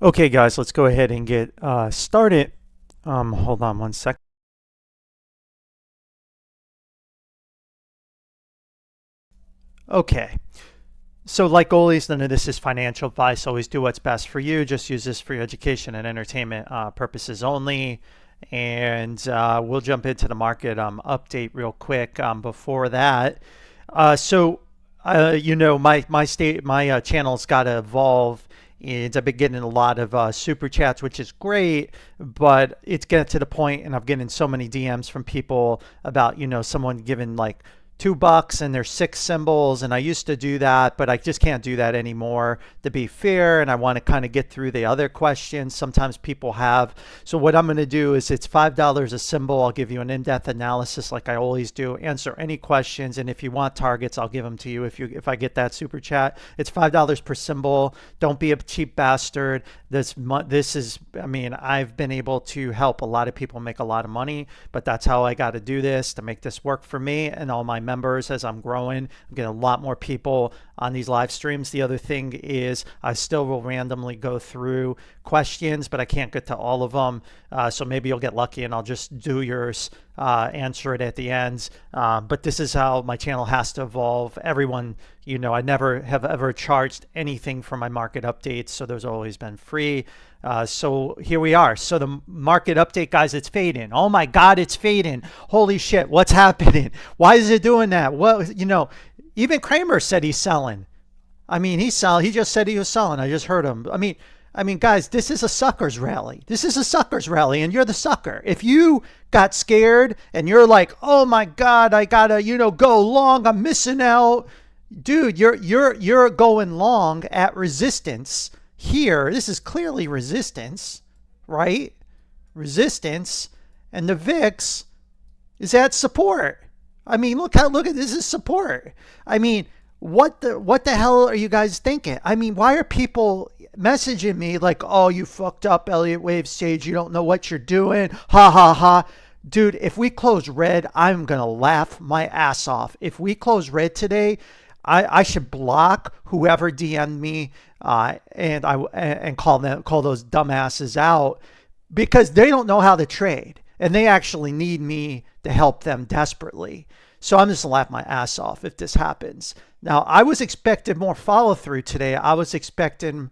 Okay, guys, let's go ahead and get started. Hold on one sec. Okay. So like always, none of this is financial advice. Always do what's best for you. Just use this for your education and entertainment purposes only. And we'll jump into the market update real quick. Before that, you know, my channel's got to evolve. And I've been getting a lot of super chats, which is great, but it's getting to the point, and I'm getting so many DMs from people about, you know, someone giving like $2 and there's 6 symbols, and I used to do that, but I just can't do that anymore, to be fair. And I want to kind of get through the other questions sometimes people have. So what I'm going to do is, it's $5 a symbol. I'll give you an in-depth analysis like I always do, answer any questions, and if you want targets, I'll give them to you if I get that super chat. It's $5 per symbol. Don't be a cheap bastard. This is, I mean, I've been able to help a lot of people make a lot of money, but that's how I got to do this to make this work for me and all my members. As I'm growing, I'm getting a lot more people on these live streams. The other thing is, I still will randomly go through questions, but I can't get to all of them. So maybe you'll get lucky and I'll just do yours, answer it at the end. But this is how my channel has to evolve. Everyone, you know, I never have ever charged anything for my market updates, so there's always been free. So here we are. So the market update, guys, it's fading. Oh my God, it's fading. Holy shit, what's happening? Why is it doing that? Well, you know, even Kramer said he's selling. I mean, he's selling. He just said he was selling. I just heard him. I mean, guys, this is a sucker's rally. This is a sucker's rally, and you're the sucker. If you got scared and you're like, oh my God, I gotta, you know, go long, I'm missing out. Dude, you're going long at resistance here. This is clearly resistance, right? Resistance, and the VIX is at support. I mean, look at this is support. I mean, what the hell are you guys thinking? I mean, why are people messaging me like, oh, you fucked up, Elliott Wave Stage, you don't know what you're doing, ha ha ha. Dude, if we close red, I'm gonna laugh my ass off. If we close red today, I should block whoever DM'd me and call those dumbasses out, because they don't know how to trade and they actually need me to help them desperately. So I'm just gonna laugh my ass off if this happens. Now, I was expecting more follow through today. I was expecting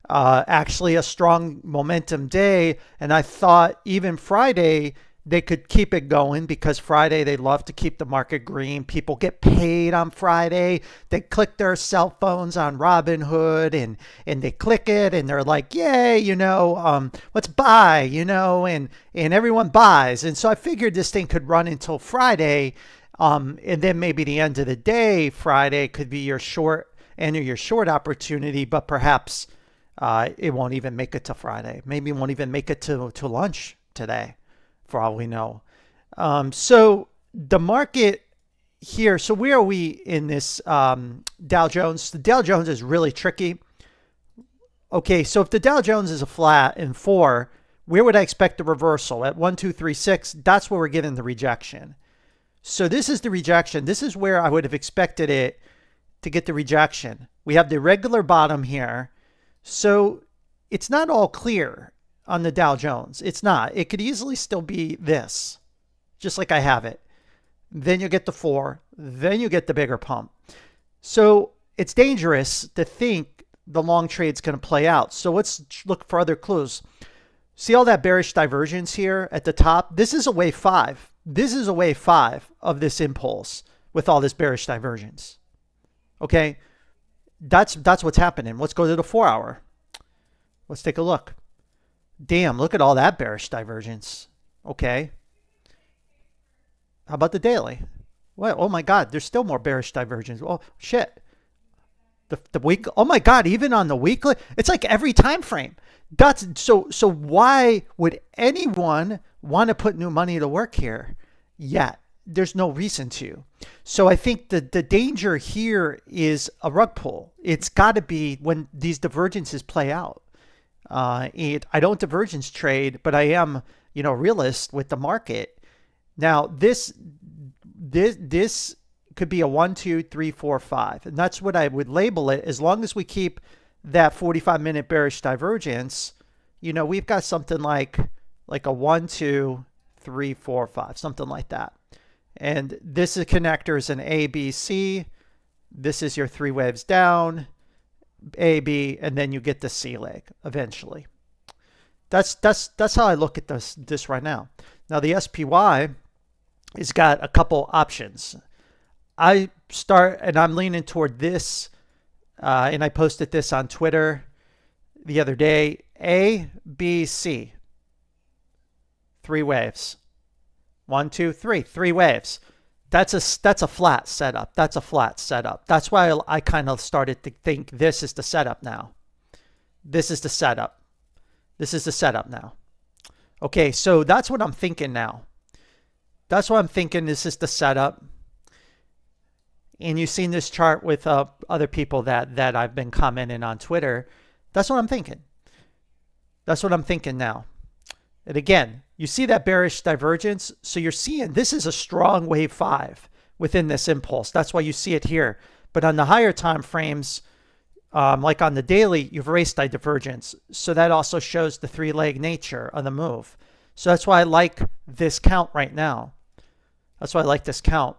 actually a strong momentum day, and I thought even Friday they could keep it going, because Friday they love to keep the market green. People get paid on Friday. They click their cell phones on Robinhood and they click it and they're like, yay, you know, let's buy, you know, and everyone buys. And so I figured this thing could run until Friday, and then maybe the end of the day, Friday could be your short, enter your short opportunity, but perhaps it won't even make it to Friday. Maybe it won't even make it to lunch today, for all we know. So the market here, so where are we in this Dow Jones? The Dow Jones is really tricky. Okay, so if the Dow Jones is a flat in 4, where would I expect the reversal? At 1, 2, 3, 6, that's where we're getting the rejection. So this is the rejection. This is where I would have expected it to get the rejection. We have the regular bottom here. So it's not all clear on the Dow Jones. It's not. It could easily still be this, just like I have it. Then you get the 4. Then you get the bigger pump. So it's dangerous to think the long trade's going to play out. So let's look for other clues. See all that bearish divergence here at the top? This is a wave 5. This is a wave 5 of this impulse with all this bearish divergence. Okay, that's what's happening. Let's go to the 4-hour. Let's take a look. Damn, look at all that bearish divergence. Okay. How about the daily? Well, oh my God, there's still more bearish divergence. Oh shit. The week, oh my God, even on the weekly, it's like every time frame. That's so why would anyone want to put new money to work here yet? There's no reason to. So I think the danger here is a rug pull. It's got to be when these divergences play out. I don't divergence trade, but I am, a realist with the market. Now this could be a 1, 2, 3, 4, 5. And that's what I would label it. As long as we keep that 45-minute bearish divergence, we've got something like a 1, 2, 3, 4, 5, something like that. And this is connectors in A, B, C. This is your 3 waves down, A, B, and then you get the C leg eventually. That's how I look at this right now. Now the SPY has got a couple options. I'm leaning toward this, and I posted this on Twitter the other day. A, B, C. 3 waves. 1, 2, 3. 3 waves. That's a flat setup. That's a flat setup. That's why I kind of started to think this is the setup now. This is the setup. This is the setup now. Okay, so that's what I'm thinking now. That's what I'm thinking. This is the setup. And you've seen this chart with other people that I've been commenting on Twitter. That's what I'm thinking. That's what I'm thinking now. And again, you see that bearish divergence. So you're seeing this is a strong wave 5 within this impulse. That's why you see it here. But on the higher time frames, like on the daily, you've erased that divergence. So that also shows the 3-leg nature of the move. So that's why I like this count right now. That's why I like this count.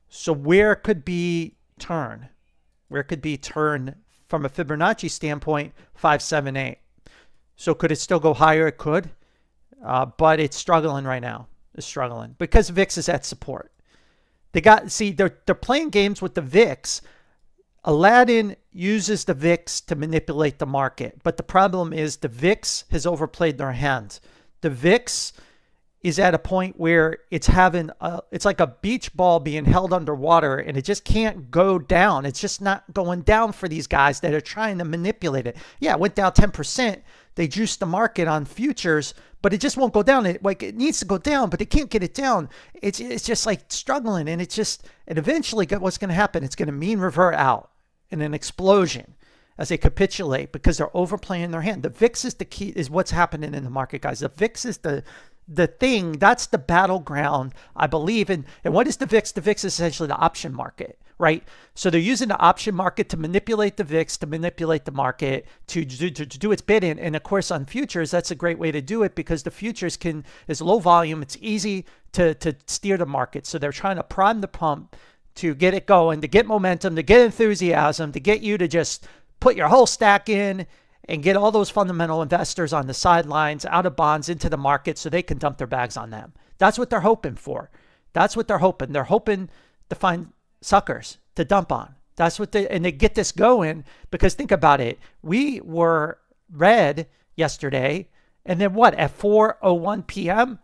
So where could be turn? Where could be turn from a Fibonacci standpoint? 5, 7, 8. So could it still go higher? It could. But it's struggling right now. It's struggling because VIX is at support. They're playing games with the VIX. Aladdin uses the VIX to manipulate the market. But the problem is the VIX has overplayed their hand. The VIX is at a point where it's like a beach ball being held underwater and it just can't go down. It's just not going down for these guys that are trying to manipulate it. Yeah, it went down 10%. They juiced the market on futures, but it just won't go down. It needs to go down, but they can't get it down. It's just like struggling, and eventually what's going to happen? It's going to mean revert out in an explosion as they capitulate because they're overplaying their hand. The VIX is the key, is what's happening in the market, guys. The VIX is the thing, that's the battleground, I believe. And what is the VIX? The VIX is essentially the option market, right? So they're using the option market to manipulate the VIX, to manipulate the market, to do its bidding. And of course, on futures, that's a great way to do it because the futures is low volume. It's easy to steer the market. So they're trying to prime the pump to get it going, to get momentum, to get enthusiasm, to get you to just put your whole stack in and get all those fundamental investors on the sidelines, out of bonds, into the market so they can dump their bags on them. That's what they're hoping for. That's what they're hoping. They're hoping to find suckers to dump on. And they get this going because think about it. We were red yesterday, and then what? At 4:01 p.m.,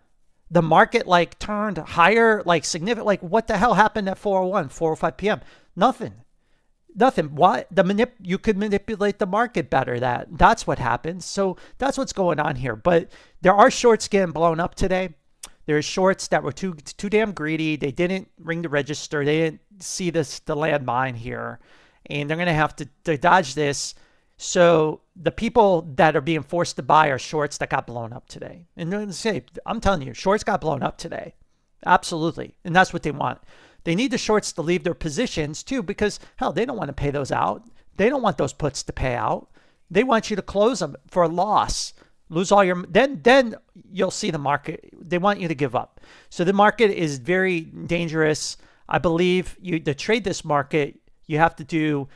the market turned higher, significant. What the hell happened at 4:01, 4:05 p.m.? Nothing. Why? You could manipulate the market better. That's what happens. So that's what's going on here. But there are shorts getting blown up today. There's shorts that were too damn greedy. They didn't ring the register. They didn't see the landmine here, and they're going to have to dodge this. So the people that are being forced to buy are shorts that got blown up today. And they're going to say, I'm telling you, shorts got blown up today. Absolutely. And that's what they want. They need the shorts to leave their positions too, because hell, they don't want to pay those out. They don't want those puts to pay out. They want you to close them for a loss, lose all your, then you'll see the market. They want you to give up. So the market is very dangerous. I believe to trade this market, you have to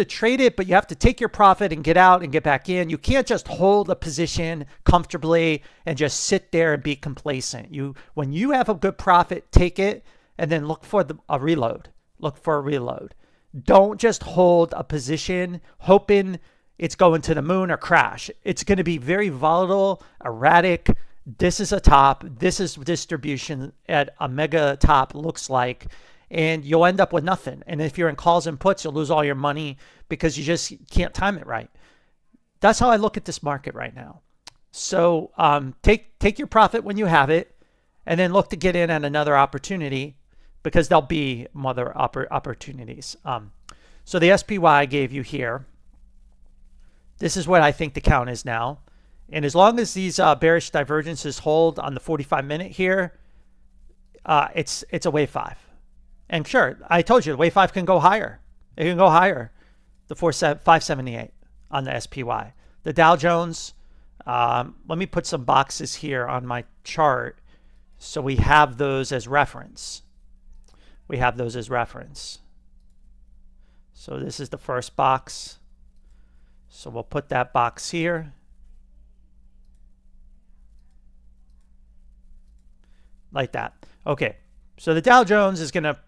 trade it, but you have to take your profit and get out and get back in. You can't just hold a position comfortably and just sit there and be complacent. When you have a good profit, take it and then look for a reload. Look for a reload. Don't just hold a position hoping it's going to the moon or crash. It's going to be very volatile, erratic. This is a top. This is distribution at a mega top looks like. and you'll end up with nothing. And if you're in calls and puts, you'll lose all your money because you just can't time it right. That's how I look at this market right now. So take your profit when you have it, and then look to get in at another opportunity, because there'll be other opportunities. So the SPY I gave you here, this is what I think the count is now. And as long as these bearish divergences hold on the 45-minute here, it's a wave 5. And sure, I told you the wave 5 can go higher. It can go higher, the 578 on the SPY. The Dow Jones, let me put some boxes here on my chart so we have those as reference. We have those as reference. So this is the first box. So we'll put that box here. Like that. Okay. So the Dow Jones is going to,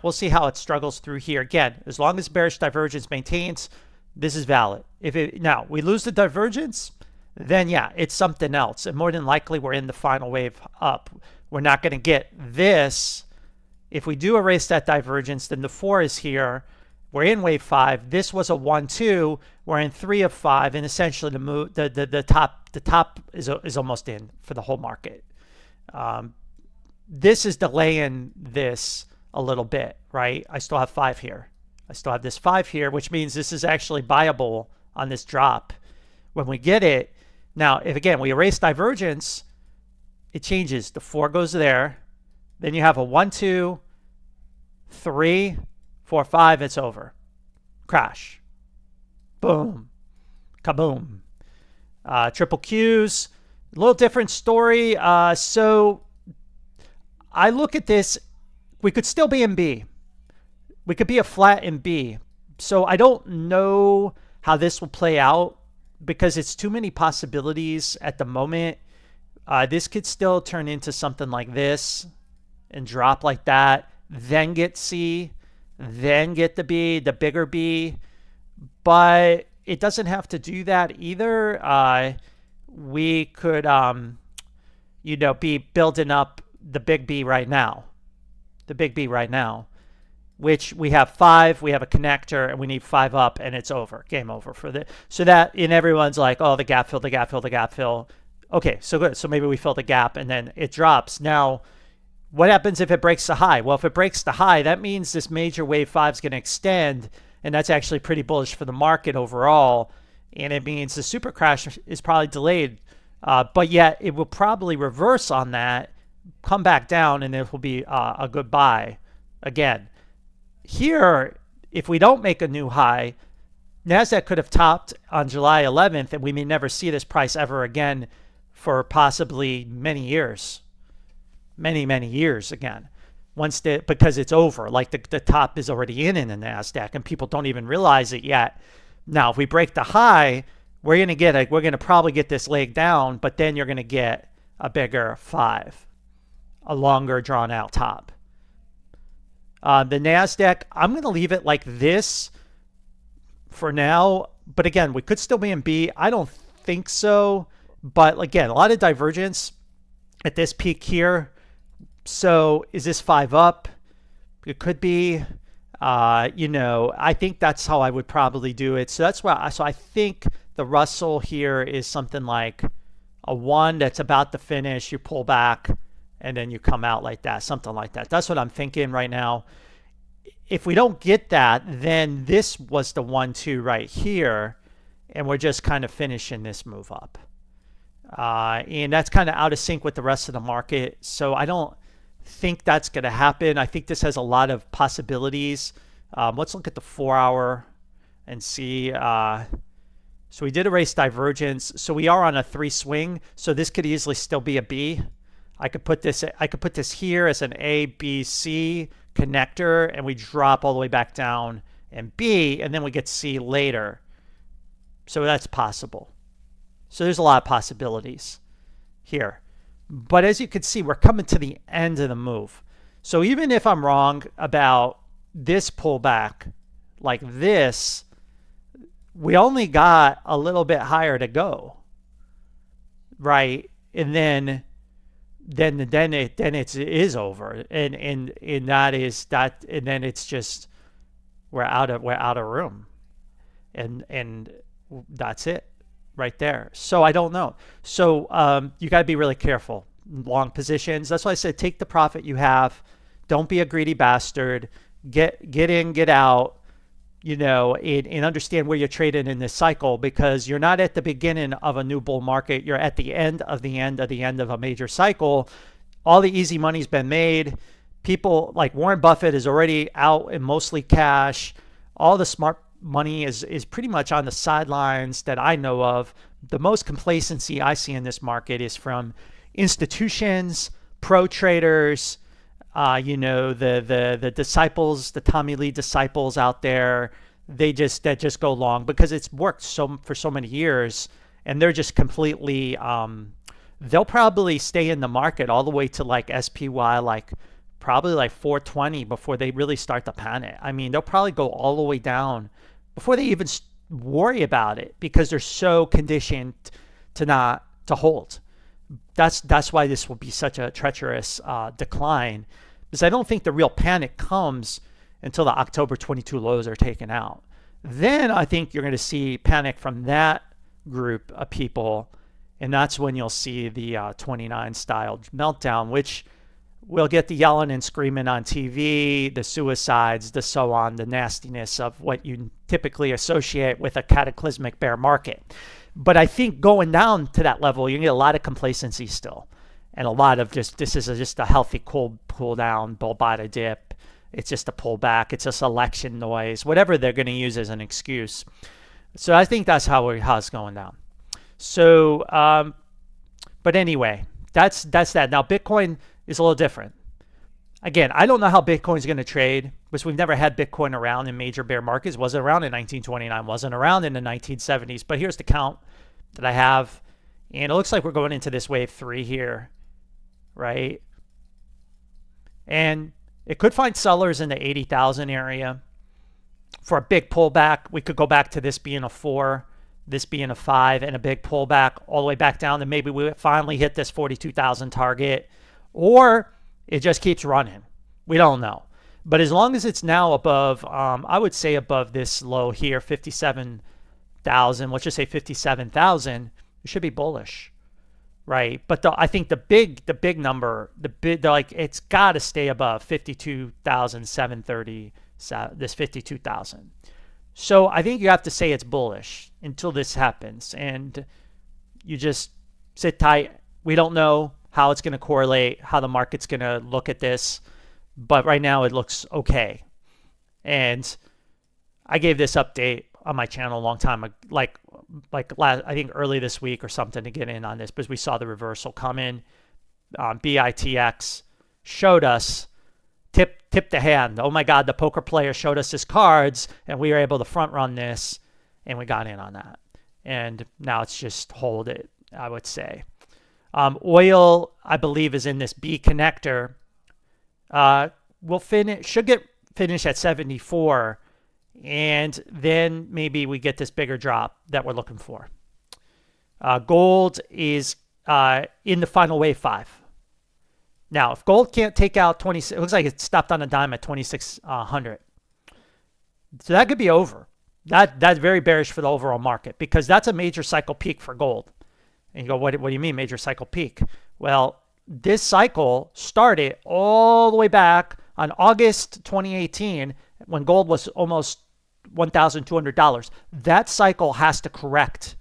we'll see how it struggles through here. Again, as long as bearish divergence maintains, this is valid. Now we lose the divergence, then yeah, it's something else. And more than likely, we're in the final wave up. We're not going to get this. If we do erase that divergence, then the 4 is here. We're in wave 5. This was a 1-2. We're in 3 of 5, and essentially the top is almost in for the whole market. This is delaying this a little bit, right? I still have 5 here. I still have this 5 here, which means this is actually buyable on this drop when we get it. Now, if again we erase divergence, it changes. The 4 goes there. Then you have a 1, 2, 3, 4, 5. It's over. Crash. Boom. Kaboom. Triple Qs. A little different story. So I look at this. We could still be in B. We could be a flat in B. So I don't know how this will play out because it's too many possibilities at the moment. This could still turn into something like this and drop like that, then get C, then get the B, the bigger B. But it doesn't have to do that either. We could, be building up the big B right now. The big B right now, which we have 5, we have a connector, and we need 5 up, and it's over. Game over for the. So that, and everyone's like, oh, the gap fill, the gap fill, the gap fill. Okay, so good. So maybe we fill the gap, and then it drops. Now, what happens if it breaks the high? Well, if it breaks the high, that means this major wave 5 is going to extend, and that's actually pretty bullish for the market overall. And it means the super crash is probably delayed, but yet it will probably reverse on that, come back down, and it will be a good buy again. Here, if we don't make a new high, Nasdaq could have topped on July 11th, and we may never see this price ever again for possibly many years. Many years again. Because it's over. Like the top is already in the Nasdaq, and people don't even realize it yet. Now, if we break the high, we're gonna probably get this leg down, but then you're gonna get a bigger 5, a longer drawn out top. The Nasdaq, I'm going to leave it like this for now. But again, we could still be in B. I don't think so. But again, a lot of divergence at this peak here. So is this 5 up? It could be. I think that's how I would probably do it. So that's why. So I think the Russell here is something like a 1 that's about to finish. You pull back, and then you come out like that, something like that. That's what I'm thinking right now. If we don't get that, then this was the 1-2 right here, and we're just kind of finishing this move up. And that's kind of out of sync with the rest of the market. So I don't think that's going to happen. I think this has a lot of possibilities. Let's look at the 4-hour and see. So we did erase divergence. So we are on a 3 swing. So this could easily still be a B. I could put this here as an A, B, C connector, and we drop all the way back down and B, and then we get C later. So that's possible. So there's a lot of possibilities here. But as you can see, we're coming to the end of the move. So even if I'm wrong about this pullback like this, we only got a little bit higher to go, right? And then then it is over, and that is that, and then it's just we're out of room, and that's it right there. So I don't know. So you got to be really careful. Long positions. That's why I said take the profit you have. Don't be a greedy bastard. Get in, get out. And understand where you're trading in this cycle, because you're not at the beginning of a new bull market. You're at the end of the end of the end of a major cycle. All the easy money's been made. People like Warren Buffett is already out in mostly cash. All the smart money is pretty much on the sidelines that I know of. The most complacency I see in this market is from institutions, pro traders, the disciples, the Tommy Lee disciples out there. That just go long because it's worked for so many years, and they're just completely they'll probably stay in the market all the way to like SPY, probably like 420 before they really start to panic. I mean, they'll probably go all the way down before they even worry about it, because they're so conditioned to hold. That's why this will be such a treacherous decline, because I don't think the real panic comes until the October 22 lows are taken out. Then I think you're going to see panic from that group of people, and that's when you'll see the 29 style meltdown, which we'll get the yelling and screaming on TV, the suicides, the so on, the nastiness of what you typically associate with a cataclysmic bear market. But I think going down to that level, you get a lot of complacency still, and a lot of this is just a healthy cool pull down, bull bottom dip. It's just a pullback. It's just election noise, whatever they're going to use as an excuse. So I think that's how it's going down. So, but anyway, that's that. Now Bitcoin is a little different. Again, I don't know how Bitcoin is going to trade, because we've never had Bitcoin around in major bear markets. Wasn't around in 1929, wasn't around in the 1970s. But here's the count that I have, and it looks like we're going into this wave 3 here, right? And it could find sellers in the 80,000 area for a big pullback. We could go back to this being a 4, this being a 5, and a big pullback all the way back down. And maybe we finally hit this 42,000 target, or it just keeps running. We don't know. But as long as it's now above, I would say above this low here, 57,000, let's just say 57,000, it should be bullish, right? But I think the big number, it's got to stay above 52,730, this 52,000. So I think you have to say it's bullish until this happens, and you just sit tight. We don't know how it's going to correlate, how the market's going to look at this, but right now it looks okay. And I gave this update on my channel a long time, I think early this week or something, to get in on this, because we saw the reversal come in. BITX showed us, tipped the hand. Oh my God, the poker player showed us his cards, and we were able to front run this, and we got in on that. And now it's just hold it, I would say. Oil, I believe, is in this B connector. Should finish at 74, and then maybe we get this bigger drop that we're looking for. Gold is in the final wave 5. Now, if gold can't take out 26, it looks like it stopped on a dime at 2,600. So that could be over. That's very bearish for the overall market, because that's a major cycle peak for gold. And you go, what do you mean major cycle peak? Well, this cycle started all the way back on August 2018 when gold was almost $1,200. That cycle has to correct.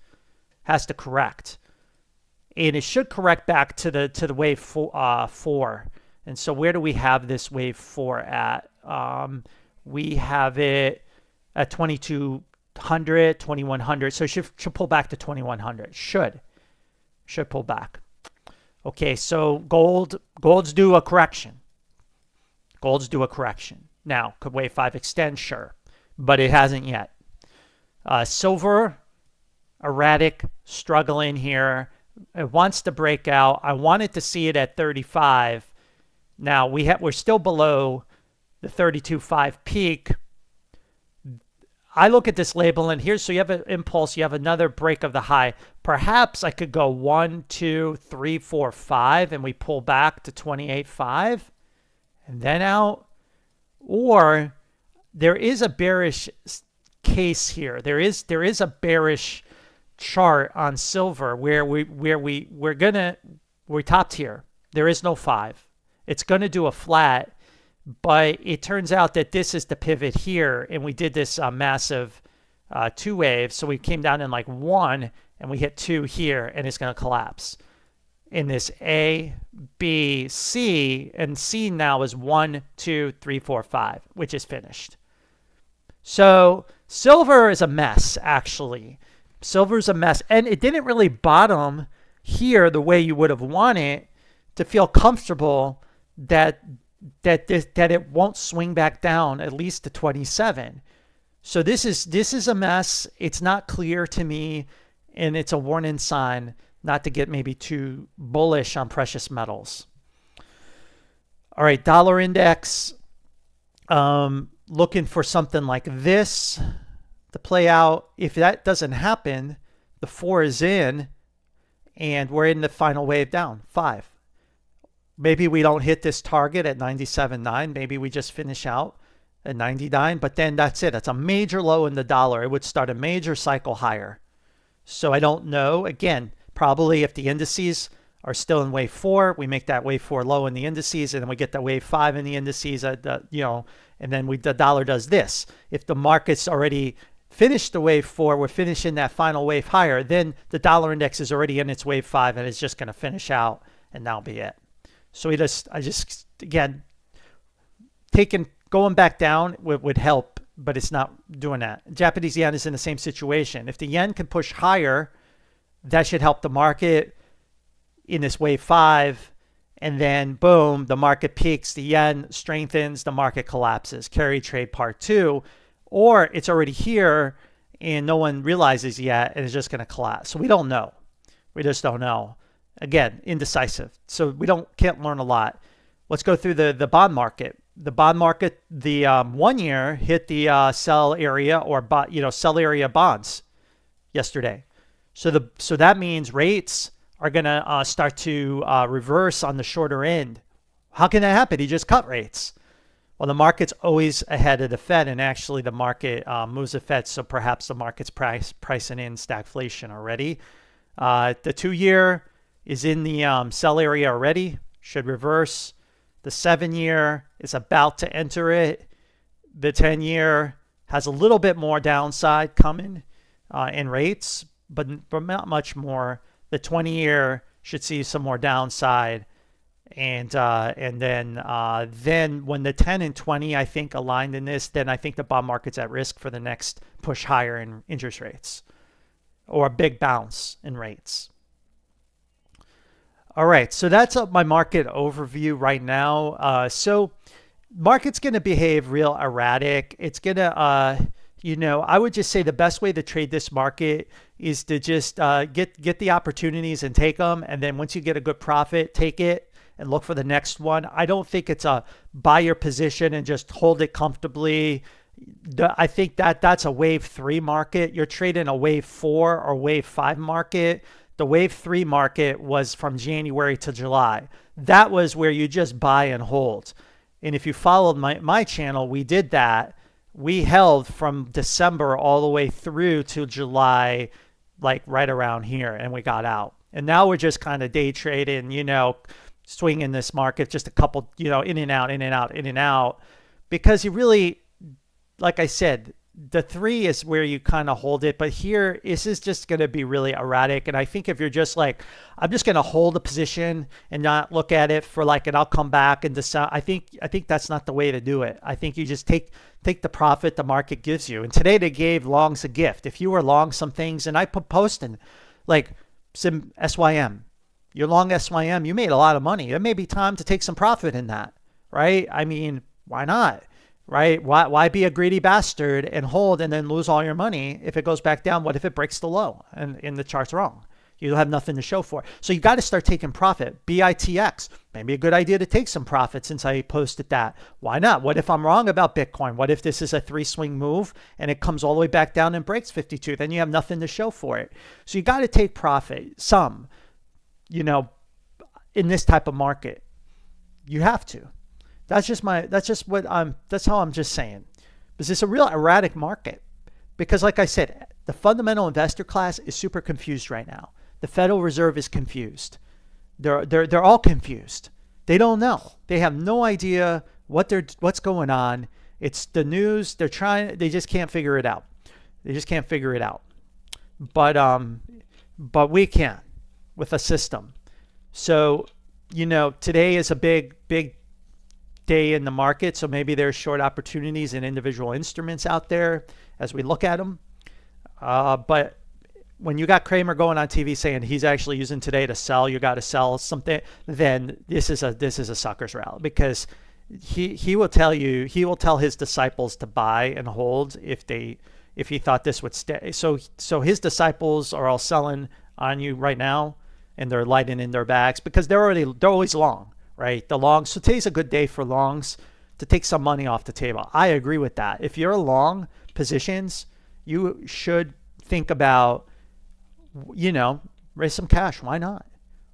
And it should correct back to the wave 4. And so where do we have this wave 4 at? We have it at 2,200, 2,100. So it should pull back to 2,100. Should pull back. Okay, so gold's due a correction. Now, could wave 5 extend? Sure, but it hasn't yet. Silver, erratic, struggling here. It wants to break out. I wanted to see it at 35. Now we're still below the 32.5 peak. I look at this label and here's, so you have an impulse, you have another break of the high. Perhaps I could go 1, 2, 3, 4, 5, and we pull back to 28.5 and then out. Or there is a bearish case here. There is a bearish chart on silver where we topped here. There is no 5. It's going to do a flat. But it turns out that this is the pivot here, and we did this massive 2 wave. So we came down in like 1, and we hit 2 here, and it's going to collapse. In this A, B, C, and C now is 1, 2, 3, 4, 5, which is finished. So silver is a mess, actually. Silver's a mess, and it didn't really bottom here the way you would have wanted to feel comfortable that it won't swing back down at least to 27. So this is a mess. It's not clear to me, and it's a warning sign not to get maybe too bullish on precious metals. All right, dollar index, looking for something like this to play out. If that doesn't happen, the 4 is in, and we're in the final wave down, 5. Maybe we don't hit this target at 97.9. Maybe we just finish out at 99, but then that's it. It's a major low in the dollar. It would start a major cycle higher. So I don't know. Again, probably if the indices are still in wave 4, we make that wave 4 low in the indices, and then we get the wave 5 in the indices, and then the dollar does this. If the market's already finished the wave 4, we're finishing that final wave higher, then the dollar index is already in its wave 5, and it's just going to finish out, and that'll be it. So again, going back down would help, but it's not doing that. Japanese yen is in the same situation. If the yen can push higher, that should help the market in this wave 5, and then boom, the market peaks, the yen strengthens, the market collapses. Carry trade part 2, or it's already here and no one realizes yet, and it's just going to collapse. So we don't know. We just don't know. Again, indecisive. So we can't learn a lot. Let's go through the bond market. The bond market, the 1 year hit the sell area or sell area bonds yesterday. So that means rates are going to start to reverse on the shorter end. How can that happen? He just cut rates. Well, the market's always ahead of the Fed, and actually the market moves the Fed, so perhaps the market's pricing in stagflation already. The 2 year is in the sell area already, should reverse. The 7 year is about to enter it. The 10 year has a little bit more downside coming in rates, but not much more. The 20 year should see some more downside. And then when the 10 and 20, I think, aligned in this, then I think the bond market's at risk for the next push higher in interest rates or a big bounce in rates. All right, so that's my market overview right now. So market's going to behave real erratic. It's going to, I would just say the best way to trade this market is to just get the opportunities and take them. And then once you get a good profit, take it and look for the next one. I don't think it's a buy your position and just hold it comfortably. I think that's a wave 3 market. You're trading a wave 4 or wave 5 market. The wave 3 market was from January to July. That was where you just buy and hold. And if you followed my channel, we did that. We held from December all the way through to July, like right around here, and we got out. And now we're just kind of day trading, swinging this market, just a couple, in and out, in and out, in and out. Because you really, like I said, the 3 is where you kind of hold it, but here this is just going to be really erratic. And I think if you're just like, I'm just going to hold a position and not look at it for and I'll come back and decide. I think that's not the way to do it. I think you just take the profit the market gives you. And today they gave longs a gift. If you were long some things, and I put posting like some SYM, you're long SYM, you made a lot of money. It may be time to take some profit in that, right? I mean, why not? Right? Why be a greedy bastard and hold and then lose all your money if it goes back down? What if it breaks the low and the chart's wrong? You'll have nothing to show for it. So you got to start taking profit. BITX, maybe a good idea to take some profit since I posted that. Why not? What if I'm wrong about Bitcoin? What if this is a 3-swing move and it comes all the way back down and breaks 52? Then you have nothing to show for it. So you got to take profit, some, you know, in this type of market. You have to. That's how I'm just saying. Because it's a real erratic market. Because like I said, the fundamental investor class is super confused right now. The Federal Reserve is confused. They're all confused. They don't know. They have no idea what's going on. It's the news. They just can't figure it out. They just can't figure it out. But we can with a system. So, you know, today is a big day in the market. So maybe there's short opportunities in individual instruments out there as we look at them. But when you got Kramer going on TV saying he's actually using today to sell, you got to sell something, then this is a sucker's rally, because he will tell his disciples to buy and hold if he thought this would stay. So his disciples are all selling on you right now, and they're lighting in their bags because they're always long, right? The longs. So today's a good day for longs to take some money off the table. I agree with that. If you're long positions, you should think about, you know, raise some cash. Why not?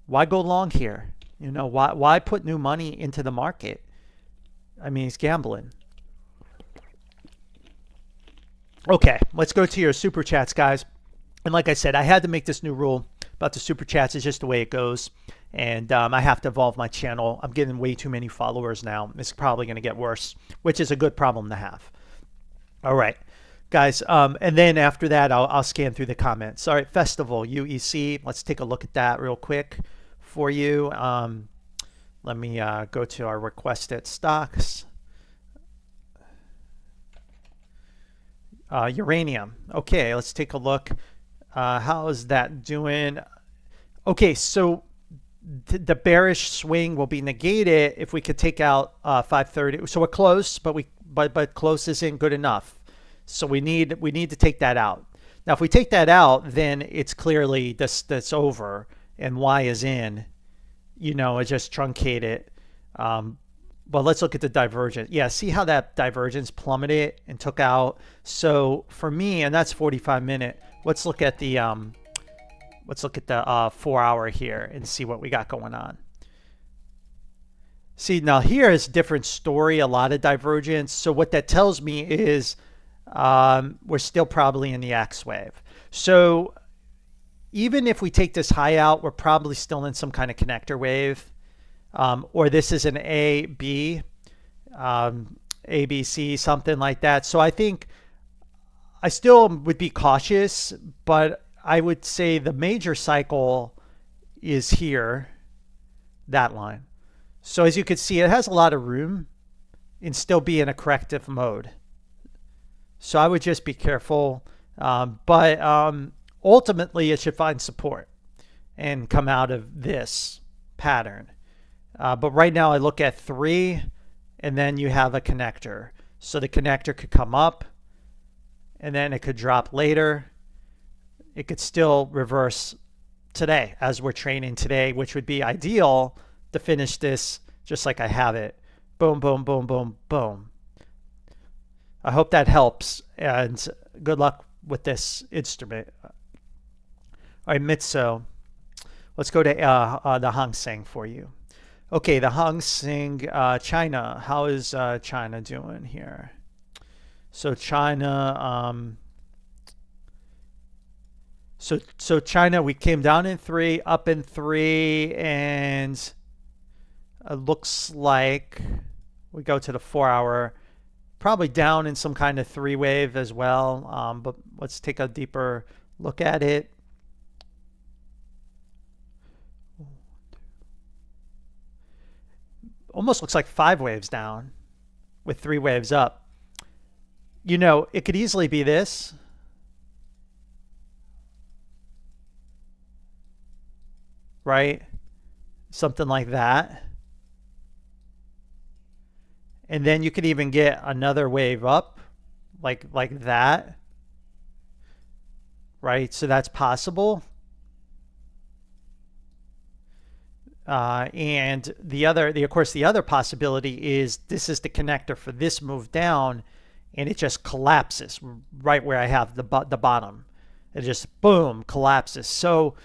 Why go long here? You know, why put new money into the market? I mean, it's gambling. Okay, let's go to your super chats, guys. And like I said, I had to make this new rule about the super chats. It's just the way it goes. And I have to evolve my channel. I'm getting way too many followers now. It's probably going to get worse, which is a good problem to have. All right, guys. And then after that, I'll scan through the comments. All right, Festival, UEC. Let's take a look at that real quick for you. Let me go to our requested stocks. Uranium. Okay, let's take a look. How is that doing? Okay, so the bearish swing will be negated if we could take out 530. So we're close, but close isn't good enough. So we need to take that out. Now, if we take that out, then it's clearly that's over, and Y is in. You know, it just truncated. But let's look at the divergence. Yeah, see how that divergence plummeted and took out. So for me, and that's 45-minute. Let's look at the 4-hour here and see what we got going on. See, now here is a different story, a lot of divergence. So what that tells me is we're still probably in the X wave. So even if we take this high out, we're probably still in some kind of connector wave. Or this is an A, B, A, B, C, something like that. So I think I still would be cautious, but I would say the major cycle is here, that line. So as you can see, it has a lot of room and still be in a corrective mode. So I would just be careful. But ultimately, it should find support and come out of this pattern. But right now I look at 3, and then you have a connector. So the connector could come up, and then it could drop later. It could still reverse today as we're trading today, which would be ideal to finish this just like I have it. Boom, boom, boom, boom, boom. I hope that helps, and good luck with this instrument. All right, Mitso. Let's go to the Hang Seng for you. Okay, the Hang Seng, China. How is China doing here? So China, so China, we came down in 3, up in 3, and it looks like we go to the 4-hour, probably down in some kind of 3 wave as well. But let's take a deeper look at it. Almost looks like 5 waves down with 3 waves up. You know, it could easily be this. Right? Something like that. And then you could even get another wave up like that. Right? So that's possible. And of course, the other possibility is this is the connector for this move down, and it just collapses right where I have the bottom. It just boom collapses. So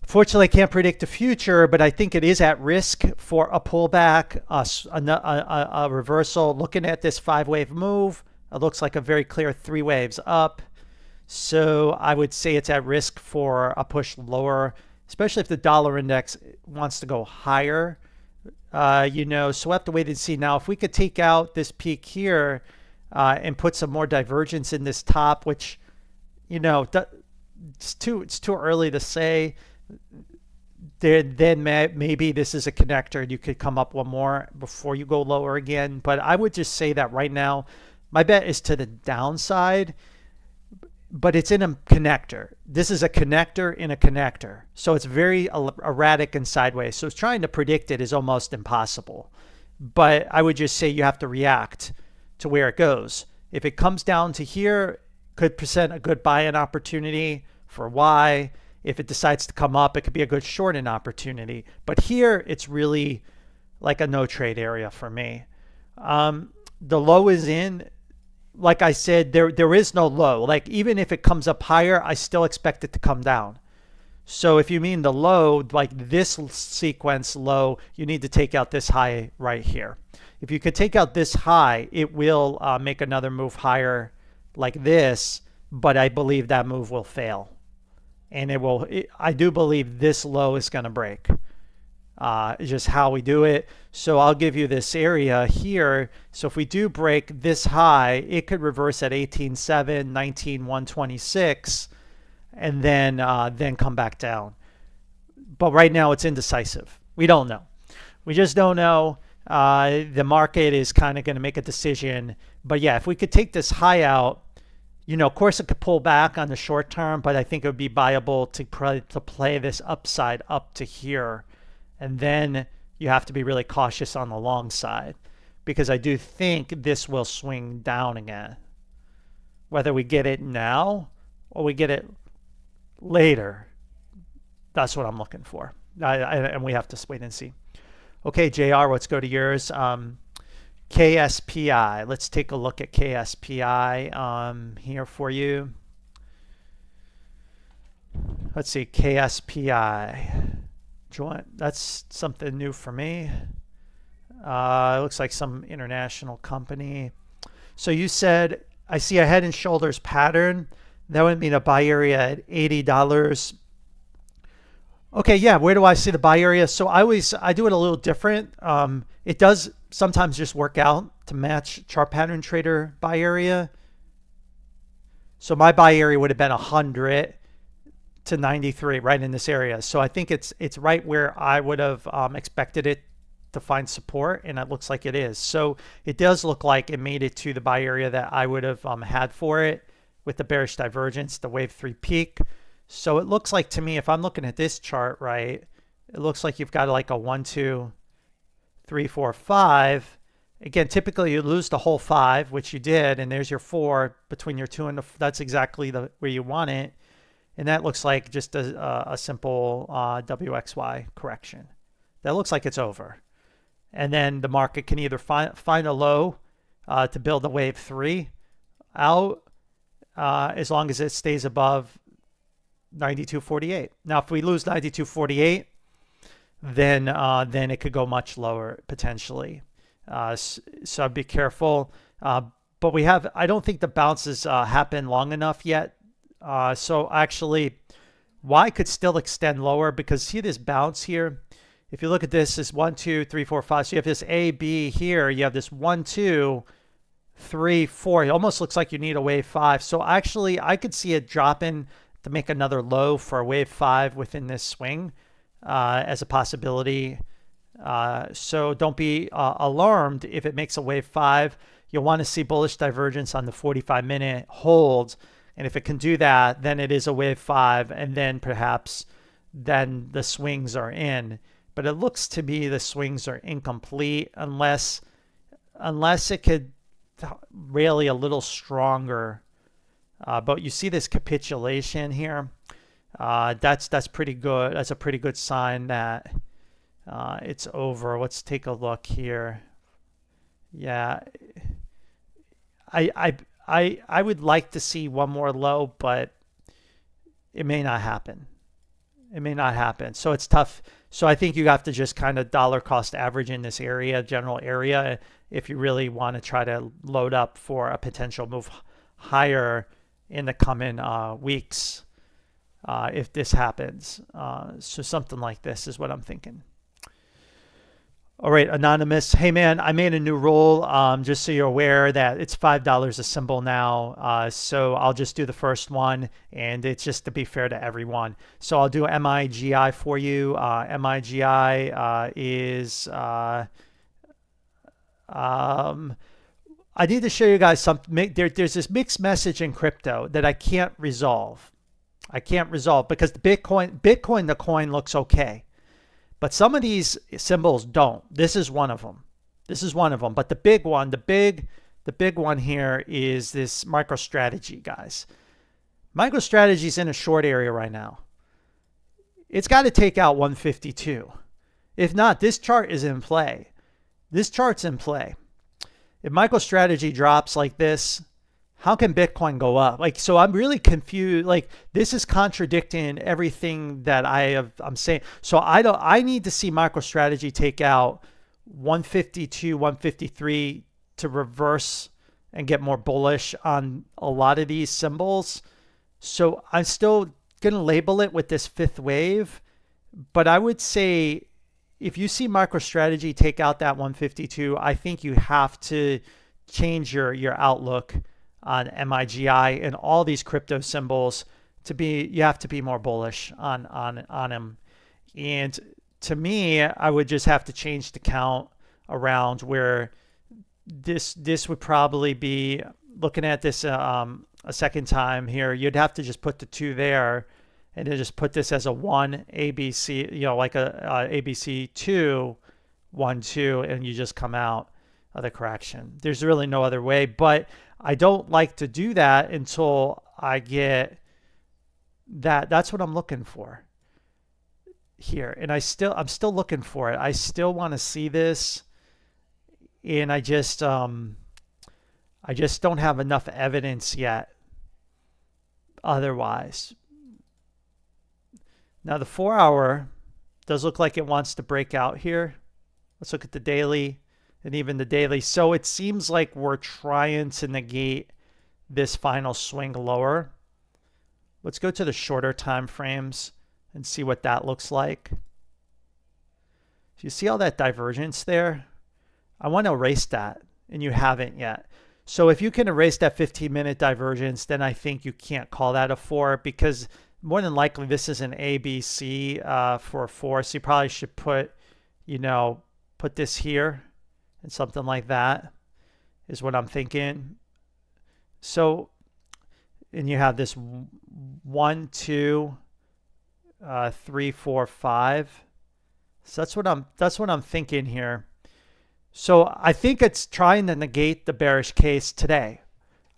fortunately, I can't predict the future, but I think it is at risk for a pullback, a reversal. Looking at this 5-wave move, it looks like a very clear 3 waves up. So I would say it's at risk for a push lower, especially if the dollar index wants to go higher. So we'll have to wait and see. Now, if we could take out this peak here and put some more divergence in this top, which, it's too early to say. Then maybe this is a connector. You could come up one more before you go lower again. But I would just say that right now, my bet is to the downside. But it's in a connector. This is a connector in a connector. So it's very erratic and sideways. So trying to predict it is almost impossible. But I would just say you have to react to where it goes. If it comes down to here, could present a good buy-in opportunity for Y. If it decides to come up, it could be a good short-in opportunity. But here, it's really like a no-trade area for me. The low is in. Like I said, there is no low. Like even if it comes up higher, I still expect it to come down. So if you mean the low, like this sequence low, you need to take out this high right here. If you could take out this high, it will make another move higher like this, but I believe that move will fail. And I do believe this low is going to break. It's just how we do it. So I'll give you this area here. So if we do break this high, it could reverse at 18.7, 19.126, and then come back down. But right now it's indecisive. We don't know. We just don't know. The market is kind of going to make a decision. But yeah, if we could take this high out, of course it could pull back on the short term, but I think it would be viable to play this upside up to here. And then you have to be really cautious on the long side, because I do think this will swing down again. Whether we get it now or we get it later, that's what I'm looking for. And we have to wait and see. Okay, JR, let's go to yours. KSPI. Let's take a look at KSPI here for you. Let's see, KSPI. That's something new for me. It looks like some international company. So you said, I see a head and shoulders pattern. That would mean a buy area at $80. Okay, yeah, where do I see the buy area? So I do it a little different. It does sometimes just work out to match chart pattern trader buy area. So my buy area would have been 100 to 93, right in this area. So I think it's right where I would have expected it to find support, and it looks like it is. So it does look like it made it to the buy area that I would have had for it with the bearish divergence, the wave 3 peak. So it looks like to me, if I'm looking at this chart, right, it looks like you've got like a 1, 2, 3, 4, 5. Again, typically you lose the whole 5, which you did, and there's your 4 between your 2 and that's exactly where you want it. And that looks like just a simple WXY correction. That looks like it's over. And then the market can either find a low to build a wave 3 out as long as it stays above 92.48. Now, if we lose 92.48, then it could go much lower potentially. So be careful. But I don't think the bounces happen long enough yet. So actually, Y could still extend lower, because see this bounce here? If you look at this, is 1, 2, 3, 4, 5. So you have this A, B here. You have this 1, 2, 3, 4. It almost looks like you need a wave 5. So actually, I could see it dropping to make another low for a wave 5 within this swing as a possibility. So don't be alarmed if it makes a wave 5. You'll want to see bullish divergence on the 45-minute hold. And if it can do that, then it is a wave 5, and then perhaps then the swings are in. But it looks to me the swings are incomplete unless it could rally a little stronger. But you see this capitulation here. That's pretty good. That's a pretty good sign that It's over. Let's take a look here. Yeah, I would like to see one more low, but it may not happen. It may not happen. So it's tough. So I think you have to just kind of dollar cost average in this area, general area, if you really want to try to load up for a potential move higher in the coming weeks if this happens. So something like this is what I'm thinking. All right, Anonymous. Hey, man, I made a new rule just so you're aware that it's $5 a symbol now. So I'll just do the first one, and it's just to be fair to everyone. So I'll do MIGI for you. MIGI is... I need to show you guys something. There's this mixed message in crypto that I can't resolve. I can't resolve because the Bitcoin, the coin looks okay. But some of these symbols don't. This is one of them. This is one of them. But the big one, the big one here is this MicroStrategy, guys. MicroStrategy is in a short area right now. It's got to take out 152. If not, this chart is in play. This chart's in play. If MicroStrategy drops like this, how can Bitcoin go up? Like, so I'm really confused. Like, this is contradicting everything that I'm saying. So I need to see MicroStrategy take out 152, 153 to reverse and get more bullish on a lot of these symbols. So I'm still going to label it with this fifth wave, but I would say if you see MicroStrategy take out that 152, I think you have to change your outlook on MIGI and all these crypto symbols to be, you have to be more bullish on them. And to me, I would just have to change the count around where this would probably be, looking at this a second time here, you'd have to just put the 2 there and then just put this as a 1 ABC, you know, like a ABC 2, 1, 2, and you just come out of the correction. There's really no other way, but I don't like to do that until I get that. That's what I'm looking for here. And I'm still looking for it. I still want to see this. And I just don't have enough evidence yet otherwise. Now the 4-hour does look like it wants to break out here. Let's look at the daily and even the daily. So it seems like we're trying to negate this final swing lower. Let's go to the shorter time frames and see what that looks like. Do you see all that divergence there? I want to erase that, and you haven't yet. So if you can erase that 15-minute divergence, then I think you can't call that a 4, because more than likely this is an ABC for a 4. So you probably should put this here and something like that is what I'm thinking. So, and you have this 1, 2, 3, 4, 5. So that's what I'm thinking here. So I think it's trying to negate the bearish case today.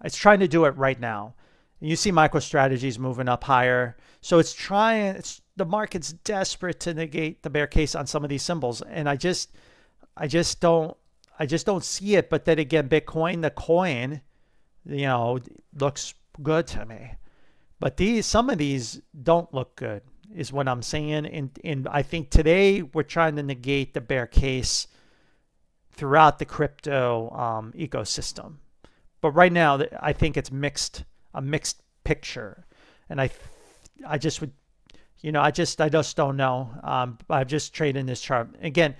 It's trying to do it right now. And you see MicroStrategy's moving up higher. So it's trying, the market's desperate to negate the bear case on some of these symbols. And I just don't see it. But then again, Bitcoin, the coin, looks good to me. But some of these don't look good, is what I'm saying. And I think today we're trying to negate the bear case throughout the crypto ecosystem. But right now, I think it's a mixed picture. And I just don't know. I'm just trading this chart. Again,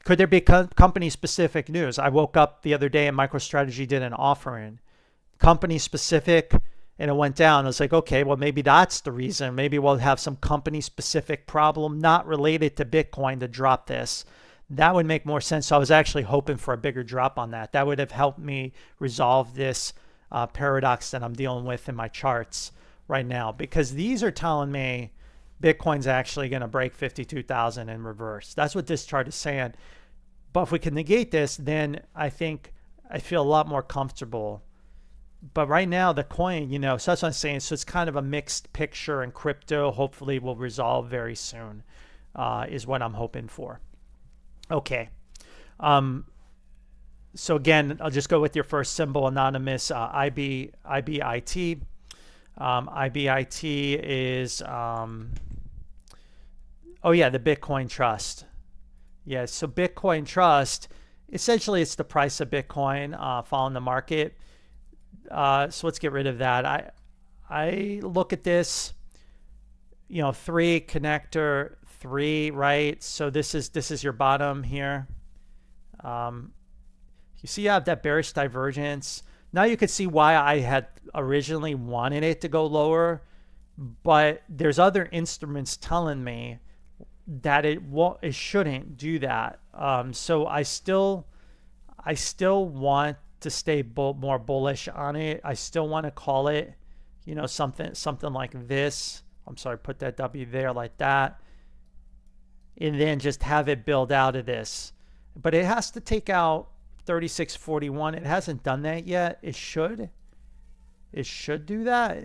could there be company-specific news? I woke up the other day and MicroStrategy did an offering. Company-specific, and it went down. I was like, okay, well, maybe that's the reason. Maybe we'll have some company-specific problem not related to Bitcoin to drop this. That would make more sense. So I was actually hoping for a bigger drop on that. That would have helped me resolve this paradox that I'm dealing with in my charts right now, because these are telling me Bitcoin's actually going to break 52,000 in reverse. That's what this chart is saying. But if we can negate this, then I think I feel a lot more comfortable. But right now, the coin, so that's what I'm saying. So it's kind of a mixed picture, and crypto hopefully will resolve very soon, is what I'm hoping for. Okay. So again, I'll just go with your first symbol, anonymous, IBIT. IBIT is, oh yeah, the Bitcoin Trust. Yeah, so Bitcoin Trust, essentially it's the price of Bitcoin following the market. So let's get rid of that. I look at this, you know, 3 connector 3, right? So this is your bottom here. You see I have that bearish divergence. Now you can see why I had originally wanted it to go lower, but there's other instruments telling me that it shouldn't do that. So I still want to stay more bullish on it. I still want to call it, you know, something like this. I'm sorry, put that W there like that, and then just have it build out of this. But it has to take out 3641. It hasn't done that yet. It should do that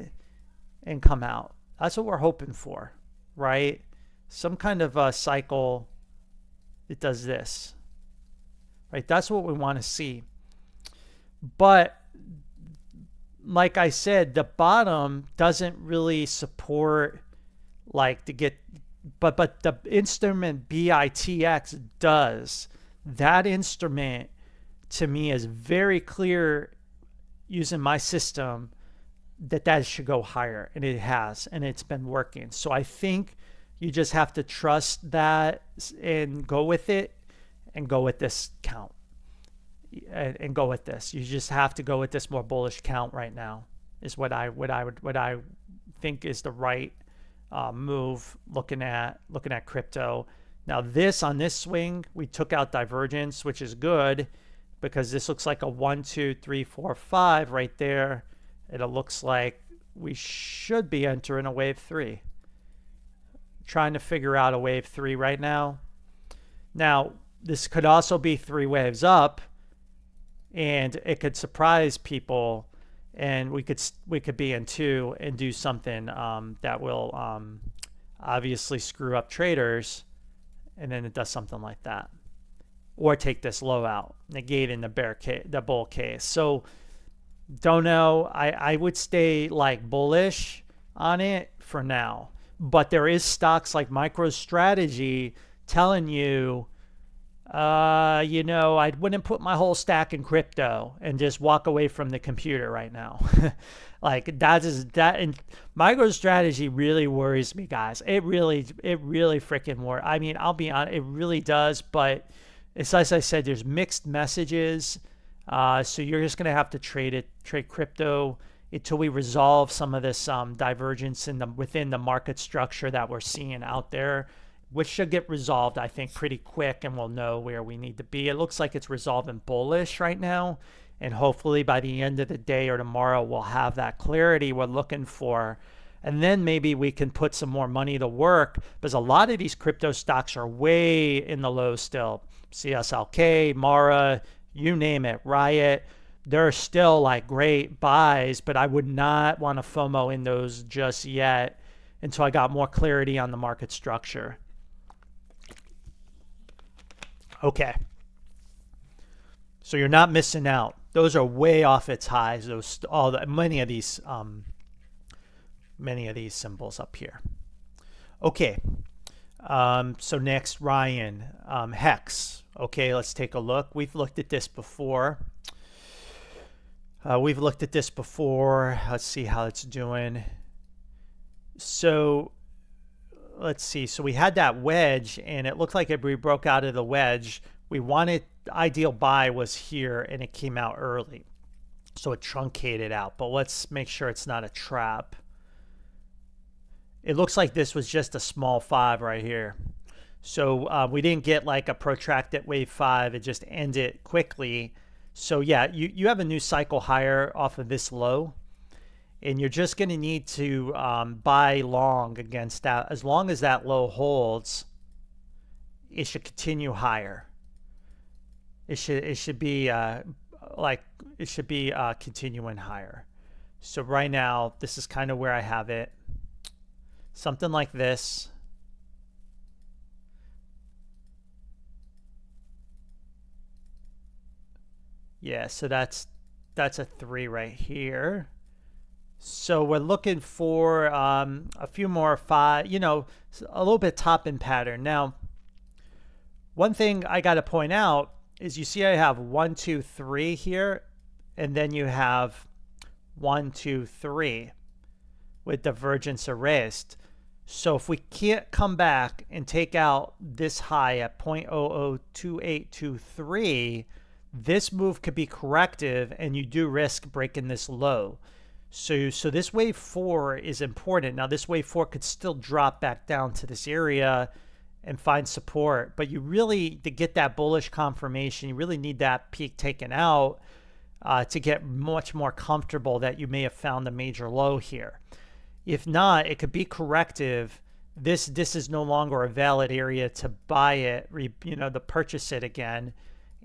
and come out. That's what we're hoping for, right? Some kind of cycle that does this, right? That's what we want to see. But like I said, the bottom doesn't really support like to get, but the instrument BITX does. That instrument to me is very clear using my system that should go higher, and it has, and it's been working. So I think you just have to trust that and go with it, and go with this count, and go with this. You just have to go with this more bullish count right now is what I think is the right move looking at crypto. Now this, on this swing, we took out divergence, which is good, because this looks like a 1, 2, 3, 4, 5 right there. And it looks like we should be entering a wave 3. Trying to figure out a wave 3 right now. Now, this could also be 3 waves up, and it could surprise people, and we could be in 2 and do something that will obviously screw up traders, and then it does something like that. Or take this low out, negating the bull case. So don't know. I would stay like bullish on it for now. But there is stocks like MicroStrategy telling you, you know, I wouldn't put my whole stack in crypto and just walk away from the computer right now. Like that, and MicroStrategy really worries me, guys. It really freaking worries. I mean, I'll be honest, it really does, but it's as I said, there's mixed messages. So you're just gonna have to trade crypto until we resolve some of this divergence within the market structure that we're seeing out there, which should get resolved, I think, pretty quick, and we'll know where we need to be. It looks like it's resolving bullish right now, and hopefully by the end of the day or tomorrow, we'll have that clarity we're looking for. And then maybe we can put some more money to work, because a lot of these crypto stocks are way in the low still. CSLK, Mara, you name it, Riot. They're still like great buys, but I would not want to FOMO in those just yet until I got more clarity on the market structure. Okay. So you're not missing out. Those are way off its highs. Many of these symbols up here. Okay. So next, Ryan, Hex. Okay, let's take a look. We've looked at this before. Let's see how it's doing. So let's see. So we had that wedge, and it looked like we broke out of the wedge. We wanted, the ideal buy was here, and it came out early. So it truncated out. But let's make sure it's not a trap. It looks like this was just a small 5 right here. So we didn't get like a protracted wave 5. It just ended quickly. So yeah, you have a new cycle higher off of this low, and you're just going to need to buy long against that. As long as that low holds, it should continue higher. It should be continuing higher. So right now, this is kind of where I have it. Something like this. Yeah, so that's a 3 right here. So we're looking for a few more 5, you know, a little bit top in pattern. Now, one thing I got to point out is you see I have 1, 2, 3 here, and then you have 1, 2, 3 with divergence erased. So if we can't come back and take out this high at 0.002823, this move could be corrective, and you do risk breaking this low. So this wave 4 is important. Now this wave 4 could still drop back down to this area and find support, but you really, to get that bullish confirmation, you really need that peak taken out to get much more comfortable that you may have found a major low here. If not, it could be corrective. This is no longer a valid area to buy it, you know, to purchase it again.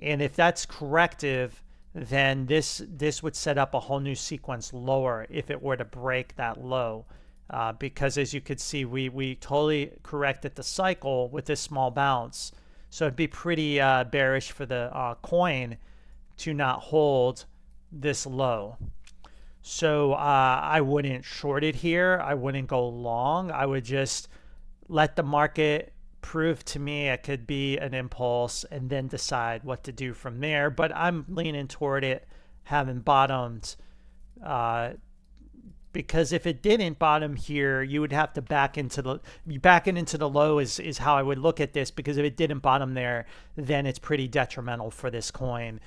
And if that's corrective, then this would set up a whole new sequence lower if it were to break that low. Because as you could see, we totally corrected the cycle with this small bounce. So it'd be pretty bearish for the coin to not hold this low. So I wouldn't short it here. I wouldn't go long. I would just let the market prove to me it could be an impulse and then decide what to do from there. But I'm leaning toward it having bottomed, because if it didn't bottom here, you would have to back into the low is how I would look at this, because if it didn't bottom there, then it's pretty detrimental for this coin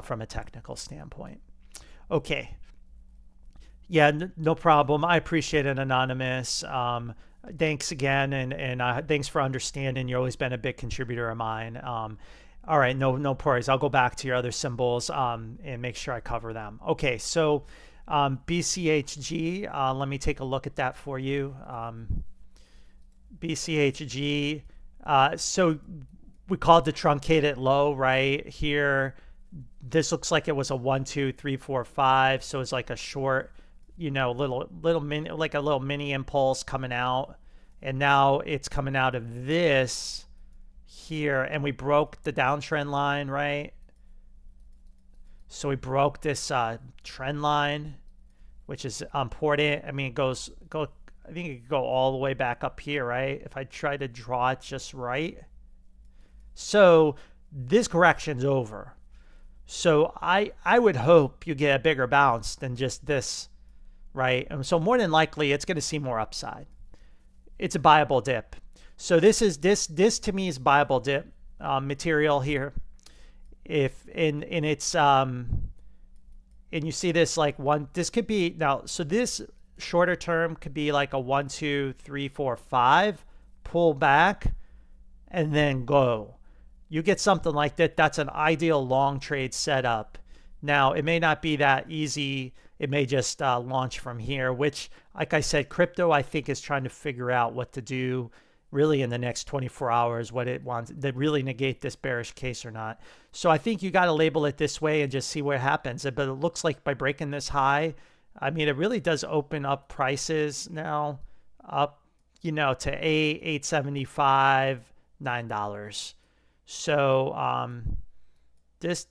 from a technical standpoint. Okay. Yeah, no problem. I appreciate it, Anonymous. Thanks again, and thanks for understanding. You've always been a big contributor of mine. All right, no worries. I'll go back to your other symbols and make sure I cover them. Okay, so BCHG, let me take a look at that for you. BCHG, so we called the truncated low right here. This looks like it was a 1, 2, 3, 4, 5. So it's like a short, you know, little mini, like a little mini impulse coming out, and now it's coming out of this here, and we broke the downtrend line, right? So we broke this trend line, which is important. I mean, I think it could go all the way back up here, right? If I try to draw it just right. So this correction's over. So I would hope you get a bigger bounce than just this, right? And so more than likely, it's going to see more upside. It's a buyable dip. So this to me is buyable dip material here. If and it's and you see this like one, this could be now. So this shorter term could be like a 1, 2, 3, 4, 5 pull back and then go. You get something like that. That's an ideal long trade setup. Now, it may not be that easy. It may just launch from here, which, like I said, crypto, I think, is trying to figure out what to do really in the next 24 hours, what it wants to really negate this bearish case or not. So I think you got to label it this way and just see what happens. But it looks like by breaking this high, I mean, it really does open up prices now up, you know, to $8.75, $9. So this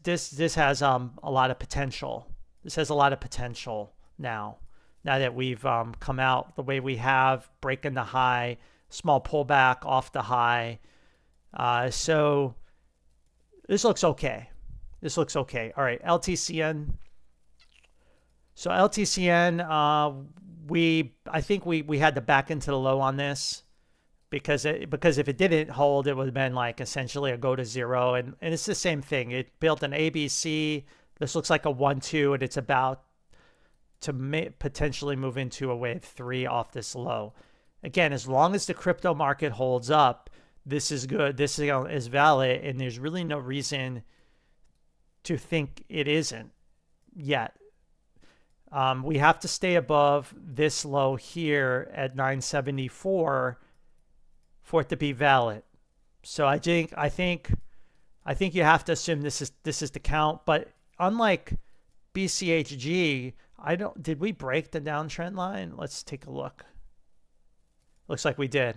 has a lot of potential. This has a lot of potential now that we've come out the way we have, breaking the high, small pullback off the high. So this looks okay. This looks okay. All right, LTCN. So LTCN, I think we had to back into the low on this. Because if it didn't hold, it would have been like essentially a go to zero. And it's the same thing. It built an ABC. This looks like a 1, 2, and it's about to potentially move into a wave 3 off this low. Again, as long as the crypto market holds up, this is good. This is valid, and there's really no reason to think it isn't yet. We have to stay above this low here at 974 for it to be valid. So I think you have to assume this is the count. But unlike BCHG, did we break the downtrend line? Let's take a look. Looks like we did.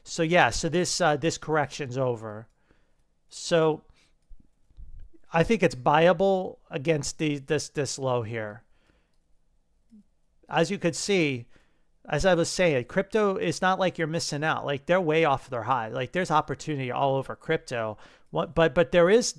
So yeah, so this correction's over. So I think it's buyable against this low here. As you could see, as I was saying, crypto is not like you're missing out. Like they're way off their high. Like there's opportunity all over crypto. But there is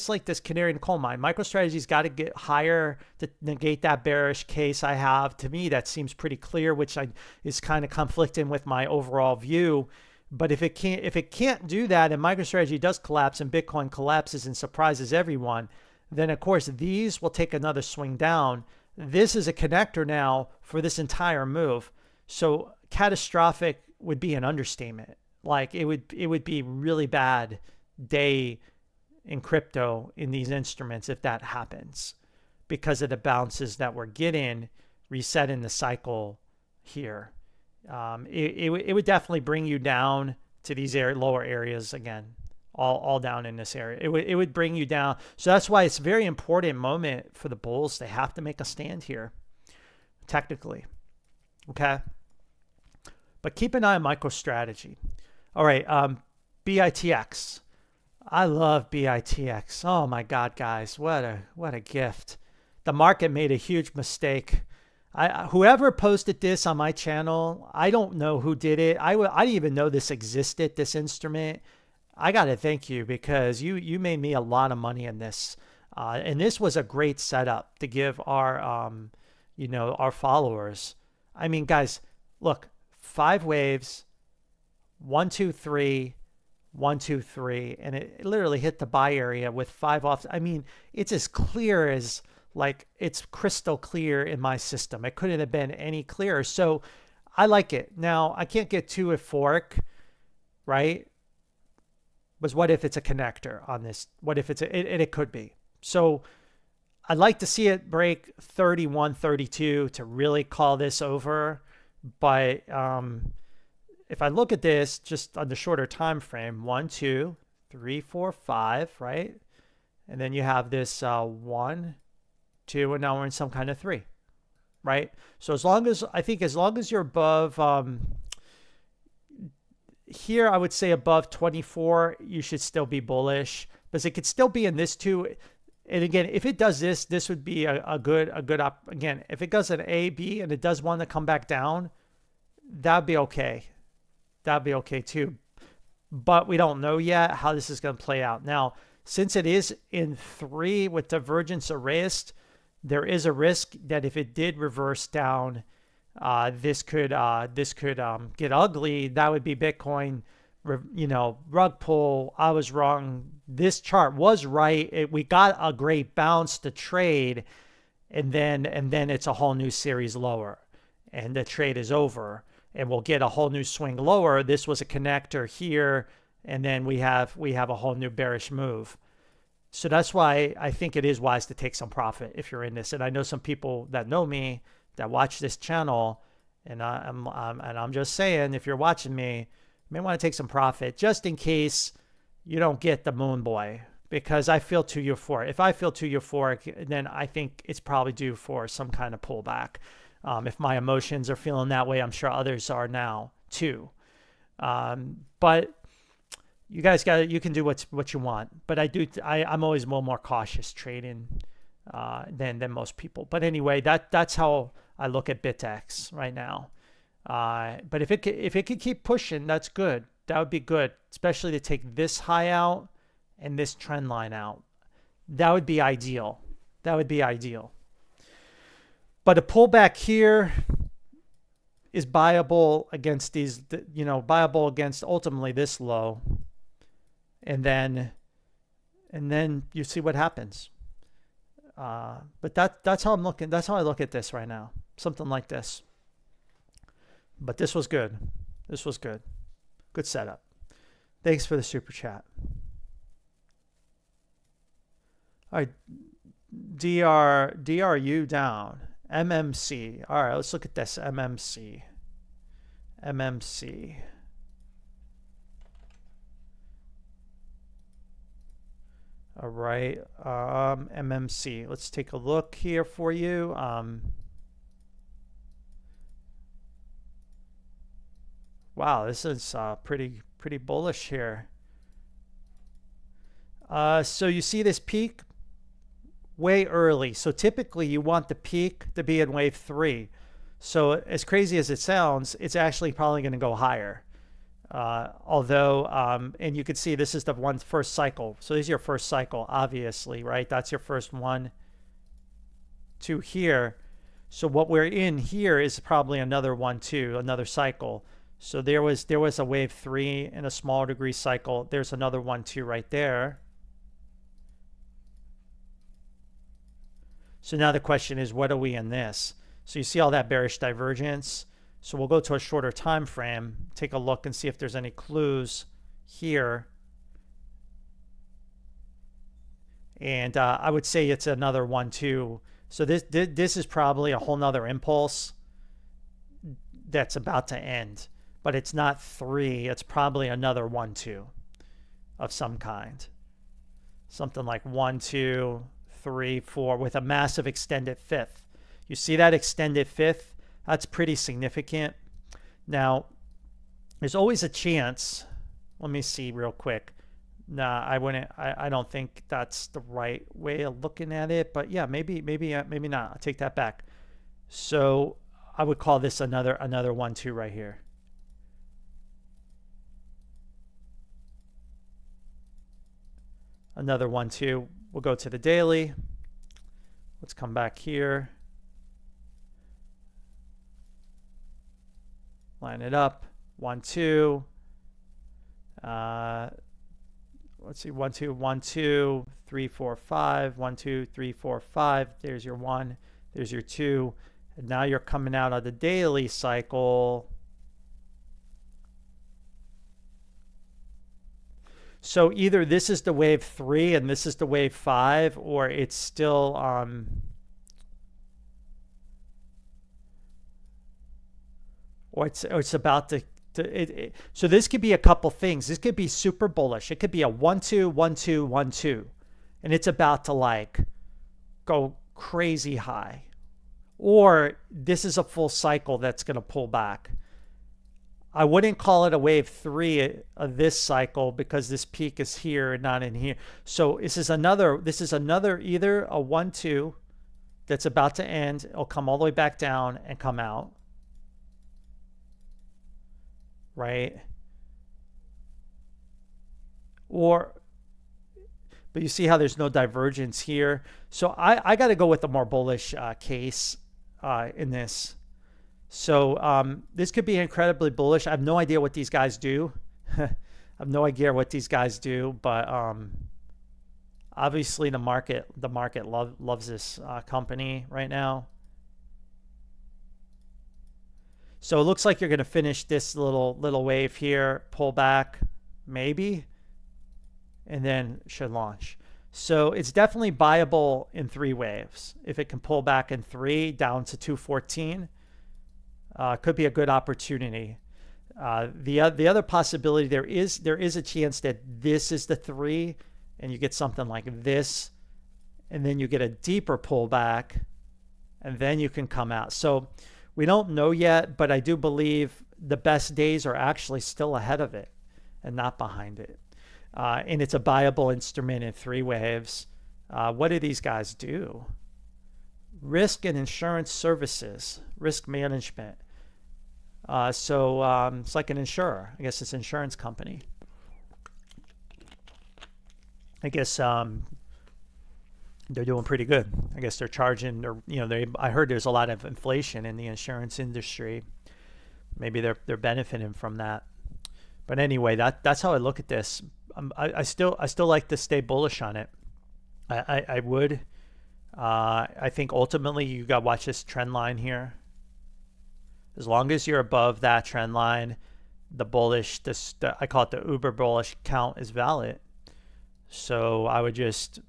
like this canary in the coal mine. MicroStrategy's got to get higher to negate that bearish case I have. To me, that seems pretty clear, which is kind of conflicting with my overall view. But if it can't do that, and MicroStrategy does collapse, and Bitcoin collapses and surprises everyone, then of course these will take another swing down. This is a connector now for this entire move. So catastrophic would be an understatement. Like it would be really bad day in crypto in these instruments if that happens, because of the bounces that we're getting, resetting the cycle here. It would definitely bring you down to these lower areas again. All down in this area. It would bring you down. So that's why it's a very important moment for the bulls. They have to make a stand here, technically. Okay. But keep an eye on MicroStrategy. All right. BITX. I love BITX. Oh my God, guys. What a gift. The market made a huge mistake. Whoever posted this on my channel, I don't know who did it. I didn't even know this existed, this instrument. I got to thank you, because you made me a lot of money in this. And this was a great setup to give our, our followers. I mean, guys, look, 5 waves, 1, 2, 3, 1, 2, 3, and it literally hit the buy area with 5 off. I mean, it's as clear as, like, it's crystal clear in my system. It couldn't have been any clearer. So I like it. Now, I can't get too euphoric, right? Was what if it's a connector on this? What if it's it could be. So I'd like to see it break 31, 32 to really call this over. But if I look at this just on the shorter time frame, 1, 2, 3, 4, 5, right? And then you have this 1, 2, and now we're in some kind of 3, right? So as long as you're above here, I would say above 24, you should still be bullish, because it could still be in this too. And again, if it does this, this would be a good again, if it does an A, B, and it does want to come back down, that'd be okay. That'd be okay too. But we don't know yet how this is going to play out. Now, since it is in 3 with divergence erased, there is a risk that if it did reverse down, this could get ugly. That would be Bitcoin, rug pull. I was wrong. This chart was right. We got a great bounce to trade, and then it's a whole new series lower, and the trade is over, and we'll get a whole new swing lower. This was a connector here, and then we have a whole new bearish move. So that's why I think it is wise to take some profit if you're in this. And I know some people that know me that watch this channel, and I'm just saying, if you're watching me, you may want to take some profit just in case you don't get the moon boy, because I feel too euphoric. If I feel too euphoric, then I think it's probably due for some kind of pullback. If my emotions are feeling that way, I'm sure others are now too. But you guys you can do what you want. But I'm always a little more cautious trading than most people. But anyway, that's how I look at BITX right now. But if it could keep pushing, that's good. That would be good, especially to take this high out and this trend line out. That would be ideal. That would be ideal. But a pullback here is buyable against these, buyable against ultimately this low. And then you see what happens. But that's how I'm looking. That's how I look at this right now. Something like this. But this was good. This was good. Good setup. Thanks for the super chat. All right. DRU down. MMC. All right, let's look at this. MMC. All right. MMC. Let's take a look here for you. Wow, this is pretty bullish here. So you see this peak way early. So typically you want the peak to be in wave 3. So as crazy as it sounds, it's actually probably going to go higher. Although, and you can see this is the first cycle. So this is your first cycle, obviously, right? That's your first 1, 2 here. So what we're in here is probably another 1, 2, another cycle. So there was a wave 3 in a small degree cycle. There's another 1, 2 right there. So now the question is, what are we in this? So you see all that bearish divergence. So we'll go to a shorter time frame, take a look and see if there's any clues here. And I would say it's another 1, 2. So this is probably a whole nother impulse that's about to end. But it's not 3. It's probably another 1, 2 of some kind. Something like 1, 2, 3, 4 with a massive extended fifth. You see that extended fifth? That's pretty significant. Now, there's always a chance. Let me see real quick. Nah, I wouldn't. I don't think that's the right way of looking at it. But yeah, maybe not. I'll take that back. So I would call this another 1, 2 right here. Another 1, 2. We'll go to the daily. Let's come back here. Line it up. 1, 2. Let's see. 1, 2, 1, 2, 3, 4, 5. 1, 2, 3, 4, 5. There's your 1. There's your 2. And now you're coming out of the daily cycle. So either this is the wave 3 and this is the wave 5, or it's still or it's about to so this could be a couple things. This could be super bullish. It could be a 1, 2, 1, 2, 1, 2, and it's about to like go crazy high, or this is a full cycle that's going to pull back. I wouldn't call it a wave 3 of this cycle because this peak is here and not in here. So this is another either a 1, 2 that's about to end. It'll come all the way back down and come out. Right? But you see how there's no divergence here. So I got to go with a more bullish case in this. So this could be incredibly bullish. I have no idea what these guys do. I have no idea what these guys do, but obviously the market loves this company right now. So it looks like you're going to finish this little wave here, pull back, maybe, and then should launch. So it's definitely buyable in 3 waves. If it can pull back in 3 down to 214. Could be a good opportunity. The other possibility, there is a chance that this is the 3 and you get something like this, and then you get a deeper pullback and then you can come out. So we don't know yet, but I do believe the best days are actually still ahead of it and not behind it. And it's a buyable instrument in 3 waves. What do these guys do? Risk and insurance services, risk management. So it's like an insurer. I guess it's an insurance company. I guess they're doing pretty good. I guess they're charging, or I heard there's a lot of inflation in the insurance industry. Maybe they're benefiting from that. But anyway, that's how I look at this. I still like to stay bullish on it. I would. I think ultimately you got to watch this trend line here. As long as you're above that trend line, the bullish, I call it the uber bullish count is valid. So I would just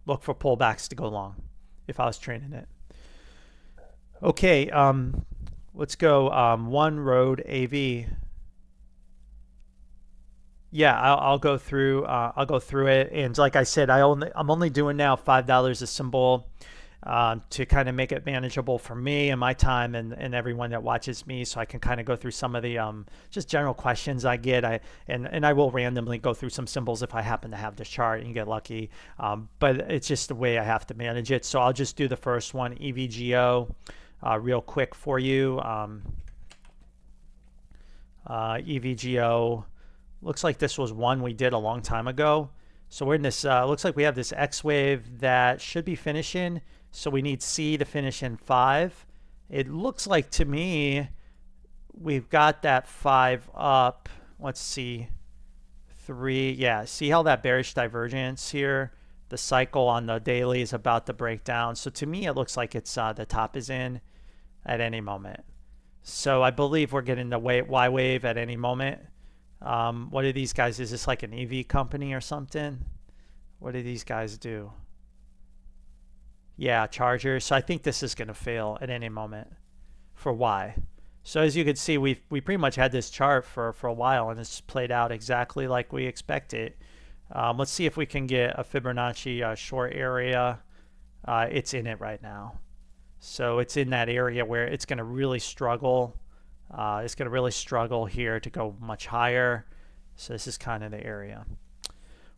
look for pullbacks to go long if I was trading it. Okay, let's go One Road AV. Yeah, I'll go through it, and like I said, I'm only doing now $5 a symbol. to kind of make it manageable for me and my time and everyone that watches me, so I can kind of go through some of the just general questions I get. And I will randomly go through some symbols if I happen to have the chart and get lucky, but it's just the way I have to manage it. So I'll just do the first one, EVGO, real quick for you. EVGO looks like this was one we did a long time ago. So we're in this, looks like we have this X wave that should be finishing. So we need C to finish in 5. It looks like to me we've got that 5 up. Let's see, 3. Yeah, see how that bearish divergence here? The cycle on the daily is about to break down. So to me, it looks like it's the top is in at any moment. So I believe we're getting the Y wave at any moment. What are these guys? Is this like an EV company or something? What do these guys do? Yeah, chargers. So I think this is going to fail at any moment for Y. So as you can see, we pretty much had this chart for a while, and it's played out exactly like we expected. Let's see if we can get a Fibonacci short area. It's in it right now. So it's in that area where it's going to really struggle. It's going to really struggle here to go much higher. So this is kind of the area.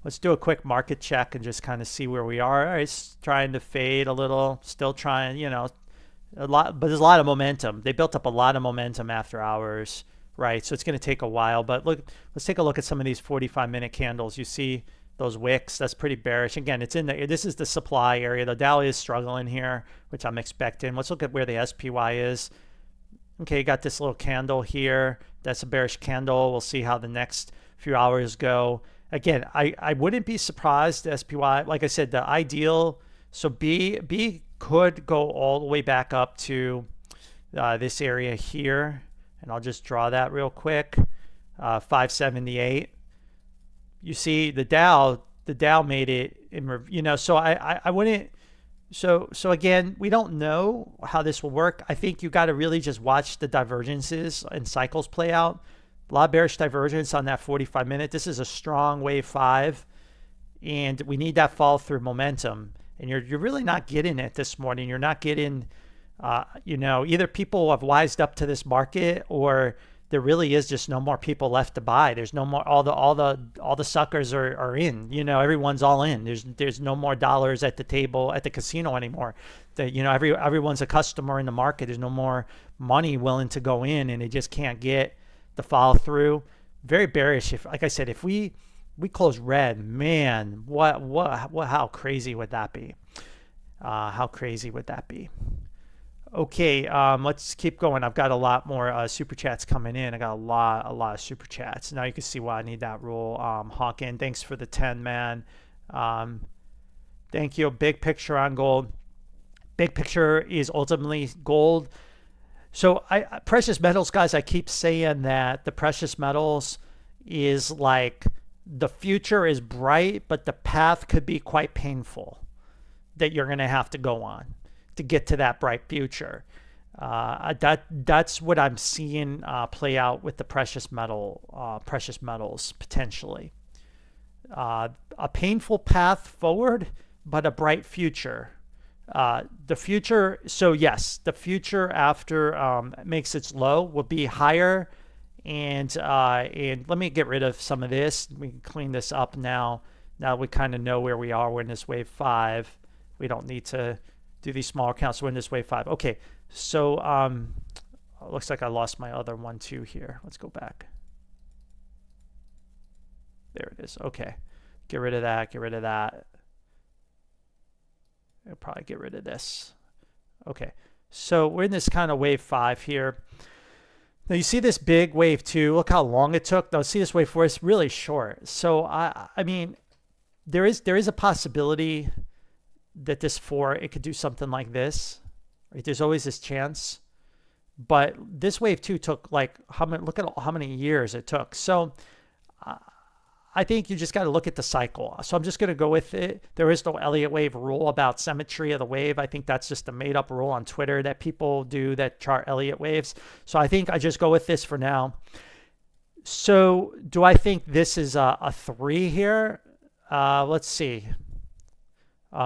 Let's do a quick market check and just kind of see where we are. All right, it's trying to fade a little, still trying, you know, a lot, but there's a lot of momentum. They built up a lot of momentum after hours, right? So it's going to take a while, but look, let's take a look at some of these 45-minute candles. You see those wicks, that's pretty bearish. Again, it's in the, this is the supply area. The Dow is struggling here, which I'm expecting. Let's look at where the SPY is. Okay, you got this little candle here. That's a bearish candle. We'll see how the next few hours go. Again, I wouldn't be surprised, the SPY, like I said, the ideal, so B could go all the way back up to this area here, and I'll just draw that real quick, 578. You see the Dow made it, in, you know, so I wouldn't, so again, we don't know how this will work. I think you got to really just watch the divergences and cycles play out. A lot of bearish divergence on that 45-minute. This is a strong wave 5, and we need that follow through momentum. And you're really not getting it this morning. You're not getting, you know, either people have wised up to this market, or there really is just no more people left to buy. There's no more, all the suckers are in. You know, everyone's all in. There's no more dollars at the table at the casino anymore. You know, everyone's a customer in the market. There's no more money willing to go in, and they just can't get the follow through. Very bearish. If, like I said, if we close red, man, what how crazy would that be? How crazy would that be? Okay, let's keep going. I've got a lot more super chats coming in. I got a lot of super chats. Now you can see why I need that rule. Hawkin, thanks for the 10, man. Thank you. Big picture on gold. Big picture is ultimately gold. So precious metals, guys, I keep saying that the precious metals is like the future is bright, but the path could be quite painful that you're going to have to go on to get to that bright future. That's what I'm seeing play out with the precious metals potentially. A painful path forward, but a bright future. The future, so yes, the future after makes its low will be higher, and let me get rid of some of this. We can clean this up now. Now we kind of know where we are. We're in this wave 5. We don't need to do these smaller counts. We're in this wave 5. Okay, so looks like I lost my other one too here. Let's go back. There it is. Okay, get rid of that. Get rid of that. I'll probably get rid of this. Okay, so we're in this kind of wave 5 here. Now you see this big wave 2. Look how long it took. Now see this wave 4 is really short. So I mean, there is a possibility that this 4, it could do something like this. Right? There's always this chance. But this wave 2 took like look at how many years it took. So I think you just got to look at the cycle. So I'm just going to go with it. There is no Elliott wave rule about symmetry of the wave. I think that's just a made up rule on Twitter that people do that chart Elliott waves. So I think I just go with this for now. So do I think this is a 3 here? Let's see.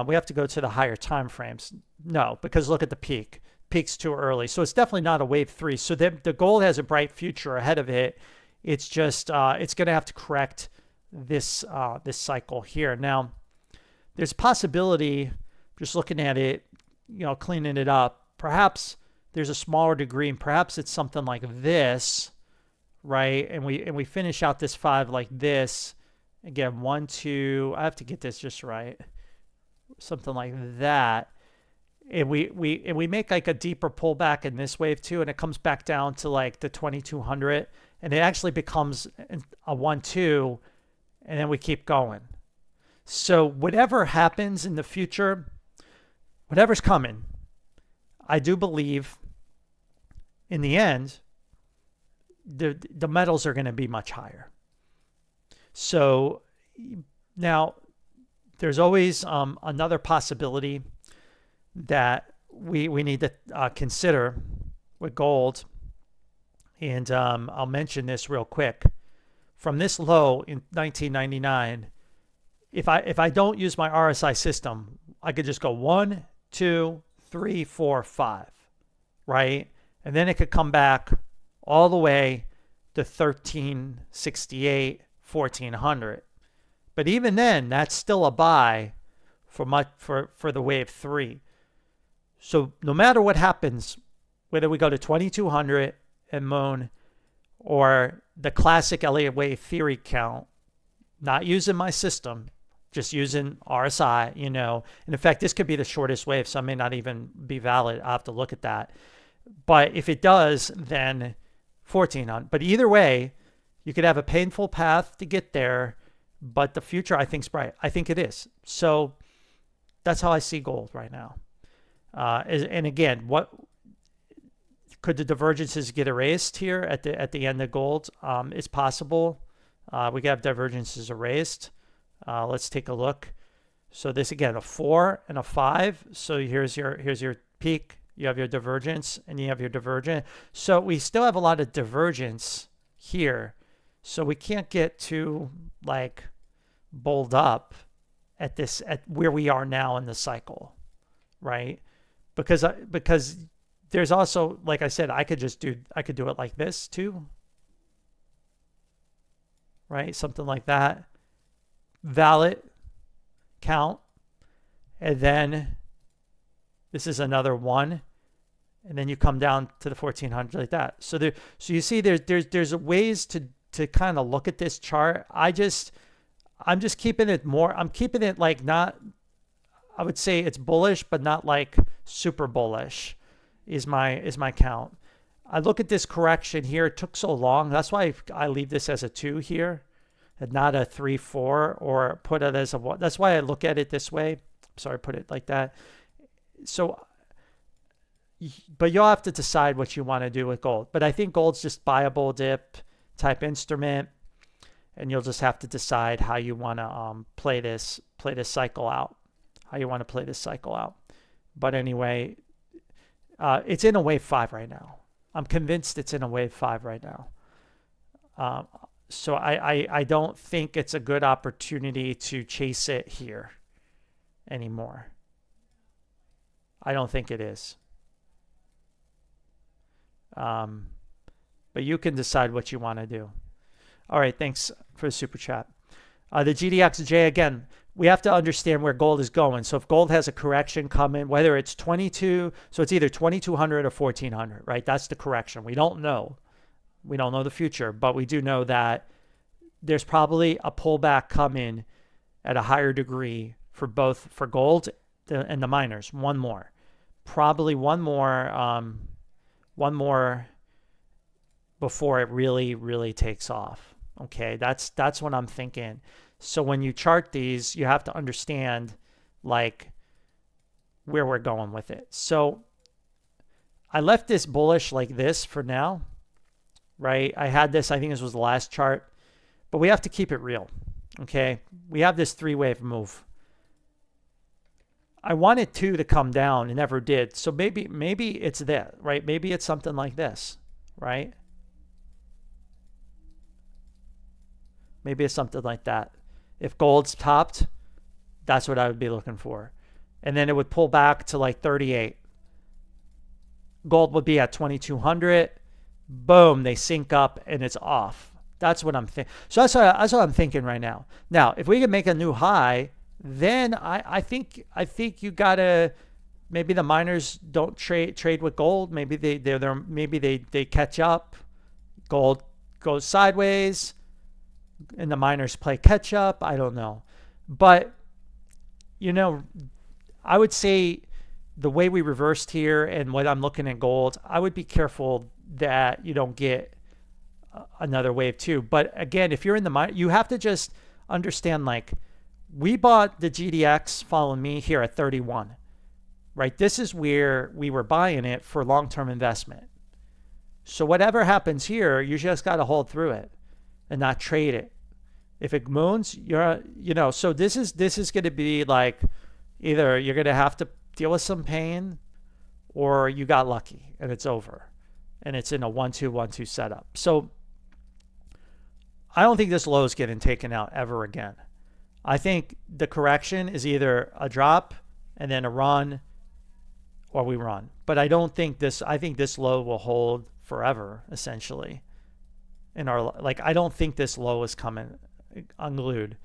We have to go to the higher time frames. No, because look at the peak. Peak's too early. So it's definitely not a wave 3. So the gold has a bright future ahead of it. It's just, it's going to have to correct this, this cycle here. Now, there's a possibility, just looking at it, cleaning it up, perhaps there's a smaller degree, and perhaps it's something like this, right? And we finish out this 5 like this. Again, 1, 2, I have to get this just right. Something like that. And we make like a deeper pullback in this wave too, and it comes back down to like the 2200, and it actually becomes a 1, 2, and then we keep going. So whatever happens in the future, whatever's coming, I do believe in the end, the metals are going to be much higher. So now there's always another possibility that we need to consider with gold. And I'll mention this real quick. From this low in 1999, if I don't use my RSI system, I could just go 1, 2, 3, 4, 5, right? And then it could come back all the way to 1368, 1400. But even then, that's still a buy for the wave 3. So no matter what happens, whether we go to 2200 and moon or the classic Elliott wave theory count, not using my system, just using RSI, and in fact, this could be the shortest wave, so it may not even be valid. I'll have to look at that. But if it does, then 1400. But either way, you could have a painful path to get there, but the future, I think, is bright. I think it is. So that's how I see gold right now. And again, what could the divergences get erased here at the end of gold? It's possible. We could have divergences erased. Let's take a look. So this again, a 4 and a 5. So here's your peak. You have your divergence, and you have your divergent. So we still have a lot of divergence here. So we can't get too like bowled up at where we are now in the cycle, right? Because there's also, like I said, I could do it like this too, right? Something like that. Valid count, and then this is another 1, and then you come down to the 1400 like that. So you see there's ways to kind of look at this chart. I'm just keeping it I'm keeping it like not, I would say it's bullish, but not like super bullish is my count. I look at this correction here. It took so long. That's why I leave this as a 2 here and not a 3, 4, or put it as a 1. That's why I look at it this way. Sorry, put it like that. So, but you'll have to decide what you want to do with gold. But I think gold's just buyable dip type instrument, and you'll just have to decide how you want to play this cycle out. How you want to play this cycle out. But anyway, it's in a wave 5 right now. I'm convinced it's in a wave 5 right now. So I don't think it's a good opportunity to chase it here anymore. I don't think it is. But you can decide what you want to do. All right, thanks for the super chat. The GDXJ, again, we have to understand where gold is going. So if gold has a correction coming, whether it's 22, so it's either 2200 or 1400, right? That's the correction. We don't know. We don't know the future, but we do know that there's probably a pullback coming at a higher degree for gold and the miners. One more. Probably one more before it really takes off. Okay, that's what I'm thinking. So when you chart these, you have to understand like where we're going with it. So I left this bullish like this for now, right? I had this, I think this was the last chart, but we have to keep it real. Okay, we have this 3-wave move. I wanted 2 to come down and never did. So maybe it's that, right? Maybe it's something like this, right? Maybe it's something like that. If gold's topped, That's what I would be looking for. And then it would pull back to like 38. Gold would be at 2200. Boom, they sync up and it's off. That's what I'm thinking. So that's what I'm thinking right now. Now, if we can make a new high, then I think you gotta, maybe the miners don't trade with gold. Maybe they catch up. Gold goes sideways, and the miners play catch up. I don't know, but you know, I would say the way we reversed here and what I'm looking at gold, I would be careful that you don't get another wave too. But again, if you're in the mine, you have to just understand, like, we bought the GDX, follow me, here at 31, right? This is where we were buying it for long-term investment. So whatever happens here, you just got to hold through it and not trade it. If it moons, so this is going to be like, either you're going to have to deal with some pain or you got lucky and it's over and it's in a 1-2-1-2 setup. So I don't think this low is getting taken out ever again. I think the correction is either a drop and then a run, or we run. But I think this low will hold forever, essentially. I don't think this low is coming unglued.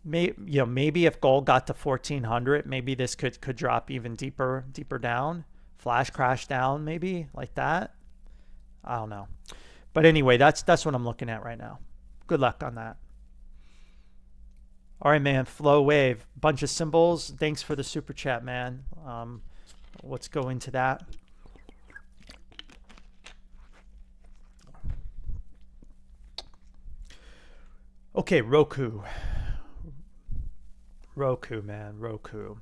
Maybe if gold got to 1400, maybe this could drop even deeper down, flash crash down, maybe like that. I don't know. But anyway, that's what I'm looking at right now. Good luck on that. All right, man. Flow wave, bunch of symbols. Thanks for the super chat, man. Let's go into that. Okay, Roku, man, Roku.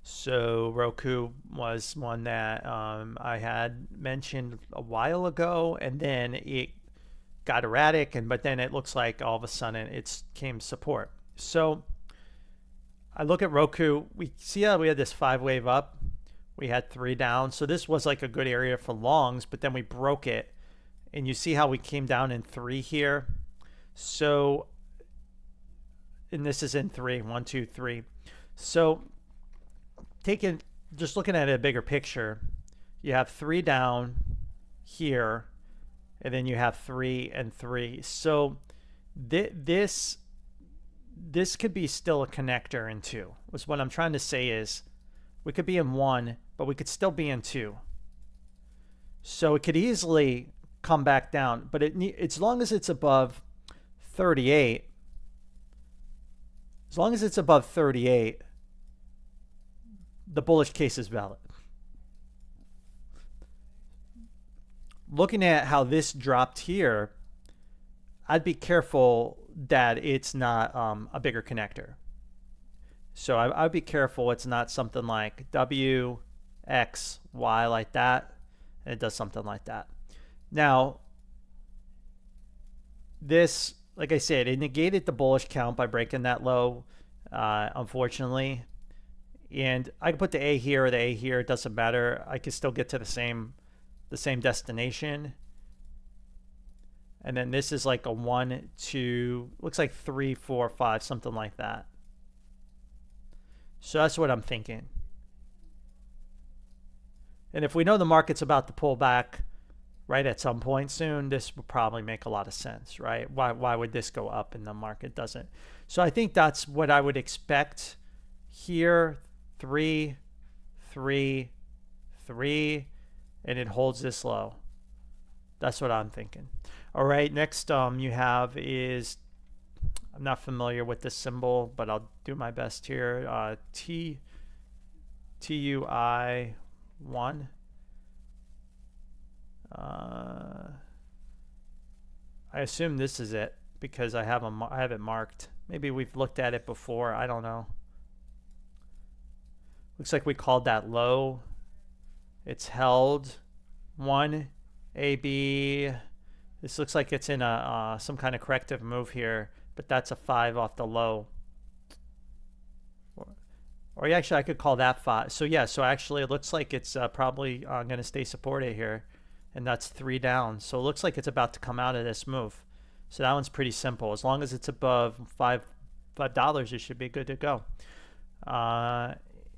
So Roku was one that I had mentioned a while ago, and then it got erratic, but then it looks like all of a sudden it came support. So I look at Roku. We see how we had this 5-wave up. We had 3 down. So this was like a good area for longs, but then we broke it. And you see how we came down in 3 here. So, and this is in 3, 1, 2, 3. So just looking at a bigger picture, you have 3 down here, and then you have 3 and 3. So this could be still a connector in 2. What I'm trying to say is we could be in 1, but we could still be in 2. So it could easily come back down, but as long as it's above 38, the bullish case is valid. Looking at how this dropped here, I'd be careful that it's not a bigger connector. So I'd be careful it's not something like W, X, Y like that, and it does something like that. Now, this, like I said, it negated the bullish count by breaking that low, unfortunately. And I can put the A here or the A here, it doesn't matter. I can still get to the same destination. And then this is like a 1, 2, looks like 3, 4, 5, something like that. So that's what I'm thinking. And if we know the market's about to pull back right at some point soon, this will probably make a lot of sense, right? Why would this go up and the market doesn't? So I think that's what I would expect here. 3, 3, 3, and it holds this low. That's what I'm thinking. All right, next you have is, I'm not familiar with this symbol, but I'll do my best here. TUI 1. I assume this is it because I have it marked. Maybe we've looked at it before. I don't know. Looks like we called that low. It's held 1 AB. This looks like it's in some kind of corrective move here, but that's a 5 off the low. Or actually, I could call that 5. So yeah, so actually it looks like it's probably going to stay supported here, and that's 3 down. So it looks like it's about to come out of this move. So that one's pretty simple. As long as it's above 5 $5, it should be good to go.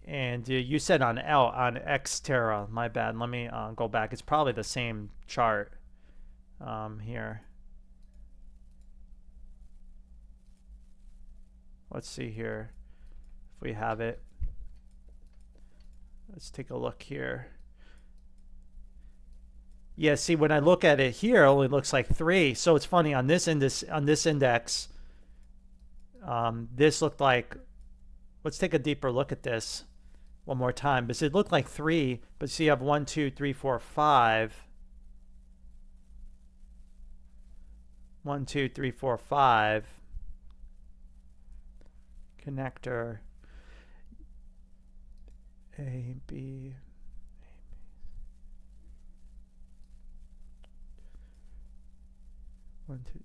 And you said on Xterra, my bad. Let me go back. It's probably the same chart here. Let's see here if we have it. Let's take a look here. Yeah, see, when I look at it here, it only looks like 3. So it's funny, on this index, this looked like, let's take a deeper look at this one more time. Because it looked like 3, but see, you have 1, 2, 3, 4, 5. 1, 2, 3, 4, 5. Connector. A, B. One, two.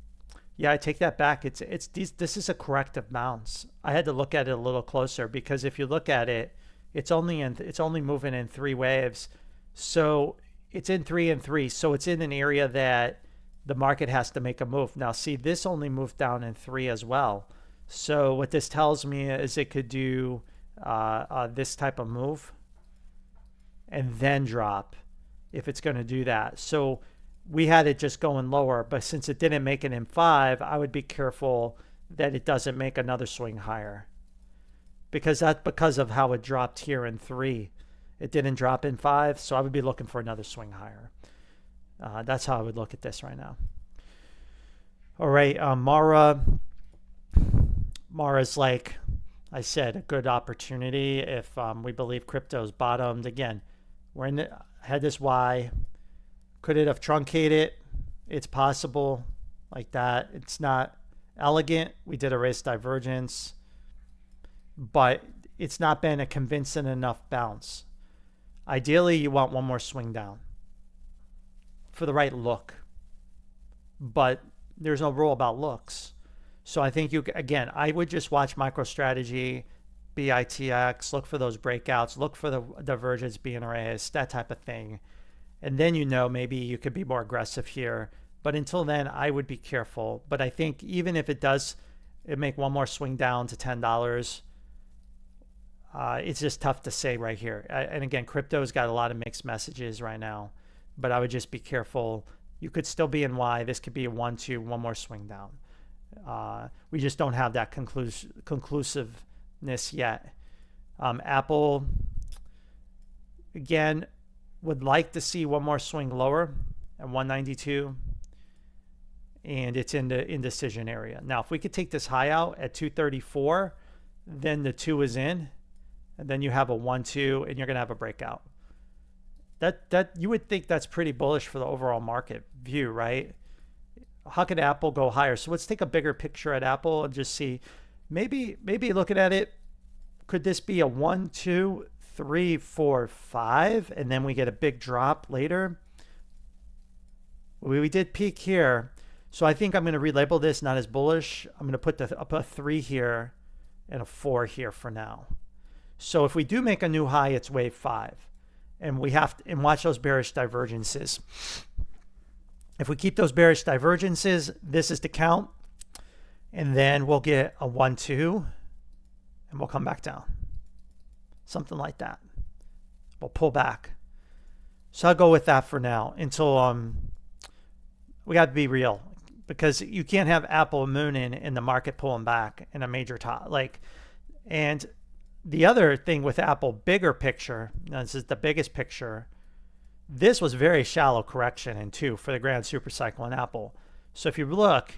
Yeah, I take that back. This is a corrective bounce. I had to look at it a little closer because if you look at it, it's only moving in 3 waves. So it's in 3 and 3. So it's in an area that the market has to make a move. Now see, this only moved down in 3 as well. So what this tells me is it could do this type of move and then drop if it's going to do that. So we had it just going lower, but since it didn't make it in 5, I would be careful that it doesn't make another swing higher, because that's because of how it dropped here in 3. It didn't drop in 5, so I would be looking for another swing higher. That's how I would look at this right now. All right, Mara's, like I said, a good opportunity if we believe crypto's bottomed. Again, we're in had this Y. Could it have truncated? It's possible, like that. It's not elegant. We did a race divergence, but it's not been a convincing enough bounce. Ideally, you want one more swing down for the right look, but there's no rule about looks. So I think again, I would just watch MicroStrategy, BITX, look for those breakouts, look for the divergence being erased, that type of thing. And then, maybe you could be more aggressive here. But until then, I would be careful. But I think even if it make one more swing down to $10, it's just tough to say right here. And again, crypto's got a lot of mixed messages right now. But I would just be careful. You could still be in Y. This could be a 1, 2, one more swing down. We just don't have that conclusiveness yet. Apple, again, would like to see one more swing lower at 192, and it's in the indecision area. Now, if we could take this high out at 234, then the 2 is in, and then you have a 1, 2, and you're going to have a breakout. That you would think that's pretty bullish for the overall market view, right? How could Apple go higher? So let's take a bigger picture at Apple and just see, maybe looking at it, could this be a 1, 2, 3, 4, 5, and then we get a big drop later? We did peak here, so I think I'm going to relabel this not as bullish. I'm going to put a 3 here and a 4 here for now. So if we do make a new high, it's wave 5, and we have to watch those bearish divergences. If we keep those bearish divergences, this is the count, and then we'll get a 1, 2, and we'll come back down. Something like that. We'll pull back. So I'll go with that for now until we got to be real, because you can't have Apple mooning and the market pulling back in a major top. And the other thing with Apple, bigger picture, this is the biggest picture. This was very shallow correction in 2 for the grand super cycle in Apple. So if you look,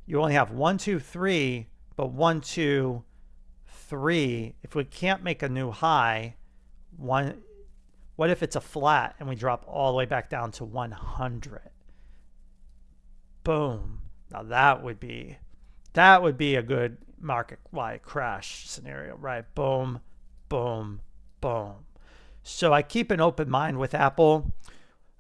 you only have 1, 2, 3, but 1, 2, 3. If we can't make a new high, what if it's a flat and we drop all the way back down to 100? Boom. Now that would be a good market-wide crash scenario, right? Boom, boom, boom. So I keep an open mind with Apple,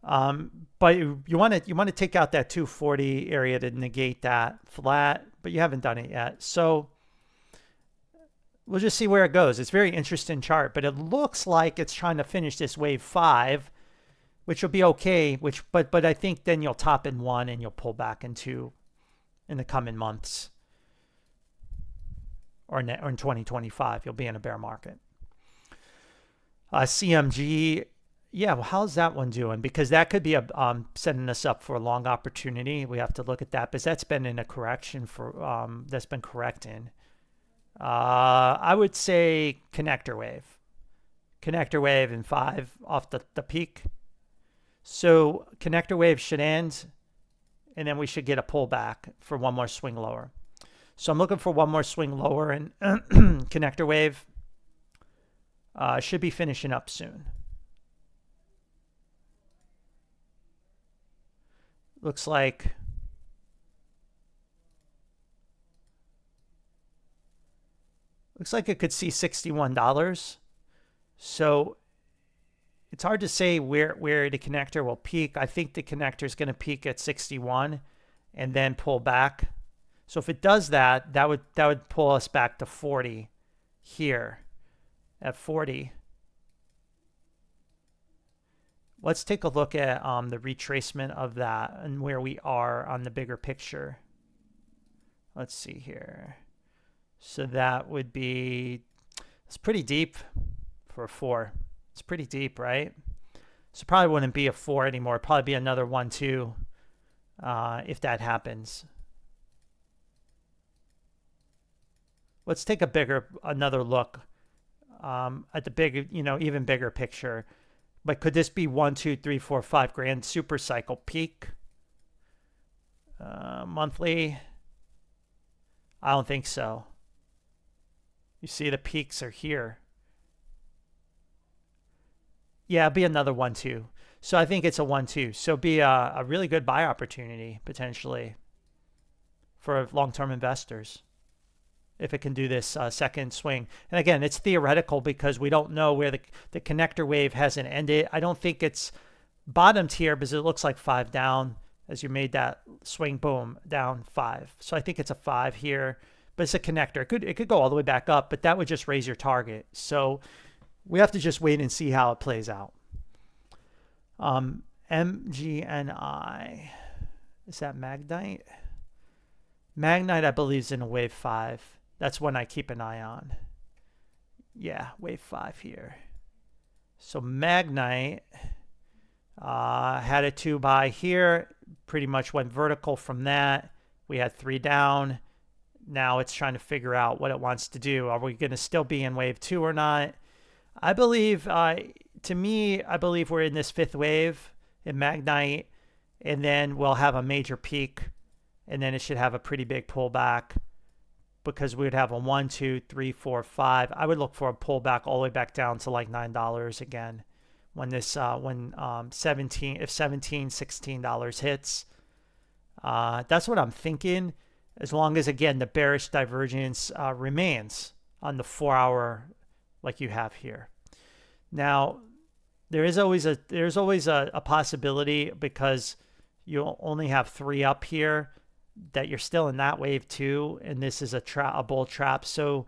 but you want to take out that 240 area to negate that flat, but you haven't done it yet. So we'll just see where it goes. It's a very interesting chart, but it looks like it's trying to finish this wave 5, which will be okay. But I think then you'll top in 1 and you'll pull back in 2 in the coming months. or in 2025, you'll be in a bear market. CMG, yeah, well, how's that one doing? Because that could be setting us up for a long opportunity. We have to look at that, because that's been in a correction for that's been correcting. I would say connector wave in 5 off the peak. So connector wave should end, and then we should get a pullback for one more swing lower. So I'm looking for one more swing lower, and connector wave should be finishing up soon. Looks like it could see $61. So it's hard to say where the connector will peak. I think the connector is going to peak at 61 and then pull back. So if it does that, that would pull us back to 40 here at 40. Let's take a look at the retracement of that and where we are on the bigger picture. Let's see here. So that would be, it's pretty deep for a 4. It's pretty deep, right? So probably wouldn't be a 4 anymore. It'd probably be another 1, 2 if that happens. Let's take another look at the big, even bigger picture. But could this be 1, 2, 3, 4, 5 grand super cycle peak? Monthly? I don't think so. You see the peaks are here. Yeah, it'll be another 1, 2. So I think it's a 1, 2. So be a really good buy opportunity potentially for long-term investors if it can do this second swing. And again, it's theoretical because we don't know where the connector wave hasn't ended. I don't think it's bottomed here because it looks like 5 down as you made that swing, boom, down 5. So I think it's a 5 here, but it's a connector. It could go all the way back up, but that would just raise your target. So we have to just wait and see how it plays out. MGNI, is that Magnite? Magnite, I believe, is in a wave 5. That's one I keep an eye on. Yeah, wave 5 here. So Magnite had a 2 buy here, pretty much went vertical from that. We had 3 down. Now it's trying to figure out what it wants to do. Are we going to still be in wave 2 or not? I believe, to me, I believe we're in this 5th wave in Magnite, and then we'll have a major peak, and then it should have a pretty big pullback because we would have a 1, 2, 3, 4, 5. I would look for a pullback all the way back down to like $9 again when this, if $17, $16 hits. That's what I'm thinking, as long as, again, the bearish divergence remains on the 4-hour like you have here. Now, there's always a possibility, because you only have 3 up here, that you're still in that wave 2, and this is a bull trap. So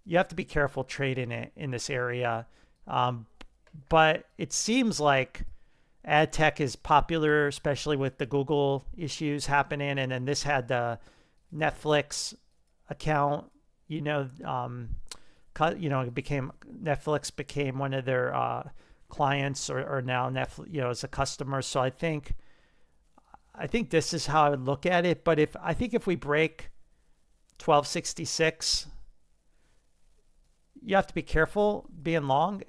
you have to be careful trading it in this area. But it seems like ad tech is popular, especially with the Google issues happening, and then this had the Netflix account. Netflix became one of their clients, or now Netflix, as a customer. So I think this is how I would look at it. But I think if we break 1266, you have to be careful being long.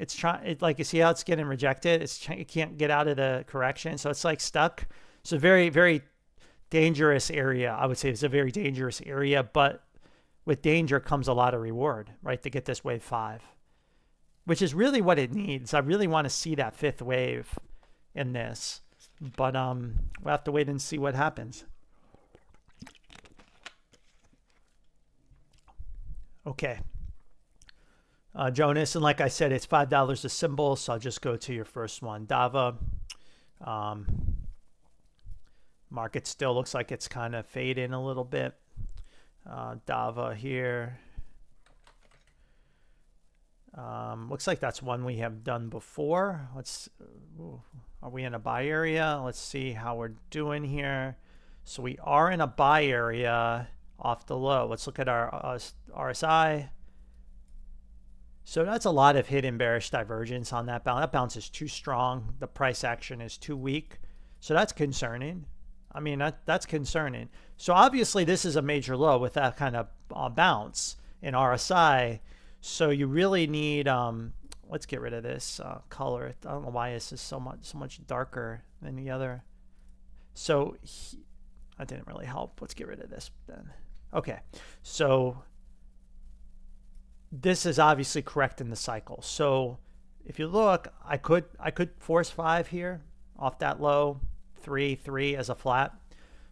Like, you see how it's getting rejected. It can't get out of the correction, so it's like stuck. It's a very, very dangerous area. I would say it's a very dangerous area, but with danger comes a lot of reward, right? To get this wave 5, which is really what it needs. I really want to see that 5th wave in this, but we'll have to wait and see what happens. Okay. Jonas, and like I said, it's $5 a symbol, so I'll just go to your first one, DAVA. Market still looks like it's kind of fading a little bit. DAVA here. Looks like that's one we have done before. Are we in a buy area? Let's see how we're doing here. So we are in a buy area off the low. Let's look at our RSI. So that's a lot of hidden bearish divergence on that bounce. That bounce is too strong. The price action is too weak. So that's concerning. I mean, that's concerning. So obviously this is a major low with that kind of bounce in RSI. So you really need, let's get rid of this color. I don't know why this is so much darker than the other. So that didn't really help. Let's get rid of this then. Okay, so this is obviously correcting the cycle. So if you look, I could force 5 here off that low, 3 as a flat.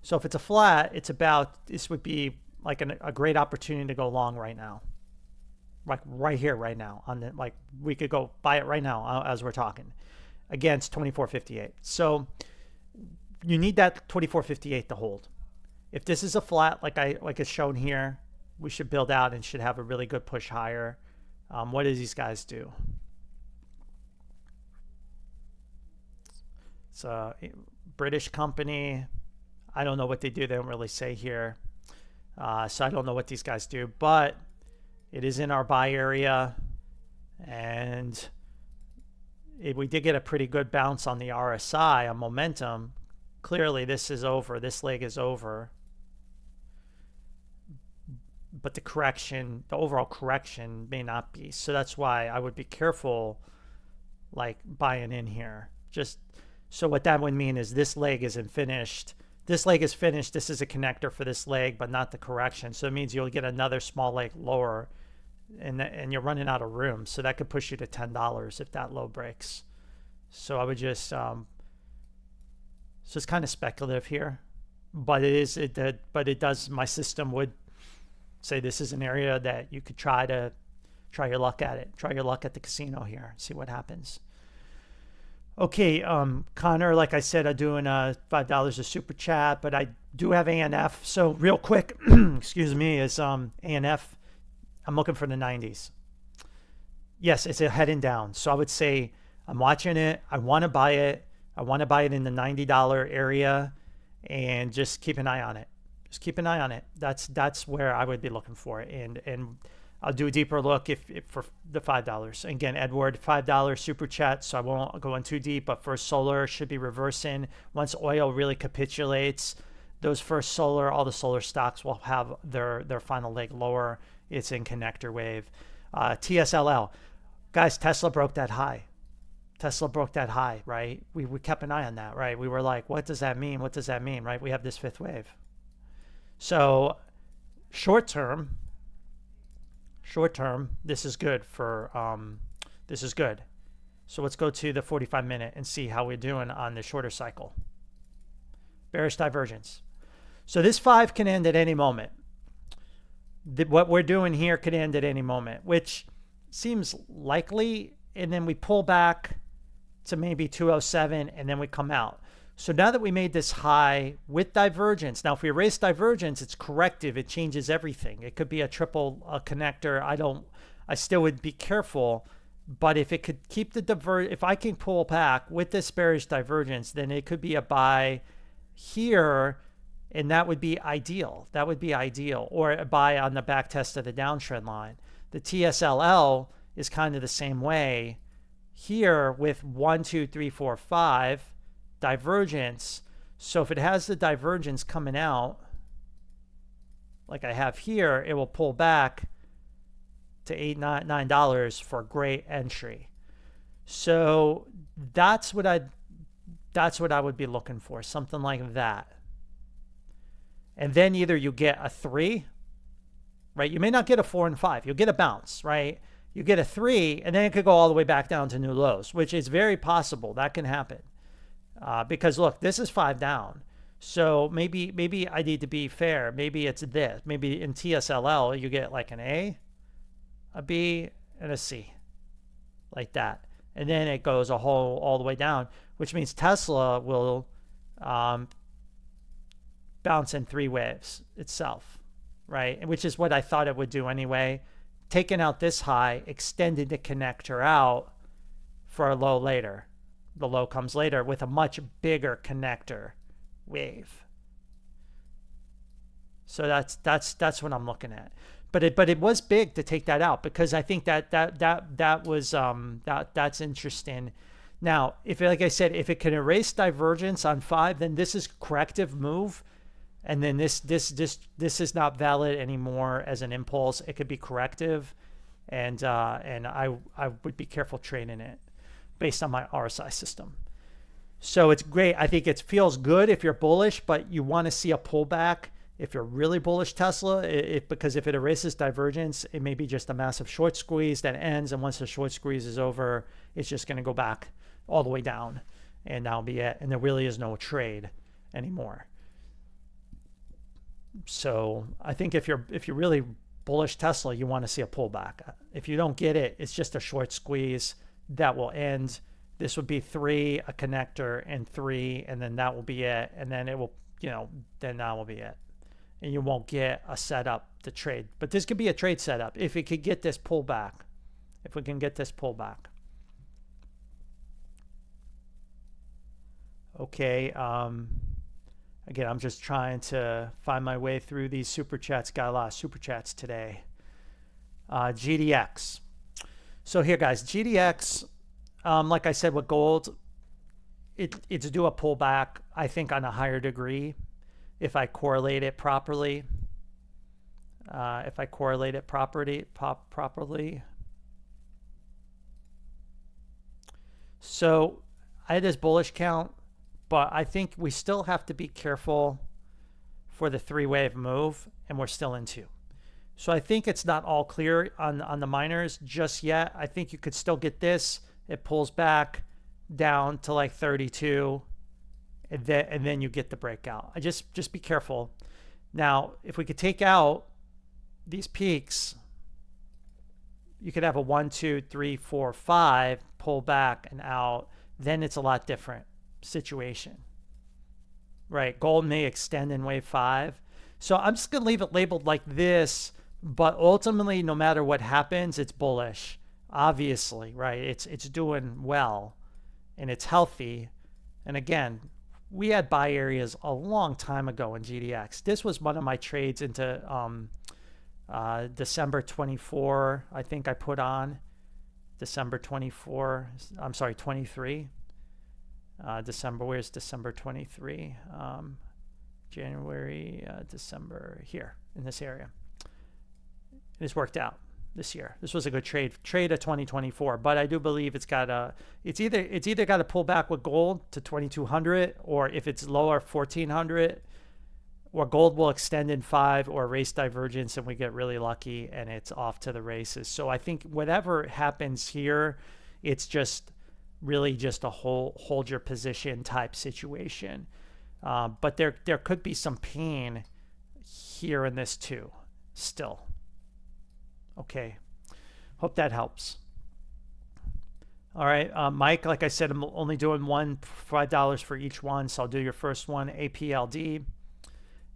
So if it's a flat, it's about, this would be like a great opportunity to go long right now, like right here, right now. On the, like we could go buy it right now as we're talking against 24.58. So you need that 24.58 to hold. If this is a flat, like it's shown here, we should build out and should have a really good push higher. What do these guys do? It's a British company. I don't know what they do. They don't really say here. So I don't know what these guys do, but it is in our buy area. And we did get a pretty good bounce on the RSI on momentum. Clearly this is over. This leg is over. But the correction, the overall correction may not be. So that's why I would be careful like buying in here. Just so what that would mean is this leg isn't finished. This leg is finished. This is a connector for this leg, but not the correction. So it means you'll get another small leg lower and you're running out of room. So that could push you to $10 if that low breaks. So I would just, so it's kind of speculative here, but it does, my system would say this is an area that you could try your luck at it. Try your luck at the casino here. See what happens. Okay, Connor, like I said, I'm doing $5 a super chat, but I do have ANF. So real quick, excuse me, is ANF. I'm looking for the 90s. Yes, it's a heading down. So I would say I'm watching it. I want to buy it. I want to buy it in the $90 area, and just keep an eye on it. Just keep an eye on it. That's where I would be looking for it. And I'll do a deeper look if for the $5. Again, Edward, $5 super chat, so I won't go in too deep, but first solar should be reversing. Once oil really capitulates, those first solar, all the solar stocks will have their final leg lower. It's in connector wave. TSLL. Guys, Tesla broke that high. Tesla broke that high, right? We kept an eye on that, right? We were like, what does that mean? What does that mean, right? We have this fifth wave. So short term, this is good for, this is good. So let's go to the 45-minute and see how we're doing on the shorter cycle. Bearish divergence. So this 5 can end at any moment. What we're doing here could end at any moment, which seems likely. And then we pull back to maybe 207 and then we come out. So now that we made this high with divergence, now if we erase divergence, it's corrective. It changes everything. It could be a triple connector. I still would be careful, but if it could keep the if I can pull back with this bearish divergence, then it could be a buy here, and that would be ideal. That would be ideal, or a buy on the back test of the downtrend line. The TSLL is kind of the same way here with 1, 2, 3, 4, 5 divergence. So if it has the divergence coming out like I have here, it will pull back to $8, $9 for a great entry. So that's what I would be looking for, something like that. And then either you get a 3, right? You may not get a 4 and 5. You'll get a bounce, right? You get a 3, and then it could go all the way back down to new lows, which is very possible. That can happen. Because look, this is 5 down. So maybe I need to be fair. Maybe it's this. Maybe in TSLL, you get like an A, a B, and a C. Like that. And then it goes all the way down, which means Tesla will bounce in 3 waves itself, right? Which is what I thought it would do anyway. Taking out this high, extended the connector out for a low later. The low comes later with a much bigger connector wave. So that's what I'm looking at. But it was big to take that out, because I think that was that's interesting. Now, if, like I said, if it can erase divergence on 5, then this is corrective move, and then this is not valid anymore as an impulse. It could be corrective, and I would be careful trading it based on my RSI system. So it's great. I think it feels good if you're bullish, but you want to see a pullback if you're really bullish Tesla, because if it erases divergence, it may be just a massive short squeeze that ends, and once the short squeeze is over, it's just going to go back all the way down, and that'll be it. And there really is no trade anymore. So I think if you're really bullish Tesla, you want to see a pullback. If you don't get it, it's just a short squeeze that will end. This would be 3, a connector, and 3, and then that will be it. And then it will, then that will be it. And you won't get a setup to trade. But this could be a trade setup if it could get this pullback. If we can get this pullback. Okay. Again, I'm just trying to find my way through these super chats. Got a lot of super chats today. GDX. So here, guys, GDX, like I said with gold, it's due a pullback, I think, on a higher degree. If I correlate it properly, properly. So I had this bullish count, but I think we still have to be careful for the 3-wave move, and we're still in 2. So I think it's not all clear on the miners just yet. I think you could still get this. It pulls back down to like 32. And then you get the breakout. I just be careful. Now, if we could take out these peaks, you could have a 1, 2, 3, 4, 5 pull back and out. Then it's a lot different situation, right? Gold may extend in wave 5. So I'm just gonna leave it labeled like this. But ultimately, no matter what happens, it's bullish. Obviously, right? It's doing well, and it's healthy. And again, we had buy areas a long time ago in GDX. This was one of my trades into December 24. I think I put on December 24. I'm sorry, 23. December. Where's December 23? January, December, here in this area. It's worked out this year. This was a good trade of 2024, but I do believe it's either got to pull back with gold to 2200, or if it's lower 1400, or gold will extend in 5 or race divergence and we get really lucky and it's off to the races. So I think whatever happens here, it's just really just a hold your position type situation. But there could be some pain here in this too still. Okay, hope that helps. All right, Mike, like I said, I'm only doing $5 for each one, so I'll do your first one, APLD.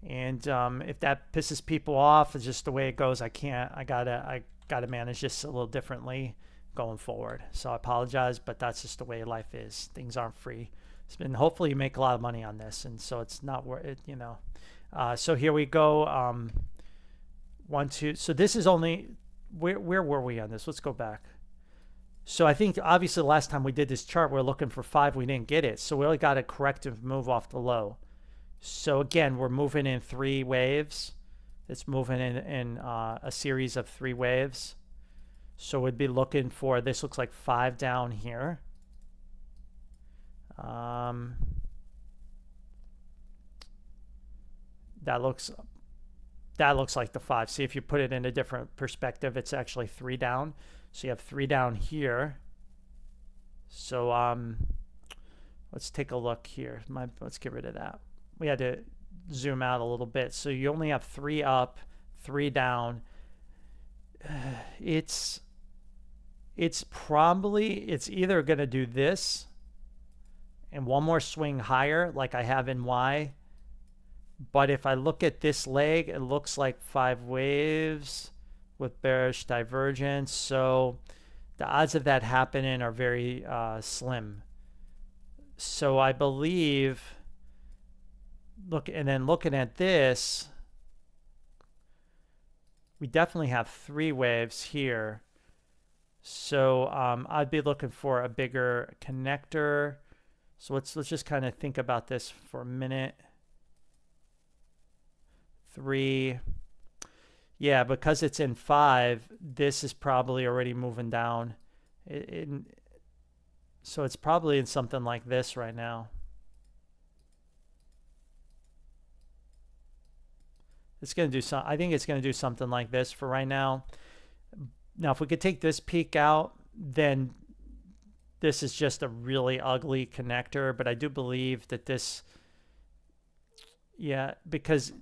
And if that pisses people off, it's just the way it goes. I gotta manage this a little differently going forward. So I apologize, but that's just the way life is. Things aren't free. Hopefully you make a lot of money on this, and so it's not worth it, So here we go. 1, 2. So this is only. Where were we on this? Let's go back. So I think obviously the last time we did this chart, we were looking for 5. We didn't get it. So we only got a corrective move off the low. So again, we're moving in 3 waves. It's moving in a series of 3 waves. So we'd be looking for, this looks like 5 down here. That looks like the 5. See, if you put it in a different perspective, it's actually 3 down. So you have 3 down here. So let's take a look here. Let's get rid of that. We had to zoom out a little bit. So you only have 3 up, 3 down. It's either going to do this and one more swing higher like I have in Y. But if I look at this leg, it looks like 5 waves with bearish divergence. So the odds of that happening are very slim. So I believe, looking at this, we definitely have 3 waves here. So I'd be looking for a bigger connector. So let's just kind of think about this for a minute. 3. Yeah, because it's in 5, this is probably already moving down. So it's probably in something like this right now. It's going to do some. I think it's going to do something like this for right now. Now, if we could take this peak out, then this is just a really ugly connector. But I do believe that this, yeah, because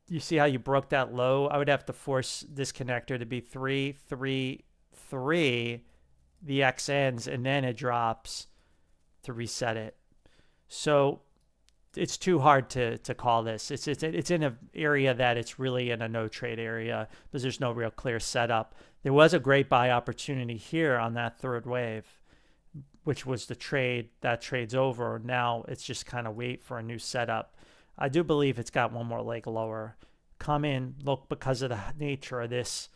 you see how you broke that low? I would have to force this connector to be 3, 3, 3. The X ends, and then it drops to reset it. So it's too hard to call this. It's in an area that it's really in a no trade area because there's no real clear setup. There was a great buy opportunity here on that 3rd wave, which was the trade. That trade's over. Now it's just kind of wait for a new setup. I do believe it's got one more leg lower. Come in, look, because of the nature of this